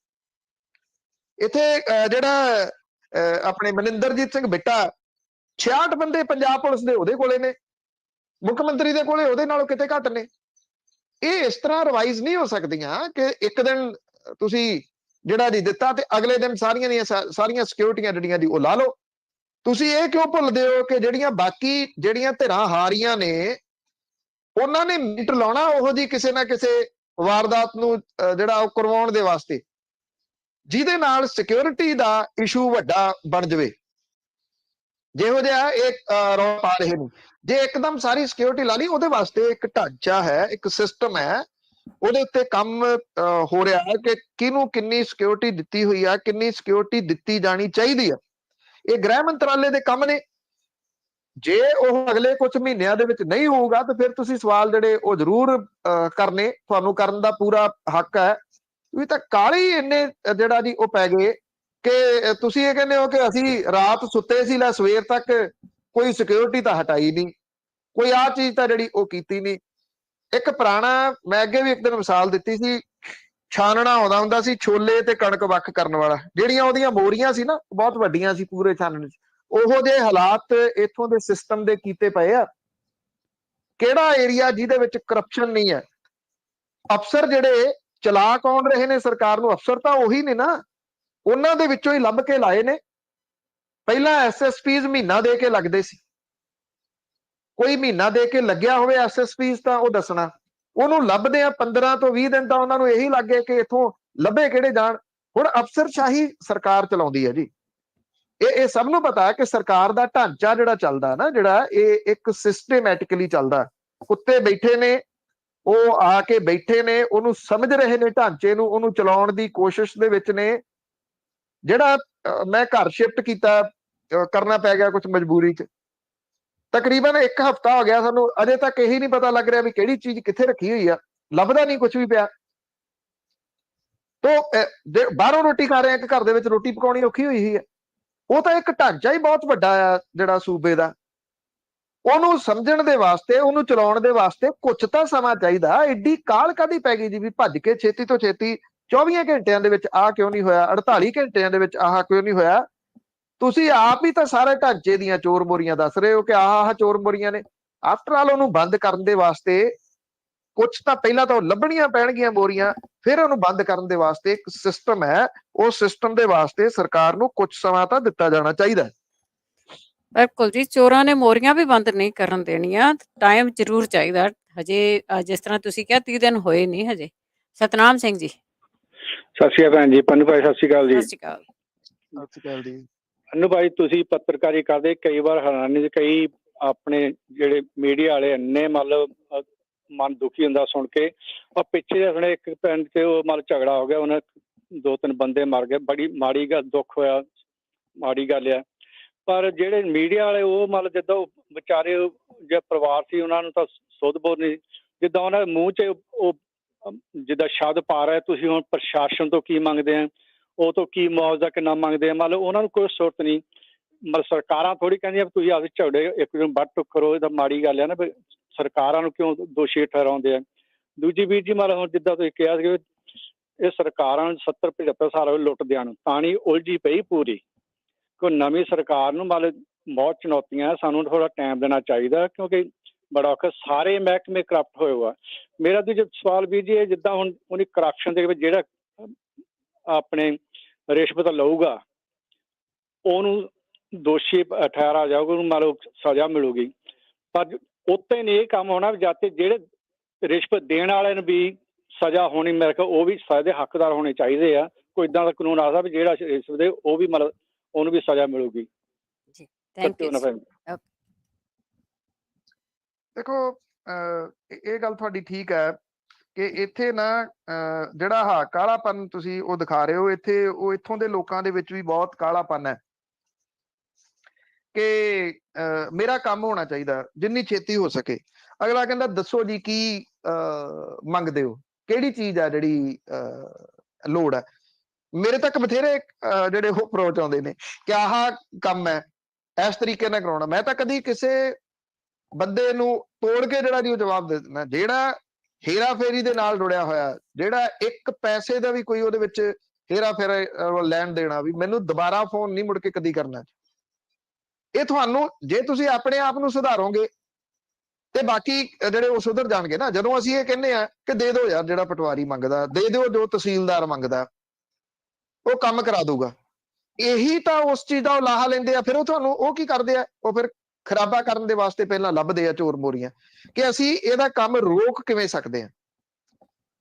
ਇੱਥੇ ਜਿਹੜਾ ਆਪਣੇ ਮਨਿੰਦਰਜੀਤ ਸਿੰਘ ਬਿੱਟਾ 66 ਬੰਦੇ ਪੰਜਾਬ ਪੁਲਿਸ ਦੇ ਉਹਦੇ ਕੋਲੇ ਨੇ, ਮੁੱਖ ਮੰਤਰੀ ਦੇ ਕੋਲੇ ਉਹਦੇ ਨਾਲੋਂ ਕਿਤੇ ਘੱਟ ਨੇ। ਇਹ ਇਸ ਤਰ੍ਹਾਂ ਰਿਵਾਈਜ਼ ਨਹੀਂ ਹੋ ਸਕਦੀਆਂ ਕਿ ਇੱਕ ਦਿਨ ਤੁਸੀਂ ਜਿਹੜਾ ਜੀ ਦਿੱਤਾ ਤੇ ਅਗਲੇ ਦਿਨ ਸਾਰੀਆਂ ਸਿਕਿਉਰਿਟੀਆਂ ਜਿਹੜੀਆਂ ਦੀ ਉਹ ਲਾ ਲਓ। ਤੁਸੀਂ ਇਹ ਕਿਉਂ ਭੁੱਲਦੇ ਹੋ ਕਿ ਬਾਕੀ ਜਿਹੜੀਆਂ ਧਿਰਾਂ ਹਾਰੀਆਂ ਨੇ ਉਹਨਾਂ ਨੇ ਮਿੰਟ ਲਾਉਣਾ ਉਹੋ ਜੀ ਕਿਸੇ ਨਾ ਕਿਸੇ ਵਾਰਦਾਤ ਨੂੰ ਜਿਹੜਾ ਉਹ ਕਰਵਾਉਣ ਦੇ ਵਾਸਤੇ, ਜਿਹਦੇ ਨਾਲ ਸਿਕਿਉਰਿਟੀ ਦਾ ਇਸ਼ੂ ਵੱਡਾ ਬਣ ਜਾਵੇ। ਜਿਹੋ ਜਿਹਾ ਇਹ ਰੌਲਾ ਪਾ ਰਹੇ ਨੇ, ਜੇ ਇੱਕਦਮ ਸਾਰੀ ਸਿਕਿਉਰਿਟੀ ਲਾ ਲਈ, ਉਹਦੇ ਵਾਸਤੇ ਇੱਕ ਢਾਂਚਾ ਹੈ, ਇੱਕ ਸਿਸਟਮ ਹੈ, ਉਹਦੇ ਉੱਤੇ ਕੰਮ ਹੋ ਰਿਹਾ ਹੈ ਕਿ ਕਿਹਨੂੰ ਕਿੰਨੀ ਸਿਕਿਉਰਿਟੀ ਦਿੱਤੀ ਹੋਈ ਆ, ਕਿੰਨੀ ਸਿਕਿਉਰਿਟੀ ਦਿੱਤੀ ਜਾਣੀ ਚਾਹੀਦੀ ਆ। ਇਹ ਗ੍ਰਹਿ ਮੰਤਰਾਲੇ ਦੇ ਕੰਮ ਨੇ। ਜੇ ਉਹ ਅਗਲੇ ਕੁਝ ਮਹੀਨਿਆਂ ਦੇ ਵਿੱਚ ਨਹੀਂ ਹੋਊਗਾ ਤਾਂ ਫਿਰ ਤੁਸੀਂ ਸਵਾਲ ਜਿਹੜੇ ਉਹ ਜ਼ਰੂਰ ਕਰਨੇ, ਤੁਹਾਨੂੰ ਕਰਨ ਦਾ ਪੂਰਾ ਹੱਕ ਹੈ। ਤੁਸੀਂ ਤਾਂ ਕਾਹਲੀ ਇੰਨੇ ਜਿਹੜਾ ਜੀ ਉਹ ਪੈ ਗਏ ਕਿ ਤੁਸੀਂ ਇਹ ਕਹਿੰਦੇ ਹੋ ਕਿ ਅਸੀਂ ਰਾਤ ਸੁੱਤੇ ਸੀ, ਲੈ ਸਵੇਰ ਤੱਕ ਕੋਈ ਸਿਕਿਉਰਿਟੀ ਤਾਂ ਹਟਾਈ ਨਹੀਂ, ਕੋਈ ਆਹ ਚੀਜ਼ ਤਾਂ ਜਿਹੜੀ ਉਹ ਕੀਤੀ ਨਹੀਂ। ਇੱਕ ਪੁਰਾਣਾ, ਮੈਂ ਅੱਗੇ ਵੀ ਇੱਕ ਦਿਨ ਮਿਸਾਲ ਦਿੱਤੀ ਸੀ, ਛਾਨਣਾ ਆਉਂਦਾ ਹੁੰਦਾ ਸੀ ਛੋਲੇ ਤੇ ਕਣਕ ਵੱਖ ਕਰਨ ਵਾਲਾ। ਜਿਹੜੀਆਂ ਉਹਦੀਆਂ ਮੋਰੀਆਂ ਸੀ ਨਾ ਬਹੁਤ ਵੱਡੀਆਂ ਸੀ ਪੂਰੇ ਛਾਨਣ 'ਚ। ਉਹੋ ਜਿਹੇ ਹਾਲਾਤ ਇੱਥੋਂ ਦੇ ਸਿਸਟਮ ਦੇ ਕੀਤੇ ਪਏ ਆ। ਕਿਹੜਾ ਏਰੀਆ ਜਿਹਦੇ ਵਿੱਚ ਕਰਪਸ਼ਨ ਨਹੀਂ ਹੈ? ਅਫਸਰ ਜਿਹੜੇ ਚਲਾ ਕੌਣ ਰਹੇ ਨੇ ਸਰਕਾਰ ਨੂੰ? ਅਫਸਰ ਤਾਂ ਉਹੀ ਨੇ ਨਾ, ਉਹਨਾਂ ਦੇ ਵਿੱਚੋਂ ਹੀ ਲੱਭ ਕੇ ਲਾਏ ਨੇ। ਪਹਿਲਾਂ ਐਸਐਸਪੀਜ਼ ਮਹੀਨਾ ਦੇ ਕੇ ਲੱਗਦੇ ਸੀ, ਕੋਈ ਮਹੀਨਾ ਦੇ ਕੇ ਲੱਗਿਆ ਹੋਵੇ ਐਸਐਸਪੀਜ਼ ਤਾਂ ਉਹ ਦੱਸਣਾ। ਉਹਨੂੰ ਲੱਭਦੇ ਆ 15 ਤੋਂ 20 ਦਿਨ ਤਾਂ ਉਹਨਾਂ ਨੂੰ ਇਹੀ ਲੱਗੇ ਕਿ ਇੱਥੋਂ ਲੱਭੇ ਕਿਹੜੇ ਜਾਣ। ਹੁਣ ਅਫਸਰਸ਼ਾਹੀ ਸਰਕਾਰ ਚਲਾਉਂਦੀ ਹੈ ਜੀ। ਇਹ ਸਭ ਨੂੰ ਪਤਾ ਹੈ ਕਿ ਸਰਕਾਰ ਦਾ ਢਾਂਚਾ ਜਿਹੜਾ ਚੱਲਦਾ ਨਾ, ਜਿਹੜਾ ਇਹ ਇੱਕ ਸਿਸਟੇਮੈਟਿਕਲੀ ਚੱਲਦਾ। ਕੁੱਤੇ ਬੈਠੇ ਨੇ, ਉਹ ਆ ਕੇ ਬੈਠੇ ਨੇ, ਉਹਨੂੰ ਸਮਝ ਰਹੇ ਨੇ ਢਾਂਚੇ ਨੂੰ, ਉਹਨੂੰ ਚਲਾਉਣ ਦੀ ਕੋਸ਼ਿਸ਼ ਦੇ ਵਿੱਚ ਨੇ। ਜਿਹੜਾ ਮੈਂ ਘਰ ਸ਼ਿਫਟ ਕੀਤਾ, ਕਰਨਾ ਪੈ ਗਿਆ ਕੁਝ ਮਜਬੂਰੀ 'ਚ, ਤਕਰੀਬਨ 1 ਹਫ਼ਤਾ ਹੋ ਗਿਆ ਸਾਨੂੰ, ਅਜੇ ਤੱਕ ਇਹੀ ਨਹੀਂ ਪਤਾ ਲੱਗ ਰਿਹਾ ਵੀ ਕਿਹੜੀ ਚੀਜ਼ ਕਿੱਥੇ ਰੱਖੀ ਹੋਈ ਆ। ਲੱਭਦਾ ਨਹੀਂ ਕੁਝ ਵੀ ਪਿਆ। ਤੋ ਬਾਹਰੋਂ ਰੋਟੀ ਖਾ ਰਹੇ ਆ ਕਿ ਘਰ ਦੇ ਵਿੱਚ ਰੋਟੀ ਪਕਾਉਣੀ ਔਖੀ ਹੋਈ ਹੈ। ਉਹ ਤਾਂ ਇੱਕ ਢਾਂਚਾ ਹੀ ਬਹੁਤ ਵੱਡਾ ਆ ਜਿਹੜਾ ਸੂਬੇ ਦਾ। ਉਹਨੂੰ ਸਮਝਣ ਦੇ ਵਾਸਤੇ, ਉਹਨੂੰ ਚਲਾਉਣ ਦੇ ਵਾਸਤੇ ਕੁਝ ਤਾਂ ਸਮਾਂ ਚਾਹੀਦਾ। ਐਡੀ ਕਾਹਲ ਕਾਹਦੀ ਪੈ ਗਈ ਜੀ ਵੀ ਭੱਜ ਕੇ ਛੇਤੀ ਤੋਂ ਛੇਤੀ 24 ਘੰਟਿਆਂ ਦੇ ਵਿੱਚ ਆਹ ਕਿਉਂ ਨਹੀਂ ਹੋਇਆ, 48 ਘੰਟਿਆਂ ਦੇ ਵਿੱਚ ਆਹ ਕਿਉਂ ਨਹੀਂ ਹੋਇਆ? ਤੁਸੀਂ ਆਪ ਹੀ ਤਾਂ ਸਾਰੇ ਢਾਂਚੇ ਦੀਆਂ ਚੋਰ ਮੋਰੀਆਂ ਦੱਸ ਰਹੇ ਹੋ ਕਿ ਆਹ ਚੋਰ ਮੋਰੀਆਂ ਨੇ। ਆਫਟਰ ਆਲ ਉਹਨੂੰ ਬੰਦ ਕਰਨ ਦੇ ਵਾਸਤੇ ਕੁਝ ਤਾਂ ਪਹਿਲਾਂ ਤਾਂ ਲੱਭਣੀਆਂ ਪੈਣਗੀਆਂ ਮੋਰੀਆਂ, ਫਿਰ ਉਹਨੂੰ ਬੰਦ ਕਰਨ ਦੇ ਵਾਸਤੇ ਇੱਕ ਸਿਸਟਮ ਹੈ। ਉਸ ਸਿਸਟਮ ਦੇ ਵਾਸਤੇ ਸਰਕਾਰ ਨੂੰ ਕੁਝ ਸਮਾਂ ਤਾਂ ਦਿੱਤਾ ਜਾਣਾ ਚਾਹੀਦਾ। ਬਿਲਕੁਲ ਜੀ, ਚੋਰਾਂ ਨੇ ਮੋਰੀਆਂ ਵੀ ਬੰਦ ਨਹੀਂ ਕਰਨ ਦੇਣੀਆਂ, ਟਾਈਮ ਜ਼ਰੂਰ ਚਾਹੀਦਾ। ਹਜੇ ਜਿਸ ਤਰ੍ਹਾਂ ਤੁਸੀਂ ਕਿਹਾ 30 ਦਿਨ ਹੋਏ ਨਹੀਂ ਹਜੇ। ਸਤਨਾਮ ਸਿੰਘ ਜੀ। ਸਤਿ ਸ਼੍ਰੀ ਅਕਾਲ ਭੈਣ ਜੀ। ਪੰਨੂ ਭਾਈ ਸਤਿ ਸ਼੍ਰੀ ਅਕਾਲ ਜੀ। ਸਤਿ ਸ਼੍ਰੀ ਅਕਾਲ। ਸਤਿ ਸ਼੍ਰੀ ਅਕਾਲ ਜੀ। ਪੰਨੂ ਭਾਈ, ਤੁਸੀਂ ਪੱਤਰਕਾਰੀ ਕਰਦੇ, ਕਈ ਵਾਰ ਹੈਰਾਨੀ, ਕਈ ਆਪਣੇ ਜਿਹੜੇ ਮੀਡੀਆ ਵਾਲੇ ਇੰਨੇ ਮਤਲਬ ਮਨ ਦੁਖੀ ਹੁੰਦਾ ਸੁਣ ਕੇ। ਉਹ ਪਿੱਛੇ ਆਪਣੇ ਇੱਕ ਪਿੰਡ 'ਚ ਉਹ ਮਤਲਬ ਝਗੜਾ ਹੋ ਗਿਆ, ਉਹਨੇ 2-3 ਬੰਦੇ ਮਰ ਗਏ, ਬੜੀ ਮਾੜੀ ਗੱਲ, ਦੁੱਖ ਹੋਇਆ, ਮਾੜੀ ਗੱਲ ਆ। ਪਰ ਜਿਹੜੇ ਮੀਡੀਆ ਵਾਲੇ ਉਹ ਮਤਲਬ ਜਿੱਦਾਂ ਉਹ ਵਿਚਾਰੇ ਜੇ ਪਰਿਵਾਰ ਸੀ ਉਹਨਾਂ ਨੂੰ ਤਾਂ ਸੁੱਧ ਬੋਧ ਨਹੀਂ, ਜਿੱਦਾਂ ਉਹਨਾਂ ਦੇ ਮੂੰਹ 'ਚ ਉਹ ਜਿੱਦਾਂ ਸ਼ਬਦ ਪਾ ਰਹੇ। ਤੁਸੀਂ ਹੁਣ ਪ੍ਰਸ਼ਾਸਨ ਤੋਂ ਕੀ ਮੰਗਦੇ ਆ, ਉਹ ਤੋਂ ਕੀ ਮੁਆਵਜ਼ਾ ਕਿੰਨਾ ਮੰਗਦੇ ਆ, ਮਤਲਬ ਉਹਨਾਂ ਨੂੰ ਕੋਈ ਸੁਰਤ ਨਹੀਂ। ਮਤਲਬ ਸਰਕਾਰਾਂ ਥੋੜ੍ਹੀ ਕਹਿੰਦੀਆਂ ਤੁਸੀਂ ਆਪਦੇ ਝਗੜੇ ਇੱਕ ਦੂਜੇ ਨੂੰ ਵੱਢ ਟੁੱਕ ਕਰੋ, ਇਹ ਤਾਂ ਮਾੜੀ ਗੱਲ ਆ ਨਾ। ਸਰਕਾਰਾਂ ਨੂੰ ਕਿਉਂ ਦੋਸ਼ੀ ਠਹਿਰਾਉਂਦੇ ਆ? ਦੂਜੀ ਵੀਰ ਜੀ, ਮਤਲਬ ਹੁਣ ਜਿੱਦਾਂ ਤੁਸੀਂ ਕਿਹਾ ਸੀ ਇਹ ਸਰਕਾਰਾਂ ਨੂੰ 70-75 ਸਾਲ ਹੋਏ ਲੁੱਟਦਿਆਂ ਨੂੰ, ਪਾਣੀ ਉਲਝੀ ਪਈ ਪੂਰੀ। ਕੋਈ ਨਵੀਂ ਸਰਕਾਰ ਨੂੰ ਮਤਲਬ ਬਹੁਤ ਚੁਣੌਤੀਆਂ, ਸਾਨੂੰ ਥੋੜਾ ਟਾਈਮ ਦੇਣਾ ਚਾਹੀਦਾ ਕਿਉਂਕਿ ਬੜਾ ਔਖਾ, ਸਾਰੇ ਮਹਿਕਮੇ ਕਰਪਟ ਹੋਏ ਹੋਆ। ਮੇਰਾ ਦੂਜਾ ਸਵਾਲ ਵੀਰ ਜੀ, ਜਿੱਦਾਂ ਹੁਣ ਉਹਨੇ ਕਰਪਸ਼ਨ ਦੇ ਵਿੱਚ ਜਿਹੜਾ ਆਪਣੇ ਰਿਸ਼ਵਤ ਲਊਗਾ ਉਹਨੂੰ ਦੋਸ਼ੀ ਠਹਿਰਾ ਜਾਊਗਾ, ਉਹਨੂੰ ਮੰਨ ਲਓ ਸਜ਼ਾ ਮਿਲੂਗੀ, ਪਰ ਉੱਤੇ ਨਹੀਂ ਇਹ ਕੰਮ ਹੋਣਾ ਜਾਤੇ ਜਿਹੜੇ ਰਿਸ਼ਵਤ ਦੇਣ ਵਾਲੇ ਨੂੰ ਵੀ ਸਜ਼ਾ ਹੋਣੀ, ਮੇਰੇ ਕੋਲ ਉਹ ਵੀ ਸਜ਼ਾ ਦੇ ਹੱਕਦਾਰ ਹੋਣੇ ਚਾਹੀਦੇ ਆ। ਕੋਈ ਇਦਾਂ ਦਾ ਕਾਨੂੰਨ ਆਦਾ ਵੀ ਜਿਹੜਾ ਰਿਸ਼ਵਤ ਦੇ ਉਹ ਵੀ ਮਤਲਬ ਉਹਨੂੰ ਵੀ ਸਜ਼ਾ ਮਿਲੂਗੀ। ਜੀ ਥੈਂਕ ਯੂ। ਦੇਖੋ ਇਹ ਗੱਲ ਤੁਹਾਡੀ ਠੀਕ ਹੈ ਕਿ ਇੱਥੇ ਨਾ ਜਿਹੜਾ ਕਾਲਾਪਨ ਤੁਸੀਂ ਉਹ ਦਿਖਾ ਰਹੇ ਹੋ, ਇੱਥੇ ਉਹ ਇੱਥੋਂ ਦੇ ਲੋਕਾਂ ਦੇ ਵਿੱਚ ਵੀ ਬਹੁਤ ਕਾਲਾਪਨ ਹੈ ਕਿ ਮੇਰਾ ਕੰਮ ਹੋਣਾ ਚਾਹੀਦਾ ਜਿੰਨੀ ਛੇਤੀ ਹੋ ਸਕੇ। ਅਗਲਾ ਕਹਿੰਦਾ ਦੱਸੋ ਜੀ ਕੀ ਮੰਗਦੇ ਹੋ, ਕਿਹੜੀ ਚੀਜ਼ ਹੈ ਜਿਹੜੀ ਲੋੜ ਹੈ। ਮੇਰੇ ਤੱਕ ਬਥੇਰੇ ਜਿਹੜੇ ਉਹ ਅਪਰੋਚ ਆਉਂਦੇ ਨੇ ਕਿ ਆਹ ਕੰਮ ਹੈ ਇਸ ਤਰੀਕੇ ਨਾਲ ਕਰਾਉਣਾ। ਮੈਂ ਤਾਂ ਕਦੀ ਕਿਸੇ ਬੰਦੇ ਨੂੰ ਤੋੜ ਕੇ ਜਿਹੜਾ ਜੀ ਉਹ ਜਵਾਬ ਦੇ ਦਿੰਦਾ, ਜਿਹੜਾ ਹੇਰਾ ਫੇਰੀ ਦੇ ਨਾਲ ਜੁੜਿਆ ਹੋਇਆ, ਜਿਹੜਾ ਇੱਕ ਪੈਸੇ ਦਾ ਵੀ ਕੋਈ ਉਹਦੇ ਵਿੱਚ ਹੇਰਾ ਫੇਰਾ ਲੈਣ ਦੇਣਾ, ਵੀ ਮੈਨੂੰ ਦੁਬਾਰਾ ਫੋਨ ਨਹੀਂ ਮੁੜ ਕੇ ਕਦੀ ਕਰਨਾ। ਇਹ ਤੁਹਾਨੂੰ, ਜੇ ਤੁਸੀਂ ਆਪਣੇ ਆਪ ਨੂੰ ਸੁਧਾਰੋਗੇ ਤੇ ਬਾਕੀ ਜਿਹੜੇ ਉਹ ਸੁਧਰ ਜਾਣਗੇ ਨਾ। ਜਦੋਂ ਅਸੀਂ ਇਹ ਕਹਿੰਦੇ ਆ ਕਿ ਦੇ ਦਿਓ ਯਾਰ, ਜਿਹੜਾ ਪਟਵਾਰੀ ਮੰਗਦਾ ਦੇ ਦਿਓ, ਜੋ ਤਹਿਸੀਲਦਾਰ ਮੰਗਦਾ ਉਹ ਕੰਮ ਕਰਾ ਦੂਗਾ, ਇਹੀ ਤਾਂ ਉਸ ਚੀਜ਼ ਦਾ ਉਹ ਲਾਹਾ ਲੈਂਦੇ ਆ। ਫਿਰ ਉਹ ਤੁਹਾਨੂੰ ਉਹ ਕੀ ਕਰਦੇ ਆ, ਉਹ ਫਿਰ ਖਰਾਬਾ ਕਰਨ ਦੇ ਵਾਸਤੇ ਪਹਿਲਾਂ ਲੱਭਦੇ ਆ ਚੋਰ ਮੋਰੀਆਂ ਕਿ ਅਸੀਂ ਇਹਦਾ ਕੰਮ ਰੋਕ ਕਿਵੇਂ ਸਕਦੇ ਆ।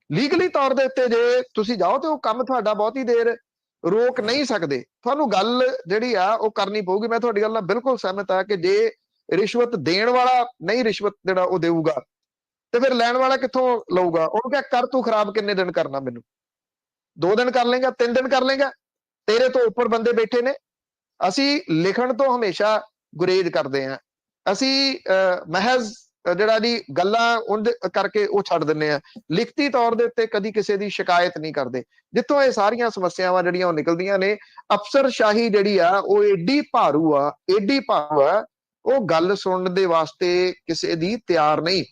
ਲੀਗਲੀ ਤੌਰ ਦੇ ਉੱਤੇ ਜੇ ਤੁਸੀਂ ਜਾਓ ਤੇ ਉਹ ਕੰਮ ਤੁਹਾਡਾ ਬਹੁਤੀ ਦੇਰ ਰੋਕ ਨਹੀਂ ਸਕਦੇ। ਤੁਹਾਨੂੰ ਗੱਲ ਜਿਹੜੀ ਆ ਉਹ ਕਰਨੀ ਪਊਗੀ। ਮੈਂ ਤੁਹਾਡੀ ਗੱਲ ਨਾਲ ਬਿਲਕੁਲ ਸਹਿਮਤ ਆ ਕਿ ਜੇ ਰਿਸ਼ਵਤ ਦੇਣ ਵਾਲਾ ਨਹੀਂ ਰਿਸ਼ਵਤ ਜਿਹੜਾ ਉਹ ਦੇਊਗਾ ਤੇ ਫਿਰ ਲੈਣ ਵਾਲਾ ਕਿੱਥੋਂ ਲਊਗਾ। ਉਹਨੂੰ ਕਿਹਾ ਕਰ ਤੂੰ ਖਰਾਬ ਕਿੰਨੇ ਦਿਨ ਕਰਨਾ, ਮੈਨੂੰ 2 ਦਿਨ ਕਰ ਲੇਗਾ, 3 ਦਿਨ ਕਰ ਲੇਗਾ, ਤੇਰੇ ਤੋਂ ਉੱਪਰ ਬੰਦੇ ਬੈਠੇ ਨੇ। ਅਸੀਂ ਲਿਖਣ ਤੋਂ ਹਮੇਸ਼ਾ ਗੁਰੇਜ਼ ਕਰਦੇ ਆ। ਅਸੀਂ ਮਹਿਜ਼ ਜਿਹੜਾ ਜੀ ਗੱਲਾਂ ਉਂਝ ਕਰਕੇ ਉਹ ਛੱਡ ਦਿੰਦੇ ਆ, ਲਿਖਤੀ ਤੌਰ ਦੇ ਉੱਤੇ ਕਦੀ ਕਿਸੇ ਦੀ ਸ਼ਿਕਾਇਤ ਨਹੀਂ ਕਰਦੇ। ਜਿੱਥੋਂ ਇਹ ਸਾਰੀਆਂ ਸਮੱਸਿਆਵਾਂ ਜਿਹੜੀਆਂ ਉਹ ਨਿਕਲਦੀਆਂ ਨੇ, ਅਫਸਰਸ਼ਾਹੀ ਜਿਹੜੀ ਆ ਉਹ ਏਡੀ ਭਾਰੂ ਆ, ਏਡੀ ਭਾਰੂ ਆ, ਉਹ ਗੱਲ ਸੁਣਨ ਦੇ ਵਾਸਤੇ ਕਿਸੇ ਦੀ ਤਿਆਰ ਨਹੀਂ।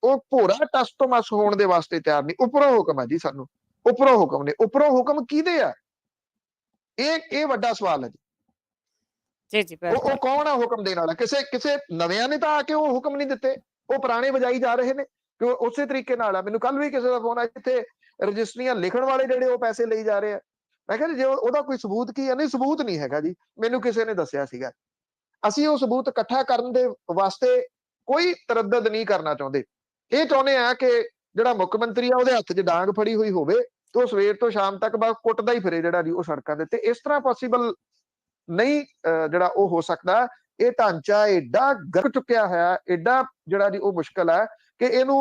ਉਹ ਭੋਰਾ ਟਸ ਤੋਂ ਮਸ ਹੋਣ ਦੇ ਵਾਸਤੇ ਤਿਆਰ ਨਹੀਂ। ਉੱਪਰੋਂ ਹੁਕਮ ਹੈ ਜੀ, ਸਾਨੂੰ ਉੱਪਰੋਂ ਹੁਕਮ ਨੇ। ਉੱਪਰੋਂ ਹੁਕਮ ਕਿਹਦੇ ਆ, ਇਹ ਵੱਡਾ ਸਵਾਲ ਹੈ ਜੀ। ਜੀ ਉਹ ਕੌਣ ਆ ਹੁਕਮ ਦੇਣ ਵਾਲਾ? ਕਿਸੇ ਨਵਿਆਂ ਨੇ ਤਾਂ ਆ ਕੇ ਉਹ ਹੁਕਮ ਨਹੀਂ ਦਿੱਤੇ, ਉਹ ਪੁਰਾਣੇ ਵਜਾਈ ਜਾ ਰਹੇ ਨੇ ਕਿ ਉਸੇ ਤਰੀਕੇ ਨਾਲ ਆ। ਮੈਨੂੰ ਕੱਲ ਵੀ ਕਿਸੇ ਦਾ ਫੋਨ ਆਇਆ ਜਿੱਥੇ ਰਜਿਸਟਰੀਆਂ ਲਿਖਣ ਵਾਲੇ ਜਿਹੜੇ ਉਹ ਪੈਸੇ ਲਈ ਜਾ ਰਹੇ ਆ। ਮੈਂ ਕਿਹਾ ਜੀ ਜੇ ਉਹਦਾ ਕੋਈ ਸਬੂਤ ਕੀ ਹੈ? ਨਹੀਂ, ਸਬੂਤ ਨਹੀਂ ਹੈਗਾ ਜੀ, ਮੈਨੂੰ ਕਿਸੇ ਨੇ ਦੱਸਿਆ ਸੀਗਾ। ਅਸੀਂ ਉਹ ਸਬੂਤ ਇਕੱਠਾ ਕਰਨ ਦੇ ਵਾਸਤੇ ਕੋਈ ਤਰੱਦਦ ਨਹੀਂ ਕਰਨਾ ਚਾਹੁੰਦੇ। ਇਹ ਚਾਹੁੰਦੇ ਆ ਕਿ ਜਿਹੜਾ ਮੁੱਖ ਮੰਤਰੀ ਆ ਉਹਦੇ ਹੱਥ 'ਚ ਡਾਂਗ ਫੜੀ ਹੋਈ ਹੋਵੇ ਤੇ ਉਹ ਸਵੇਰ ਤੋਂ ਸ਼ਾਮ ਤੱਕ ਬਸ ਕੁੱਟਦਾ ਹੀ ਫਿਰੇ ਜਿਹੜਾ ਜੀ ਉਹ ਸੜਕਾਂ ਦੇ ਉੱਤੇ। ਇਸ ਤਰ੍ਹਾਂ ਪੋਸੀਬਲ ਨਹੀਂ ਜਿਹੜਾ ਉਹ ਹੋ ਸਕਦਾ। ਇਹ ਢਾਂਚਾ ਏਡਾ ਗਰ ਚੁੱਕਿਆ ਹੋਇਆ, ਏਡਾ ਜਿਹੜਾ ਜੀ ਉਹ ਮੁਸ਼ਕਲ ਹੈ ਕਿ ਇਹਨੂੰ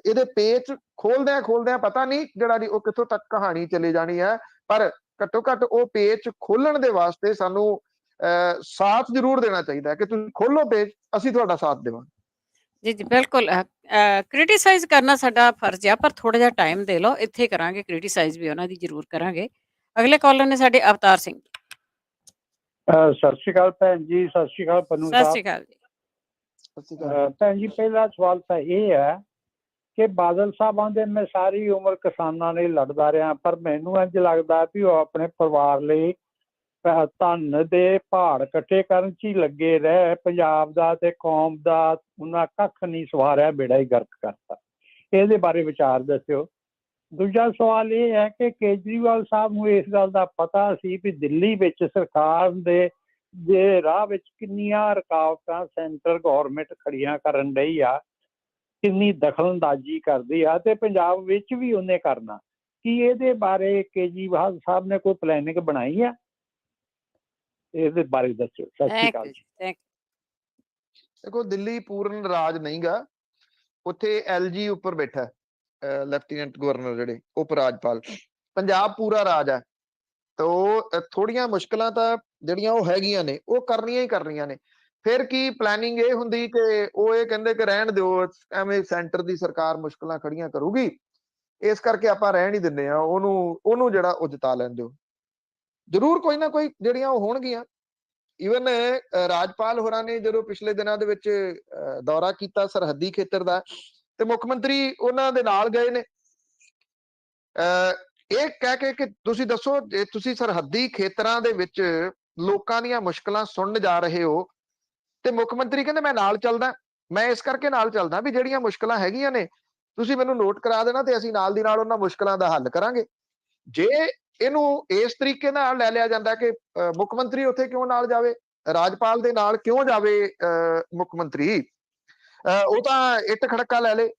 ਇਹਦੇ ਪੇਚ ਖੋਲਦਿਆਂ ਪਤਾ ਨਹੀਂ ਜਿਹੜਾ ਜੀ ਉਹ ਕਿੱਥੋਂ ਤੱਕ ਕਹਾਣੀ ਚਲੇ ਜਾਣੀ ਹੈ। ਪਰ ਘੱਟੋ ਘੱਟ ਉਹ ਪੇਚ ਖੋਲਣ ਦੇ ਵਾਸਤੇ ਸਾਨੂੰ ਸਾਥ ਜ਼ਰੂਰ ਦੇਣਾ ਚਾਹੀਦਾ ਹੈ ਕਿ ਤੁਸੀਂ ਖੋਲੋ ਪੇਚ, ਅਸੀਂ ਤੁਹਾਡਾ ਸਾਥ ਦੇਵਾਂਗੇ। ਜੀ ਬਿਲਕੁਲ। ਕ੍ਰਿਟੀਸਾਈਜ਼ ਕਰਨਾ ਸਾਡਾ ਫਰਜ਼ ਆ, ਪਰ ਥੋੜਾ ਜਿਹਾ ਟਾਈਮ ਦੇ ਲਓ, ਇੱਥੇ ਕਰਾਂਗੇ ਕ੍ਰਿਟੀਸਾਈਜ਼ ਵੀ ਉਹਨਾਂ ਦੀ ਜ਼ਰੂਰ ਕਰਾਂਗੇ। ਅਗਲੇ ਕਾਲਰ ਨੇ ਸਾਡੇ ਅਵਤਾਰ ਸਿੰਘ। ਸਤਿ ਸ਼੍ਰੀ ਅਕਾਲ ਭੈਣ ਜੀ। ਸਤਿ ਸ਼੍ਰੀ ਅਕਾਲ ਪੰਨੂ ਸਾਹਿਬ। ਸਤਿ ਸ਼੍ਰੀ ਅਕਾਲ ਜੀ। ਭੈਣ ਜੀ, ਪਹਿਲਾ ਸਵਾਲ ਤਾਂ ਇਹ ਹੈ ਕਿ ਬਾਦਲ ਸਾਹਿਬ ਆਂਦੇ ਮੈਂ ਸਾਰੀ ਉਮਰ ਕਿਸਾਨਾਂ ਲਈ ਲੜਦਾ ਰਿਹਾ, ਪਰ ਮੈਨੂੰ ਇੰਝ ਲੱਗਦਾ ਵੀ ਉਹ ਆਪਣੇ ਪਰਿਵਾਰ ਲਈ ਧਨ ਦੇ ਪਹਾੜ ਇਕੱਠੇ ਕਰਨ 'ਚ ਹੀ ਲੱਗੇ ਰਹੇ। ਪੰਜਾਬ ਦਾ ਤੇ ਕੌਮ ਦਾ ਉਹਨਾਂ ਕੱਖ ਨਹੀਂ ਸਵਾਰਿਆ, ਬੇੜਾ ਹੀ ਗਰਕ ਕਰਤਾ। ਇਹਦੇ ਬਾਰੇ ਵਿਚਾਰ ਦੱਸਿਓ। ਦੂਜਾ ਸਵਾਲ ਇਹ ਹੈ ਕਿ ਕੇਜਰੀਵਾਲ ਸਾਹਿਬ ਨੂੰ ਇਸ ਗੱਲ ਦਾ ਪਤਾ ਸੀ ਵੀ ਦਿੱਲੀ ਵਿੱਚ ਸਰਕਾਰ ਦੇ ਰਾਹ ਵਿੱਚ ਕਿੰਨੀਆਂ ਰੁਕਾਵਟਾਂ ਸੈਂਟਰ ਗੌਰਮੈਂਟ ਖੜੀਆਂ ਕਰਨ ਰਹੀ ਆ, ਕਿੰਨੀ ਦਖਲਅੰਦਾਜ਼ੀ ਕਰਦੀ ਆ, ਤੇ ਪੰਜਾਬ ਵਿੱਚ ਵੀ ਉਹਨੇ ਕਰਨਾ। ਕੀ ਇਹਦੇ ਬਾਰੇ ਕੇਜਰੀਵਾਲ ਸਾਹਿਬ ਨੇ ਕੋਈ ਪਲੈਨਿੰਗ ਬਣਾਈ ਆ? ਇਹਦੇ ਬਾਰੇ ਦੱਸੋ। ਸਤਿ ਸ਼੍ਰੀ ਅਕਾਲ ਜੀ। ਦੇਖੋ, ਦਿੱਲੀ ਪੂਰਨ ਰਾਜ ਨਹੀਂਗਾ, ਉੱਥੇ LG ਉੱਪਰ ਬੈਠਾ ਲੈਫਟੀਨੈਂਟ ਗਵਰਨਰ ਜਿਹੜੇ ਉਪ ਰਾਜਪਾਲ। ਪੰਜਾਬ ਪੂਰਾ ਰਾਜ ਹੈ। ਤਾਂ ਉਹ ਥੋੜੀਆਂ ਮੁਸ਼ਕਲਾਂ ਤਾਂ ਜਿਹੜੀਆਂ ਉਹ ਹੈਗੀਆਂ ਨੇ, ਉਹ ਕਰਨੀਆਂ ਹੀ ਕਰਨੀਆਂ ਨੇ। ਫਿਰ ਕੀ ਪਲੈਨਿੰਗ ਇਹ ਹੁੰਦੀ ਕਿ ਉਹ ਇਹ ਕਹਿੰਦੇ ਕਿ ਰਹਿਣ ਦਿਓ, ਐਵੇਂ ਸੈਂਟਰ ਦੀ ਸਰਕਾਰ ਮੁਸ਼ਕਲਾਂ ਖੜੀਆਂ ਕਰੂਗੀ, ਇਸ ਕਰਕੇ ਆਪਾਂ ਰਹਿਣ ਹੀ ਦਿੰਦੇ ਆ, ਉਹਨੂੰ ਜਿਹੜਾ ਉਹ ਜਿਤਾ ਲੈਣ ਦਿਓ। ਜ਼ਰੂਰ ਕੋਈ ਨਾ ਕੋਈ ਜਿਹੜੀਆਂ ਉਹ ਹੋਣਗੀਆਂ। ਈਵਨ ਰਾਜਪਾਲ ਹੋਰਾਂ ਨੇ ਜਦੋਂ ਪਿਛਲੇ ਦਿਨਾਂ ਦੇ ਵਿੱਚ ਦੌਰਾ ਕੀਤਾ ਸਰਹੱਦੀ ਖੇਤਰ ਦਾ, ਤੇ ਮੁੱਖ ਮੰਤਰੀ ਉਹਨਾਂ ਦੇ ਨਾਲ ਗਏ ਨੇ ਇਹ ਕਹਿ ਕੇ ਕਿ ਤੁਸੀਂ ਦੱਸੋ ਜੇ ਤੁਸੀਂ ਸਰਹੱਦੀ ਖੇਤਰਾਂ ਦੇ ਵਿੱਚ ਲੋਕਾਂ ਦੀਆਂ ਮੁਸ਼ਕਲਾਂ ਸੁਣਨ ਜਾ ਰਹੇ ਹੋ ਤੇ ਮੁੱਖ ਮੰਤਰੀ ਕਹਿੰਦੇ ਮੈਂ ਨਾਲ ਚੱਲਦਾ। ਮੈਂ ਇਸ ਕਰਕੇ ਨਾਲ ਚੱਲਦਾ ਵੀ ਜਿਹੜੀਆਂ ਮੁਸ਼ਕਲਾਂ ਹੈਗੀਆਂ ਨੇ ਤੁਸੀਂ ਮੈਨੂੰ ਨੋਟ ਕਰਾ ਦੇਣਾ ਤੇ ਅਸੀਂ ਨਾਲ ਦੀ ਨਾਲ ਉਹਨਾਂ ਮੁਸ਼ਕਲਾਂ ਦਾ ਹੱਲ ਕਰਾਂਗੇ। ਜੇ ਇਹਨੂੰ ਇਸ ਤਰੀਕੇ ਨਾਲ ਲੈ ਲਿਆ ਜਾਂਦਾ ਕਿ ਮੁੱਖ ਮੰਤਰੀ ਉੱਥੇ ਕਿਉਂ ਨਾਲ ਜਾਵੇ, ਰਾਜਪਾਲ ਦੇ ਨਾਲ ਕਿਉਂ ਜਾਵੇ ਮੁੱਖ ਮੰਤਰੀ, ਉਹ ਤਾਂ ਇੱਟ ਖੜਕਾ ਲੈ ਲੇ,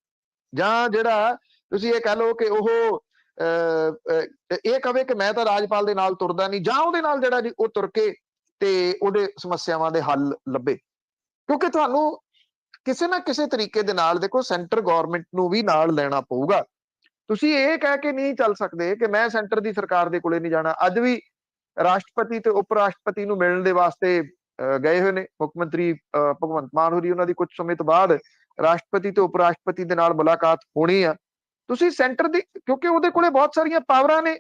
ਜਾਂ ਜਿਹੜਾ ਤੁਸੀਂ ਇਹ ਕਹਿ ਲਓ ਕਿ ਉਹ ਇਹ ਕਵੇ ਕਿ ਮੈਂ ਤਾਂ ਰਾਜਪਾਲ ਦੇ ਨਾਲ ਤੁਰਦਾ ਨਹੀਂ, ਜਾਂ ਉਹਦੇ ਨਾਲ ਜਿਹੜਾ ਜੀ ਉਹ ਤੁਰ ਕੇ ਤੇ ਉਹਦੇ ਸਮੱਸਿਆਵਾਂ ਦੇ ਹੱਲ ਲੱਭੇ। ਕਿਉਂਕਿ ਤੁਹਾਨੂੰ ਕਿਸੇ ਨਾ ਕਿਸੇ ਤਰੀਕੇ ਦੇ ਨਾਲ ਦੇਖੋ ਸੈਂਟਰ ਗਵਰਨਮੈਂਟ ਨੂੰ ਵੀ ਨਾਲ ਲੈਣਾ ਪਊਗਾ। ਤੁਸੀਂ ਇਹ ਕਹਿ ਕੇ ਨਹੀਂ ਚੱਲ ਸਕਦੇ ਕਿ ਮੈਂ ਸੈਂਟਰ ਦੀ ਸਰਕਾਰ ਦੇ ਕੋਲੇ ਨਹੀਂ ਜਾਣਾ। ਅੱਜ ਵੀ ਰਾਸ਼ਟਰਪਤੀ ਤੇ ਉਪ ਰਾਸ਼ਟਰਪਤੀ ਨੂੰ ਮਿਲਣ ਦੇ ਵਾਸਤੇ ਗਏ ਹੋਏ ਨੇ ਮੁੱਖ ਮੰਤਰੀ ਭਗਵੰਤ ਮਾਨ ਹੋਰੀ। ਉਹਨਾਂ ਦੀ ਕੁਝ ਸਮੇਂ ਤੋਂ ਬਾਅਦ ਰਾਸ਼ਟਰਪਤੀ ਤੇ ਉਪ ਰਾਸ਼ਟਰਪਤੀ ਦੇ ਨਾਲ ਮੁਲਾਕਾਤ ਹੋਣੀ ਆ। ਤੁਸੀਂ ਸੈਂਟਰ ਦੀ, ਕਿਉਂਕਿ ਉਹਦੇ ਕੋਲੇ ਬਹੁਤ ਸਾਰੀਆਂ ਪਾਵਰਾਂ ਨੇ।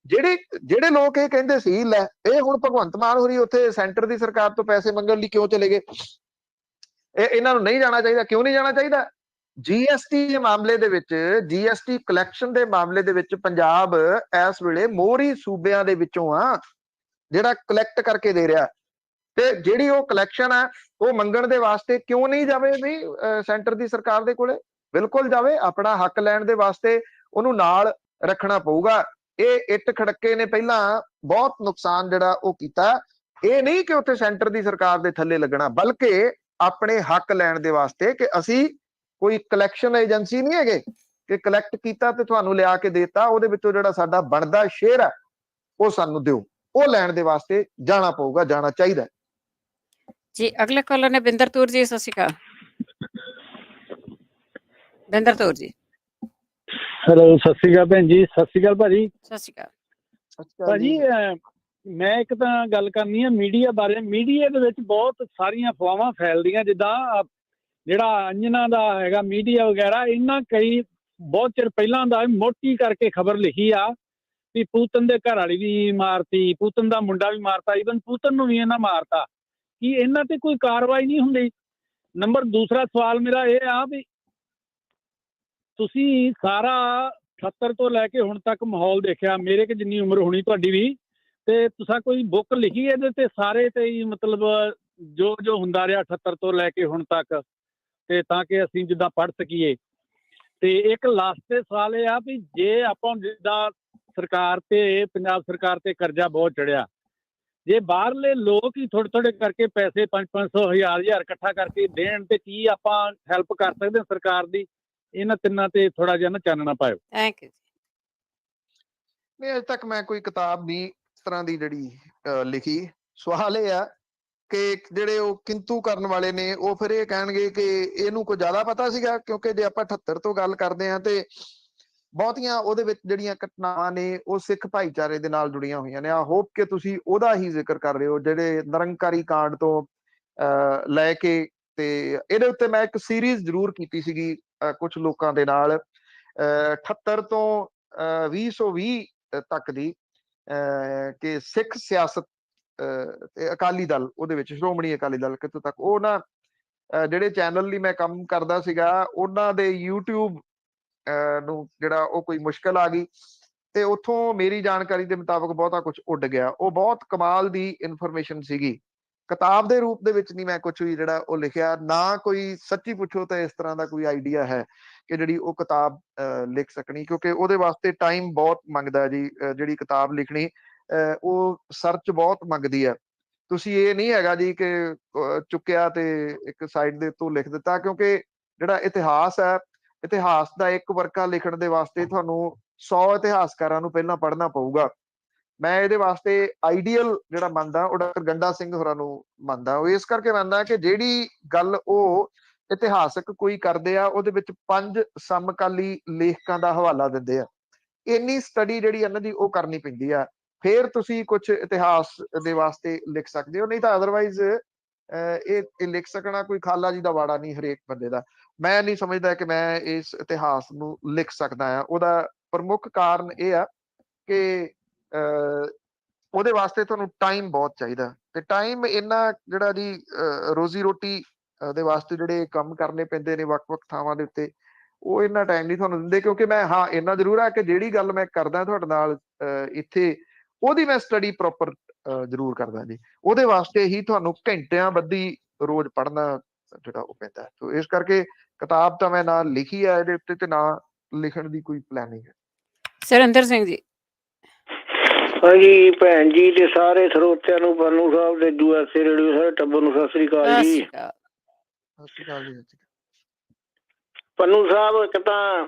ਜਿਹੜੇ ਲੋਕ ਇਹ ਕਹਿੰਦੇ ਸੀ ਲੈ ਇਹ ਹੁਣ ਭਗਵੰਤ ਮਾਨ ਹੋਰੀ ਉੱਥੇ ਸੈਂਟਰ ਦੀ ਸਰਕਾਰ ਤੋਂ ਪੈਸੇ ਮੰਗਣ ਲਈ ਕਿਉਂ ਚਲੇ ਗਏ, ਇਹਨਾਂ ਨੂੰ ਨਹੀਂ ਜਾਣਾ ਚਾਹੀਦਾ। ਕਿਉਂ ਨਹੀਂ ਜਾਣਾ ਚਾਹੀਦਾ? ਜੀਐਸਟੀ ਦੇ ਮਾਮਲੇ ਦੇ ਵਿੱਚ, ਜੀਐਸਟੀ ਕਲੈਕਸ਼ਨ ਦੇ ਮਾਮਲੇ ਦੇ ਵਿੱਚ ਪੰਜਾਬ ਇਸ ਵੇਲੇ ਮੋਹਰੀ ਸੂਬਿਆਂ ਦੇ ਵਿੱਚੋਂ ਆ ਜਿਹੜਾ ਕਲੈਕਟ ਕਰਕੇ ਦੇ ਰਿਹਾ। ਤੇ ਜਿਹੜੀ ਉਹ ਕਲੈਕਸ਼ਨ ਹੈ ਉਹ ਮੰਗਣ ਦੇ ਵਾਸਤੇ ਕਿਉਂ ਨਹੀਂ ਜਾਵੇ ਵੀ ਸੈਂਟਰ ਦੀ ਸਰਕਾਰ ਦੇ ਕੋਲੇ? ਬਿਲਕੁਲ ਜਾਵੇ। ਆਪਣਾ ਹੱਕ ਲੈਣ ਦੇ ਵਾਸਤੇ ਉਹਨੂੰ ਨਾਲ ਰੱਖਣਾ ਪਊਗਾ। ਇਹ ਇੱਟ ਖੜਕੇ ਨੇ ਪਹਿਲਾਂ ਬਹੁਤ ਨੁਕਸਾਨ ਜਿਹੜਾ ਉਹ ਕੀਤਾ। ਇਹ ਨਹੀਂ ਕਿ ਉੱਥੇ ਸੈਂਟਰ ਦੀ ਸਰਕਾਰ ਦੇ ਥੱਲੇ ਲੱਗਣਾ, ਬਲਕਿ ਆਪਣੇ ਹੱਕ ਲੈਣ ਦੇ ਵਾਸਤੇ ਕਿ ਅਸੀਂ ਕੋਈ ਕਲੈਕਸ਼ਨ ਏਜੰਸੀ ਨਹੀਂ ਹੈਗੇ ਕਿ ਕਲੈਕਟ ਕੀਤਾ ਤੇ ਤੁਹਾਨੂੰ ਲਿਆ ਕੇ ਦੇਤਾ, ਉਹਦੇ ਵਿੱਚੋਂ ਜਿਹੜਾ ਸਾਡਾ ਬਣਦਾ ਸ਼ੇਅਰ ਹੈ ਉਹ ਸਾਨੂੰ ਦਿਓ। ਉਹ ਲੈਣ ਦੇ ਵਾਸਤੇ ਜਾਣਾ ਪਊਗਾ, ਜਾਣਾ ਚਾਹੀਦਾ ਜੀ। ਅਗਲੇ ਕਾਲਰ ਨੇ ਬਿੰਦਰ ਤੌਰ ਜੀ। ਸਤਿ ਸ਼੍ਰੀ ਅਕਾਲ ਬਿੰਦਰ ਤੌਰ ਜੀ। ਹੈਲੋ, ਸਤਿ ਸ਼੍ਰੀ ਅਕਾਲ ਭੈਣ ਜੀ। ਸਤਿ ਸ਼੍ਰੀ ਅਕਾਲ ਭਾਜੀ। ਸਤਿ ਸ਼੍ਰੀ ਅਕਾਲ ਭਾਜੀ। ਮੈਂ ਇੱਕ ਤਾਂ ਗੱਲ ਕਰਨੀ ਹੈ ਮੀਡੀਆ ਬਾਰੇ। ਮੀਡੀਆ ਦੇ ਵਿੱਚ ਬਹੁਤ ਸਾਰੀਆਂ ਅਫਵਾਹਾਂ ਫੈਲਦੀਆਂ, ਜਿੱਦਾਂ ਜਿਹੜਾ ਅੰਜਨਾ ਦਾ ਹੈਗਾ ਮੀਡੀਆ ਵਗੈਰਾ, ਇਹਨਾਂ ਕਈ ਬਹੁਤ ਚਿਰ ਪਹਿਲਾਂ ਦਾ ਮੋਟੀ ਕਰਕੇ ਖਬਰ ਲਿਖੀ ਆ ਵੀ ਪੂਤਨ ਦੇ ਘਰ ਵਾਲੀ ਵੀ ਮਾਰਤੀ, ਪੂਤਨ ਦਾ ਮੁੰਡਾ ਵੀ ਮਾਰਤਾ, ਈਵਨ ਪੂਤਨ ਨੂੰ ਵੀ ਇਹਨਾਂ ਮਾਰਤਾ। ਕੀ ਇਹਨਾਂ ਤੇ ਕੋਈ ਕਾਰਵਾਈ ਨਹੀਂ ਹੁੰਦੀ? ਦੂਸਰਾ ਸਵਾਲ ਮੇਰਾ ਇਹ ਆ ਵੀ ਤੁਸੀਂ ਸਾਰਾ 78 ਤੋਂ ਲੈ ਕੇ ਹੁਣ ਤੱਕ ਮਾਹੌਲ ਦੇਖਿਆ, ਮੇਰੇ ਕਿ ਜਿੰਨੀ ਉਮਰ ਹੋਣੀ ਤੁਹਾਡੀ ਵੀ, ਤੇ ਤੁਸੀਂ ਕੋਈ ਬੁੱਕ ਲਿਖੀ ਇਹਦੇ ਤੇ ਸਾਰੇ ਤੇ ਹੀ ਮਤਲਬ ਜੋ ਹੁੰਦਾ ਰਿਹਾ 78 ਤੋਂ ਲੈ ਕੇ ਹੁਣ ਤੱਕ, ਤੇ ਤਾਂ ਕਿ ਅਸੀਂ ਜਿੱਦਾਂ ਪੜ੍ਹ ਸਕੀਏ। ਤੇ ਇੱਕ ਲਾਸਟ ਤੇ ਸਵਾਲ ਇਹ ਆ ਵੀ ਜੇ ਆਪਾਂ ਜਿੱਦਾਂ ਸਰਕਾਰ ਤੇ ਪੰਜਾਬ ਸਰਕਾਰ ਤੇ ਕਰਜ਼ਾ ਬਹੁਤ ਚੜਿਆ, ਜੇ ਬਾਹਰਲੇ ਲੋਕ ਹੀ ਥੋੜੇ ਥੋੜੇ ਕਰਕੇ ਪੈਸੇ 500 1000 ਇਕੱਠਾ ਕਰਕੇ ਦੇਣ, ਤੇ ਕੀ ਆਪਾਂ ਹੈਲਪ ਕਰ ਸਕਦੇ ਹਾਂ ਸਰਕਾਰ ਦੀ? ਇਹਨਾਂ ਤਿੰਨਾਂ ਤੇ ਥੋੜਾ ਜਿਹਾ ਨਾ ਚਾਨਣਾ ਪਾਇਓ। Thank you. ਨਹੀਂ, ਅਜੇ ਤੱਕ ਮੈਂ ਕੋਈ ਕਿਤਾਬ ਨਹੀਂ ਇਸ ਤਰ੍ਹਾਂ ਦੀ ਜਿਹੜੀ ਲਿਖੀ। ਸਵਾਲ ਇਹ ਆ ਕਿ ਜਿਹੜੇ ਉਹ ਕਿੰਤੂ ਕਰਨ ਵਾਲੇ ਨੇ ਉਹ ਫਿਰ ਇਹ ਕਹਿਣਗੇ ਕਿ ਇਹਨੂੰ ਕੋਈ ਜ਼ਿਆਦਾ ਪਤਾ ਸੀਗਾ, ਕਿਉਂਕਿ ਜੇ ਆਪਾਂ 78 ਤੋਂ ਗੱਲ ਕਰਦੇ ਹਾਂ ਤੇ ਬਹੁਤੀਆਂ ਉਹਦੇ ਵਿੱਚ ਜਿਹੜੀਆਂ ਘਟਨਾਵਾਂ ਨੇ ਉਹ ਸਿੱਖ ਭਾਈਚਾਰੇ ਦੇ ਨਾਲ ਜੁੜੀਆਂ ਹੋਈਆਂ ਨੇ। ਆ ਹੋਪ ਕਿ ਤੁਸੀਂ ਉਹਦਾ ਹੀ ਜ਼ਿਕਰ ਕਰ ਰਹੇ ਹੋ, ਜਿਹੜੇ ਨਿਰੰਕਾਰੀ ਕਾਂਡ ਤੋਂ ਲੈ ਕੇ। ਤੇ ਇਹਦੇ ਉੱਤੇ ਮੈਂ ਇੱਕ ਸੀਰੀਜ਼ ਜ਼ਰੂਰ ਕੀਤੀ ਸੀਗੀ ਕੁਝ ਲੋਕਾਂ ਦੇ ਨਾਲ 78 ਤੋਂ 2020 ਤੱਕ ਦੀ, ਕਿ ਸਿੱਖ ਸਿਆਸਤ ਤੇ ਅਕਾਲੀ ਦਲ, ਉਹਦੇ ਵਿੱਚ ਸ਼੍ਰੋਮਣੀ ਅਕਾਲੀ ਦਲ ਕਿੱਥੋਂ ਤੱਕ। ਉਹ ਨਾ ਜਿਹੜੇ ਚੈਨਲ ਲਈ ਮੈਂ ਕੰਮ ਕਰਦਾ ਸੀਗਾ ਉਹਨਾਂ ਦੇ YouTube ਨੂੰ ਜਿਹੜਾ ਉਹ ਕੋਈ ਮੁਸ਼ਕਲ ਆ ਗਈ ਤੇ ਉੱਥੋਂ ਮੇਰੀ ਜਾਣਕਾਰੀ ਦੇ ਮੁਤਾਬਕ ਬਹੁਤਾ ਕੁਝ ਉੱਡ ਗਿਆ। ਉਹ ਬਹੁਤ ਕਮਾਲ ਦੀ ਇਨਫੋਰਮੇਸ਼ਨ ਸੀਗੀ। ਕਿਤਾਬ ਦੇ ਰੂਪ ਦੇ ਵਿੱਚ ਨਹੀਂ ਮੈਂ ਕੁਝ ਵੀ ਜਿਹੜਾ ਉਹ ਲਿਖਿਆ, ਨਾ ਕੋਈ ਸੱਚੀ ਪੁੱਛੋ ਤਾਂ ਇਸ ਤਰ੍ਹਾਂ ਦਾ ਕੋਈ ਆਈਡੀਆ ਹੈ ਕਿ ਜਿਹੜੀ ਉਹ ਕਿਤਾਬ ਲਿਖ ਸਕਣੀ, ਕਿਉਂਕਿ ਉਹਦੇ ਵਾਸਤੇ ਟਾਈਮ ਬਹੁਤ ਮੰਗਦਾ ਜੀ। ਜਿਹੜੀ ਕਿਤਾਬ ਲਿਖਣੀ ਉਹ ਸਰਚ ਬਹੁਤ ਮੰਗਦੀ ਹੈ। ਤੁਸੀਂ ਇਹ ਨਹੀਂ ਹੈਗਾ ਜੀ ਕਿ ਚੁੱਕਿਆ ਤੇ ਇੱਕ ਸਾਈਡ ਦੇ ਉੱਤੋਂ ਲਿਖ ਦਿੱਤਾ, ਕਿਉਂਕਿ ਜਿਹੜਾ ਇਤਿਹਾਸ ਹੈ, ਇਤਿਹਾਸ ਦਾ ਇੱਕ ਵਰਕਾ ਲਿਖਣ ਦੇ ਵਾਸਤੇ ਤੁਹਾਨੂੰ 100 ਇਤਿਹਾਸਕਾਰਾਂ ਨੂੰ ਪਹਿਲਾਂ ਪੜ੍ਹਨਾ ਪਊਗਾ। ਮੈਂ ਇਹਦੇ ਵਾਸਤੇ ਆਈਡੀਅਲ ਜਿਹੜਾ ਮੰਨਦਾ ਉਹ ਡਾਕਟਰ ਗੰਡਾ ਸਿੰਘ ਹੋਰਾਂ ਨੂੰ ਮੰਨਦਾ। ਉਹ ਇਸ ਕਰਕੇ ਮੰਨਦਾ ਕਿ ਜਿਹੜੀ ਗੱਲ ਉਹ ਇਤਿਹਾਸਕ ਕੋਈ ਕਰਦੇ ਆ ਉਹਦੇ ਵਿੱਚ 5 ਸਮਕਾਲੀ ਲੇਖਕਾਂ ਦਾ ਹਵਾਲਾ ਦਿੰਦੇ ਆ। ਇੰਨੀ ਸਟੱਡੀ ਜਿਹੜੀ ਇਹਨਾਂ ਦੀ ਉਹ ਕਰਨੀ ਪੈਂਦੀ ਆ, ਫਿਰ ਤੁਸੀਂ ਕੁਝ ਇਤਿਹਾਸ ਦੇ ਵਾਸਤੇ ਲਿਖ ਸਕਦੇ ਹੋ। ਨਹੀਂ ਤਾਂ ਅਦਰਵਾਈਜ਼ ਇਹ ਲਿਖ ਸਕਣਾ ਕੋਈ ਖਾਲਾ ਜੀ ਦਾ ਵਾੜਾ ਨਹੀਂ ਹਰੇਕ ਬੰਦੇ ਦਾ। ਮੈਂ ਨਹੀਂ ਸਮਝਦਾ ਕਿ ਮੈਂ ਇਸ ਇਤਿਹਾਸ ਨੂੰ ਲਿਖ ਸਕਦਾ ਆ। ਉਹਦਾ ਪ੍ਰਮੁੱਖ ਕਾਰਨ ਇਹ ਆ ਕਿ ਉਹਦੇ ਵਾਸਤੇ ਤੁਹਾਨੂੰ ਟਾਈਮ ਬਹੁਤ ਚਾਹੀਦਾ, ਤੇ ਟਾਈਮ ਇੰਨਾ ਜਿਹੜਾ ਜੀ ਰੋਜ਼ੀ ਰੋਟੀ ਦੇ ਵਾਸਤੇ ਜਿਹੜੇ ਕੰਮ ਕਰਨੇ ਪੈਂਦੇ ਨੇ ਵੱਖ-ਵੱਖ ਥਾਵਾਂ ਦੇ ਉੱਤੇ, ਉਹ ਇੰਨਾ ਟਾਈਮ ਨਹੀਂ ਤੁਹਾਨੂੰ ਦਿੰਦੇ। ਕਿਉਂਕਿ ਮੈਂ ਹਾਂ ਇੰਨਾ ਜ਼ਰੂਰ ਆ ਕਿ ਜਿਹੜੀ ਗੱਲ ਮੈਂ ਕਰਦਾ ਤੁਹਾਡੇ ਨਾਲ ਇੱਥੇ, ਉਹਦੀ ਮੈਂ ਸਟੱਡੀ ਪ੍ਰੋਪਰ ਜ਼ਰੂਰ ਕਰਦਾ ਜੀ। ਉਹਦੇ ਵਾਸਤੇ ਹੀ ਤੁਹਾਨੂੰ ਘੰਟਿਆਂ ਬੱਧੀ ਰੋਜ਼ ਪੜ੍ਹਨਾ ਜਿਹੜਾ ਉਹ ਪੈਂਦਾ ਹੈ। ਸੋ ਇਸ ਕਰਕੇ ਕਿਤਾਬ ਤਾਂ ਮੈਂ ਨਾ ਲਿਖੀ ਹੈ ਇਹਦੇ ਉੱਤੇ ਤੇ ਨਾ ਲਿਖਣ ਦੀ ਕੋਈ ਪਲੈਨਿੰਗ ਹੈ। ਸੁਰਿੰਦਰ ਸਿੰਘ ਜੀ। ਹਾਂਜੀ ਭੈਣ ਜੀ ਤੇ ਸਾਰੇ ਸਰੋਤਿਆਂ ਨੂੰ, ਪੰਨੂ ਸਾਹਿਬ ਦੇ USA ਰੇਡੀਓ ਸਾਰੇ ਟੱਬਰ ਨੂੰ ਸਤਿ ਸ੍ਰੀ ਅਕਾਲ ਜੀ। ਸਤਿ ਸ਼੍ਰੀ ਅਕਾਲ ਜੀ। ਪੰਨੂ ਸਾਹਿਬ, ਇੱਕ ਤਾਂ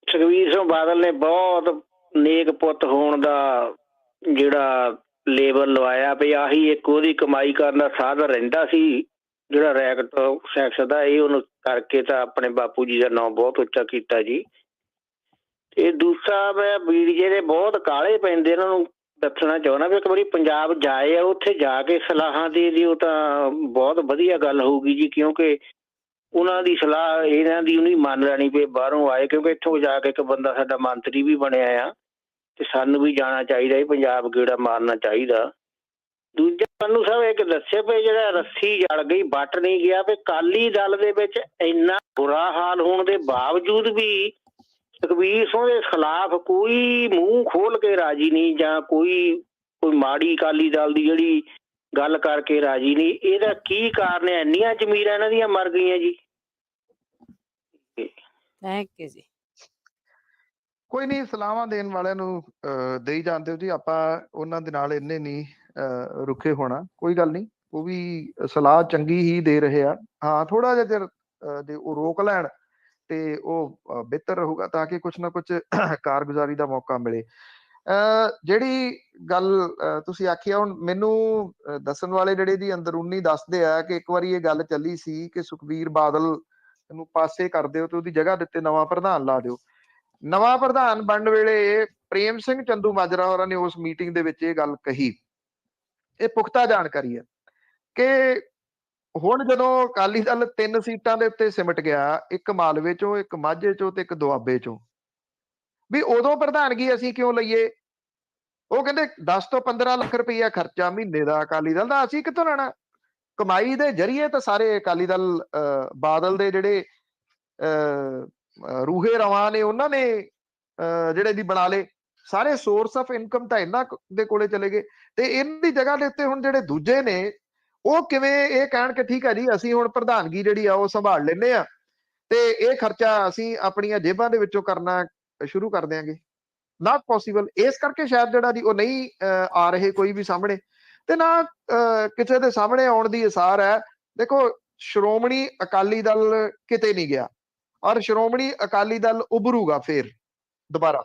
ਸੁਖਬੀਰ ਸਿੰਘ ਬਾਦਲ ਨੇ ਬਹੁਤ ਨੇਕ ਪੁੱਤ ਹੋਣ ਦਾ ਜਿਹੜਾ ਲੇਬਲ ਲਵਾਇਆ ਵੀ ਆਹੀ ਇੱਕ ਉਹਦੀ ਕਮਾਈ ਕਰਨ ਦਾ ਸਾਧਨ ਰਹਿੰਦਾ ਸੀ, ਜਿਹੜਾ ਰੈਕਟ ਸੈਕਸ ਦਾ, ਇਹ ਉਹਨੂੰ ਕਰਕੇ ਤਾਂ ਆਪਣੇ ਬਾਪੂ ਜੀ ਦਾ ਨਾਮ ਬਹੁਤ ਉੱਚਾ ਕੀਤਾ ਜੀ। ਤੇ ਦੂਸਰਾ, ਮੈਂ ਬੀਡੀਜੇ ਦੇ ਬਹੁਤ ਕਾਲੇ ਪੈਂਦੇ, ਇਹਨਾਂ ਨੂੰ ਦੱਸਣਾ ਚਾਹੁੰਦਾ ਵੀ ਇੱਕ ਵਾਰੀ ਪੰਜਾਬ ਜਾਏ ਆ, ਉੱਥੇ ਜਾ ਕੇ ਸਲਾਹਾਂ ਦੇ ਦਿਓ ਤਾਂ ਬਹੁਤ ਵਧੀਆ ਗੱਲ ਹੋਊਗੀ ਜੀ, ਕਿਉਂਕਿ ਉਹਨਾਂ ਦੀ ਸਲਾਹ ਇਹਨਾਂ ਦੀ ਉਹਨੀ ਮੰਨ ਲੈਣੀ ਪਈ ਬਾਹਰੋਂ ਆਏ, ਕਿਉਂਕਿ ਇੱਥੋਂ ਜਾ ਕੇ ਇੱਕ ਬੰਦਾ ਸਾਡਾ ਮੰਤਰੀ ਵੀ ਬਣਿਆ ਆ ਤੇ ਸਾਨੂੰ ਵੀ ਜਾਣਾ ਚਾਹੀਦਾ ਜੀ, ਪੰਜਾਬ ਗੇੜਾ ਮਾਰਨਾ ਚਾਹੀਦਾ। ਦੂਜਾ, ਪੰਨੂ ਸਾਹਿਬ ਇੱਕ ਦੱਸੇ ਪਏ ਜਿਹੜਾ ਰੱਸੀ ਜਲ ਗਈ ਵੱਟ ਨਹੀਂ ਗਿਆ, ਵੀ ਅਕਾਲੀ ਦਲ ਦੇ ਵਿੱਚ ਇੰਨਾ ਬੁਰਾ ਹਾਲ ਹੋਣ ਦੇ ਬਾਵਜੂਦ ਵੀ ਸੁਖਬੀਰ ਸਿੰਘ ਦੇ ਖਿਲਾਫ ਕੋਈ ਮੂੰਹ ਖੋਲ ਕੇ ਰਾਜੀ ਨਹੀਂ, ਜਾਂ ਕੋਈ ਮਾੜੀ ਅਕਾਲੀ ਦਲ ਦੀ ਜਿਹੜੀ ਗੱਲ ਕਰਕੇ ਰਾਜੀ ਨਹੀਂ। ਇਹਦਾ ਕੀ ਕਾਰਨ ਹੈ? ਇੰਨੀਆਂ ਜ਼ਮੀਰਾਂ ਇਹਨਾਂ ਦੀਆਂ ਮਰ ਗਈਆਂ ਜੀ। ਥੈਂਕ ਯੂ ਜੀ। ਕੋਈ ਨਹੀਂ, ਸਲਾਹਾਂ ਦੇਣ ਵਾਲਿਆਂ ਨੂੰ ਦੇਈ ਜਾਂਦੇ ਹੋ ਜੀ, ਆਪਾਂ ਉਹਨਾਂ ਦੇ ਨਾਲ ਇੰਨੇ ਨਹੀਂ ਰੁਕੇ ਹੋਣਾ, ਕੋਈ ਗੱਲ ਨਹੀਂ। ਉਹ ਵੀ ਸਲਾਹ ਚੰਗੀ ਹੀ ਦੇ ਰਹੇ ਆ। ਹਾਂ, ਥੋੜਾ ਜਿਹਾ ਚਿਰ ਜੇ ਉਹ ਰੋਕ ਲੈਣ ਤੇ ਉਹ ਬਿਹਤਰ ਰਹੂਗਾ, ਤਾਂ ਕਿ ਕੁਛ ਨਾ ਕੁਛ ਕਾਰਗੁਜ਼ਾਰੀ ਦਾ ਮੌਕਾ ਮਿਲੇ। ਜਿਹੜੀ ਗੱਲ ਤੁਸੀਂ ਆਖੀ ਆ, ਹੁਣ ਮੈਨੂੰ ਦੱਸਣ ਵਾਲੇ ਜਿਹੜੇ ਜੀ ਅੰਦਰੂਨੀ ਦੱਸਦੇ ਆ ਕਿ ਇੱਕ ਵਾਰੀ ਇਹ ਗੱਲ ਚੱਲੀ ਸੀ ਕਿ ਸੁਖਬੀਰ ਬਾਦਲ ਨੂੰ ਪਾਸੇ ਕਰ ਦਿਓ ਤੇ ਉਹਦੀ ਜਗ੍ਹਾ ਦੇ ਉੱਤੇ ਨਵਾਂ ਪ੍ਰਧਾਨ ਲਾ ਦਿਓ। ਨਵਾਂ ਪ੍ਰਧਾਨ ਬਣਨ ਵੇਲੇ ਪ੍ਰੇਮ ਸਿੰਘ ਚੰਦੂਮਾਜਰਾ ਹੋਰਾਂ ਨੇ ਉਸ ਮੀਟਿੰਗ ਦੇ ਵਿੱਚ ਇਹ ਗੱਲ ਕਹੀ। ਇਹ ਪੁਖਤਾ ਜਾਣਕਾਰੀ ਹੈ ਕਿ ਹੁਣ ਜਦੋਂ ਅਕਾਲੀ ਦਲ 3 ਸੀਟਾਂ ਦੇ ਉੱਤੇ ਸਿਮਟ ਗਿਆ, ਇੱਕ ਮਾਲਵੇ ਚੋਂ, ਇੱਕ ਮਾਝੇ ਚੋਂ ਤੇ ਇੱਕ ਦੁਆਬੇ ਚੋਂ, ਵੀ ਉਦੋਂ ਪ੍ਰਧਾਨਗੀ ਅਸੀਂ ਕਿਉਂ ਲਈਏ? ਉਹ ਕਹਿੰਦੇ 10 ਤੋਂ 15 ਲੱਖ ਰੁਪਈਆ ਖਰਚਾ ਮਹੀਨੇ ਦਾ ਅਕਾਲੀ ਦਲ ਦਾ, ਅਸੀਂ ਕਿੱਥੋਂ ਲੈਣਾ? ਕਮਾਈ ਦੇ ਜਰੀਏ ਤਾਂ ਸਾਰੇ ਅਕਾਲੀ ਦਲ ਬਾਦਲ ਦੇ ਜਿਹੜੇ ਰੂਹੇ ਰਵਾਂ ਨੇ ਉਹਨਾਂ ਨੇ ਜਿਹੜੇ ਦੀ ਬਣਾ ਲਏ। ਸਾਰੇ ਸੋਰਸ ਆਫ ਇਨਕਮ ਤਾਂ ਇਹਨਾਂ ਦੇ ਕੋਲੇ ਚਲੇ ਗਏ, ਤੇ ਇਹਨਾਂ ਦੀ ਜਗ੍ਹਾ ਦੇ ਉੱਤੇ ਹੁਣ ਜਿਹੜੇ ਦੂਜੇ ਨੇ ਉਹ ਕਿਵੇਂ ਇਹ ਕਹਿਣ ਕਿ ਠੀਕ ਹੈ ਜੀ ਅਸੀਂ ਹੁਣ ਪ੍ਰਧਾਨਗੀ ਜਿਹੜੀ ਆ ਉਹ ਸੰਭਾਲ ਲੈਂਦੇ ਆ ਤੇ ਇਹ ਖਰਚਾ ਅਸੀਂ ਆਪਣੀਆਂ ਜੇਬਾਂ ਦੇ ਵਿੱਚੋਂ ਕਰਨਾ ਸ਼ੁਰੂ ਕਰ ਦਿਆਂਗੇ। Not possible. ਇਸ ਕਰਕੇ ਸ਼ਾਇਦ ਜਿਹੜਾ ਜੀ ਉਹ ਨਹੀਂ ਆ ਰਹੇ ਕੋਈ ਵੀ ਸਾਹਮਣੇ, ਤੇ ਨਾ ਕਿਸੇ ਦੇ ਸਾਹਮਣੇ ਆਉਣ ਦੀ ਅਸਾਰ ਹੈ। ਦੇਖੋ, ਸ਼੍ਰੋਮਣੀ ਅਕਾਲੀ ਦਲ ਕਿਤੇ ਨਹੀਂ ਗਿਆ, ਔਰ ਸ਼੍ਰੋਮਣੀ ਅਕਾਲੀ ਦਲ ਉਭਰੂਗਾ ਫੇਰ ਦੁਬਾਰਾ,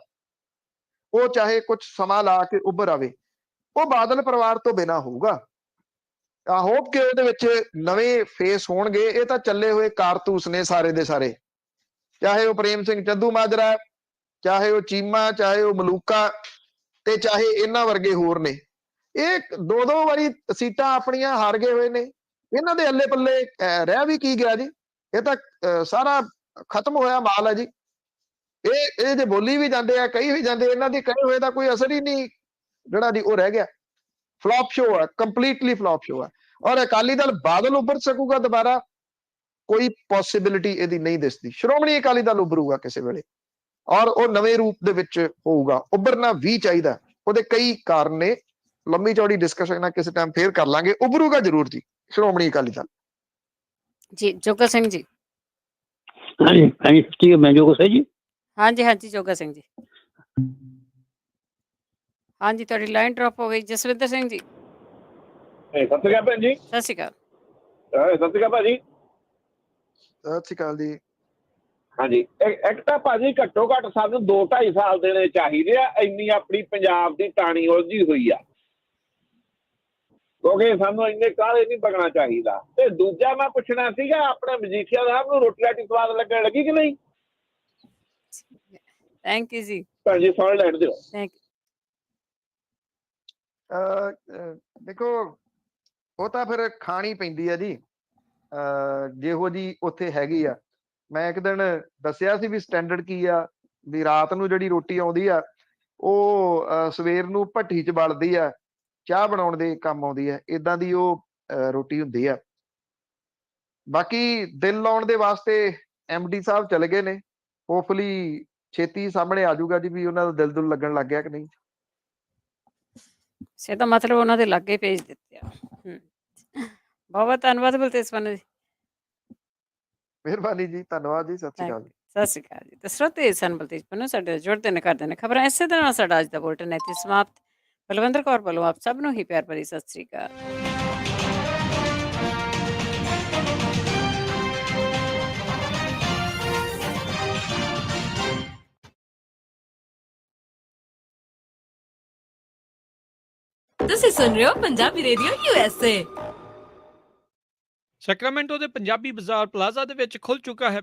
ਉਹ ਚਾਹੇ ਕੁਝ ਸਮਾਂ ਲਾ ਕੇ ਉੱਭਰ ਆਵੇ, ਉਹ ਬਾਦਲ ਪਰਿਵਾਰ ਤੋਂ ਬਿਨਾਂ ਹੋਊਗਾ। ਆਈ ਹੋਪ ਕਿ ਉਹਦੇ ਵਿੱਚ ਨਵੇਂ ਫੇਸ ਹੋਣਗੇ। ਇਹ ਤਾਂ ਚੱਲੇ ਹੋਏ ਕਾਰਤੂਸ ਨੇ ਸਾਰੇ ਦੇ ਸਾਰੇ, ਚਾਹੇ ਉਹ ਪ੍ਰੇਮ ਸਿੰਘ ਚੰਦੂਮਾਜਰਾ, ਚਾਹੇ ਉਹ ਚੀਮਾ, ਚਾਹੇ ਉਹ ਮਲੂਕਾ, ਤੇ ਚਾਹੇ ਇਹਨਾਂ ਵਰਗੇ ਹੋਰ ਨੇ। ਇਹ 2-2 ਵਾਰੀ ਸੀਟਾਂ ਆਪਣੀਆਂ ਹਾਰ ਗਏ ਹੋਏ ਨੇ। ਇਹਨਾਂ ਦੇ ਅੱਲੇ ਪੱਲੇ ਰਹਿ ਵੀ ਕੀ ਗਿਆ ਜੀ? ਇਹ ਤਾਂ ਸਾਰਾ ਖਤਮ ਹੋਇਆ ਮਾਲ ਹੈ ਜੀ। ਇਹ ਜੇ ਬੋਲੀ ਵੀ ਜਾਂਦੇ ਆ, ਕਹੀ ਵੀ ਜਾਂਦੇ, ਇਹਨਾਂ ਦੀ ਕਹੇ ਹੋਏ ਦਾ ਕੋਈ ਅਸਰ ਹੀ ਨਹੀਂ ਜਿਹੜਾ ਜੀ ਉਹ ਰਹਿ ਗਿਆ। ਫਲॉप शो है, कंप्लीटली फ्लॉप शो है। और अकाली दल बादल उभर सकूगा दोबारा, कोई पॉसिबिलिटी ਇਹਦੀ ਨਹੀਂ ਦਿਸਦੀ। ਸ਼੍ਰੋਮਣੀ ਅਕਾਲੀ ਦਲ ਉਭਰੂਗਾ ਕਿਸੇ ਵੇਲੇ, ਔਰ ਉਹ ਨਵੇਂ ਰੂਪ ਦੇ ਵਿੱਚ ਹੋਊਗਾ। ਉਭਰਨਾ ਵੀ ਚਾਹੀਦਾ, ਉਹਦੇ ਕਈ ਕਾਰਨ ਨੇ, ਲੰਮੀ ਚੌੜੀ ਡਿਸਕਸ਼ਨ ਨਾਲ ਕਿਸੇ ਟਾਈਮ ਫੇਰ ਕਰ ਲਾਂਗੇ। ਉਭਰੂਗਾ ਜ਼ਰੂਰ ਜੀ ਸ਼੍ਰੋਮਣੀ ਅਕਾਲੀ ਦਲ। ਜੀ ਜੋਗਾ ਸਿੰਘ ਜੀ। ਹਾਂਜੀ ਹਾਂਜੀ, ਠੀਕ ਹੈ, ਮੈਂ ਜੋਗਾ ਸਿੰਘ ਜੀ। ਹਾਂਜੀ ਹਾਂਜੀ, ਜੋਗਾ ਸਿੰਘ ਜੀ। ਹਾਂਜੀ, ਤੁਹਾਡੀ ਲਾਈਨ ਡ੍ਰੌਪ ਹੋ ਗਈ। ਜਸਵਿੰਦਰ ਸਿੰਘ ਜੀ। ਸਤਿ ਸ਼੍ਰੀ ਅਕਾਲ ਭੈਣ ਜੀ। ਸਤਿ ਸ਼੍ਰੀ ਅਕਾਲ। ਸਤਿ ਸ਼੍ਰੀ ਅਕਾਲ ਭਾਜੀ। ਸਤਿ ਸ਼੍ਰੀ ਅਕਾਲ ਜੀ। ਹਾਂਜੀ, ਇੱਕ ਤਾਂ ਭਾਜੀ ਘੱਟੋ ਘੱਟ ਸਾਨੂੰ 2-2.5 ਸਾਲ ਦੇਣੇ ਚਾਹੀਦੇ ਆ, ਇੰਨੀ ਆਪਣੀ ਪੰਜਾਬ ਦੀ ਟਾਣੀ ਉਲਝੀ ਹੋਈ ਆ, ਕਿਉਂਕਿ ਸਾਨੂੰ ਇੰਨੇ ਕਾਹਲੇ ਨਹੀਂ ਪਕਣਾ ਚਾਹੀਦਾ। ਤੇ ਦੂਜਾ ਮੈਂ ਪੁੱਛਣਾ ਸੀਗਾ, ਆਪਣੇ ਮਜੀਠੀਆ ਸਾਹਿਬ ਨੂੰ ਰੋਟੀ ਰਾਟੀ ਸਵਾਦ ਲੱਗਣ ਲੱਗੀ ਕਿ ਨਹੀਂ? ਥੈਂਕ ਯੂ ਜੀ। ਭੈਣ ਜੀ ਸੁਣ ਲੈਣ ਦਿਓ। Thank you. ਦੇਖੋ, ਉਹ ਤਾਂ ਫਿਰ ਖਾਣੀ ਪੈਂਦੀ ਆ ਜੀ, ਜਿਹੋ ਜੀ ਉੱਥੇ ਹੈਗੀ ਆ। ਮੈਂ ਇੱਕ ਦਿਨ ਦੱਸਿਆ ਸੀ ਵੀ ਸਟੈਂਡਰਡ ਕੀ ਆ, ਵੀ ਰਾਤ ਨੂੰ ਜਿਹੜੀ ਰੋਟੀ ਆਉਂਦੀ ਆ ਉਹ ਸਵੇਰ ਨੂੰ ਭੱਠੀ 'ਚ ਬਲਦੀ ਆ, ਚਾਹ ਬਣਾਉਣ ਦੇ ਕੰਮ ਆਉਂਦੀ ਆ, ਏਦਾਂ ਦੀ ਉਹ ਰੋਟੀ ਹੁੰਦੀ ਆ। ਬਾਕੀ ਦਿਲ ਲਾਉਣ ਦੇ ਵਾਸਤੇ MD ਸਾਹਿਬ ਚਲੇ ਗਏ ਨੇ, ਹੋਪਫੁਲੀ ਛੇਤੀ ਸਾਹਮਣੇ ਆ ਜਾਊਗਾ ਜੀ ਵੀ ਉਹਨਾਂ ਦਾ ਦਿਲ ਦੁਲ ਲੱਗਣ ਲੱਗ ਗਿਆ ਕਿ ਨਹੀਂ। ਇਹਦਾ ਮਤਲਬ ਉਹਨਾਂ ਦੇ ਲਾਗੇ ਭੇਜ ਦਿੱਤੇ ਆ। ਬਹੁਤ ਬਹੁਤ ਧੰਨਵਾਦ ਬਲਤੇਜ ਪੰਨੂ ਜੀ। ਮਿਹਰਬਾਨੀ ਜੀ, ਧੰਨਵਾਦ ਜੀ, ਸਤਿ ਸ਼੍ਰੀ ਅਕਾਲ ਜੀ। ਸਤਿ ਸ਼੍ਰੀ ਅਕਾਲ ਜੀ। ਤੇ ਸਰੋਤੇ ਸਨ ਬਲਤੇਜ ਪੰਨੂ ਸਾਡੇ ਨਾਲ ਜੁੜਦੇ ਨੇ, ਕਰਦੇ ਨੇ ਖਬਰਾਂ। ਇਸੇ ਤਰ੍ਹਾਂ ਸਾਡਾ ਅੱਜ ਦਾ ਬੁਲਟਨ ਇੱਥੇ ਸਮਾਪਤ। ਬਲਵਿੰਦਰ ਕੌਰ ਵੱਲੋਂ ਆਪ ਸਭ ਨੂੰ ਹੀ ਪਿਆਰ ਭਰੀ ਸਤਿ ਸ਼੍ਰੀ ਅਕਾਲ। ਤੁਸੀਂ ਸੁਣ ਰਹੇ ਹੋ ਪੰਜਾਬੀ ਰੇਡੀਓ USA। ਸੈਕਰਾਮੈਂਟੋ ਦੇ ਪੰਜਾਬੀ ਬਾਜ਼ਾਰ ਪਲਾਜ਼ਾ ਦੇ ਵਿੱਚ ਖੁੱਲ ਚੁੱਕਾ ਹੈ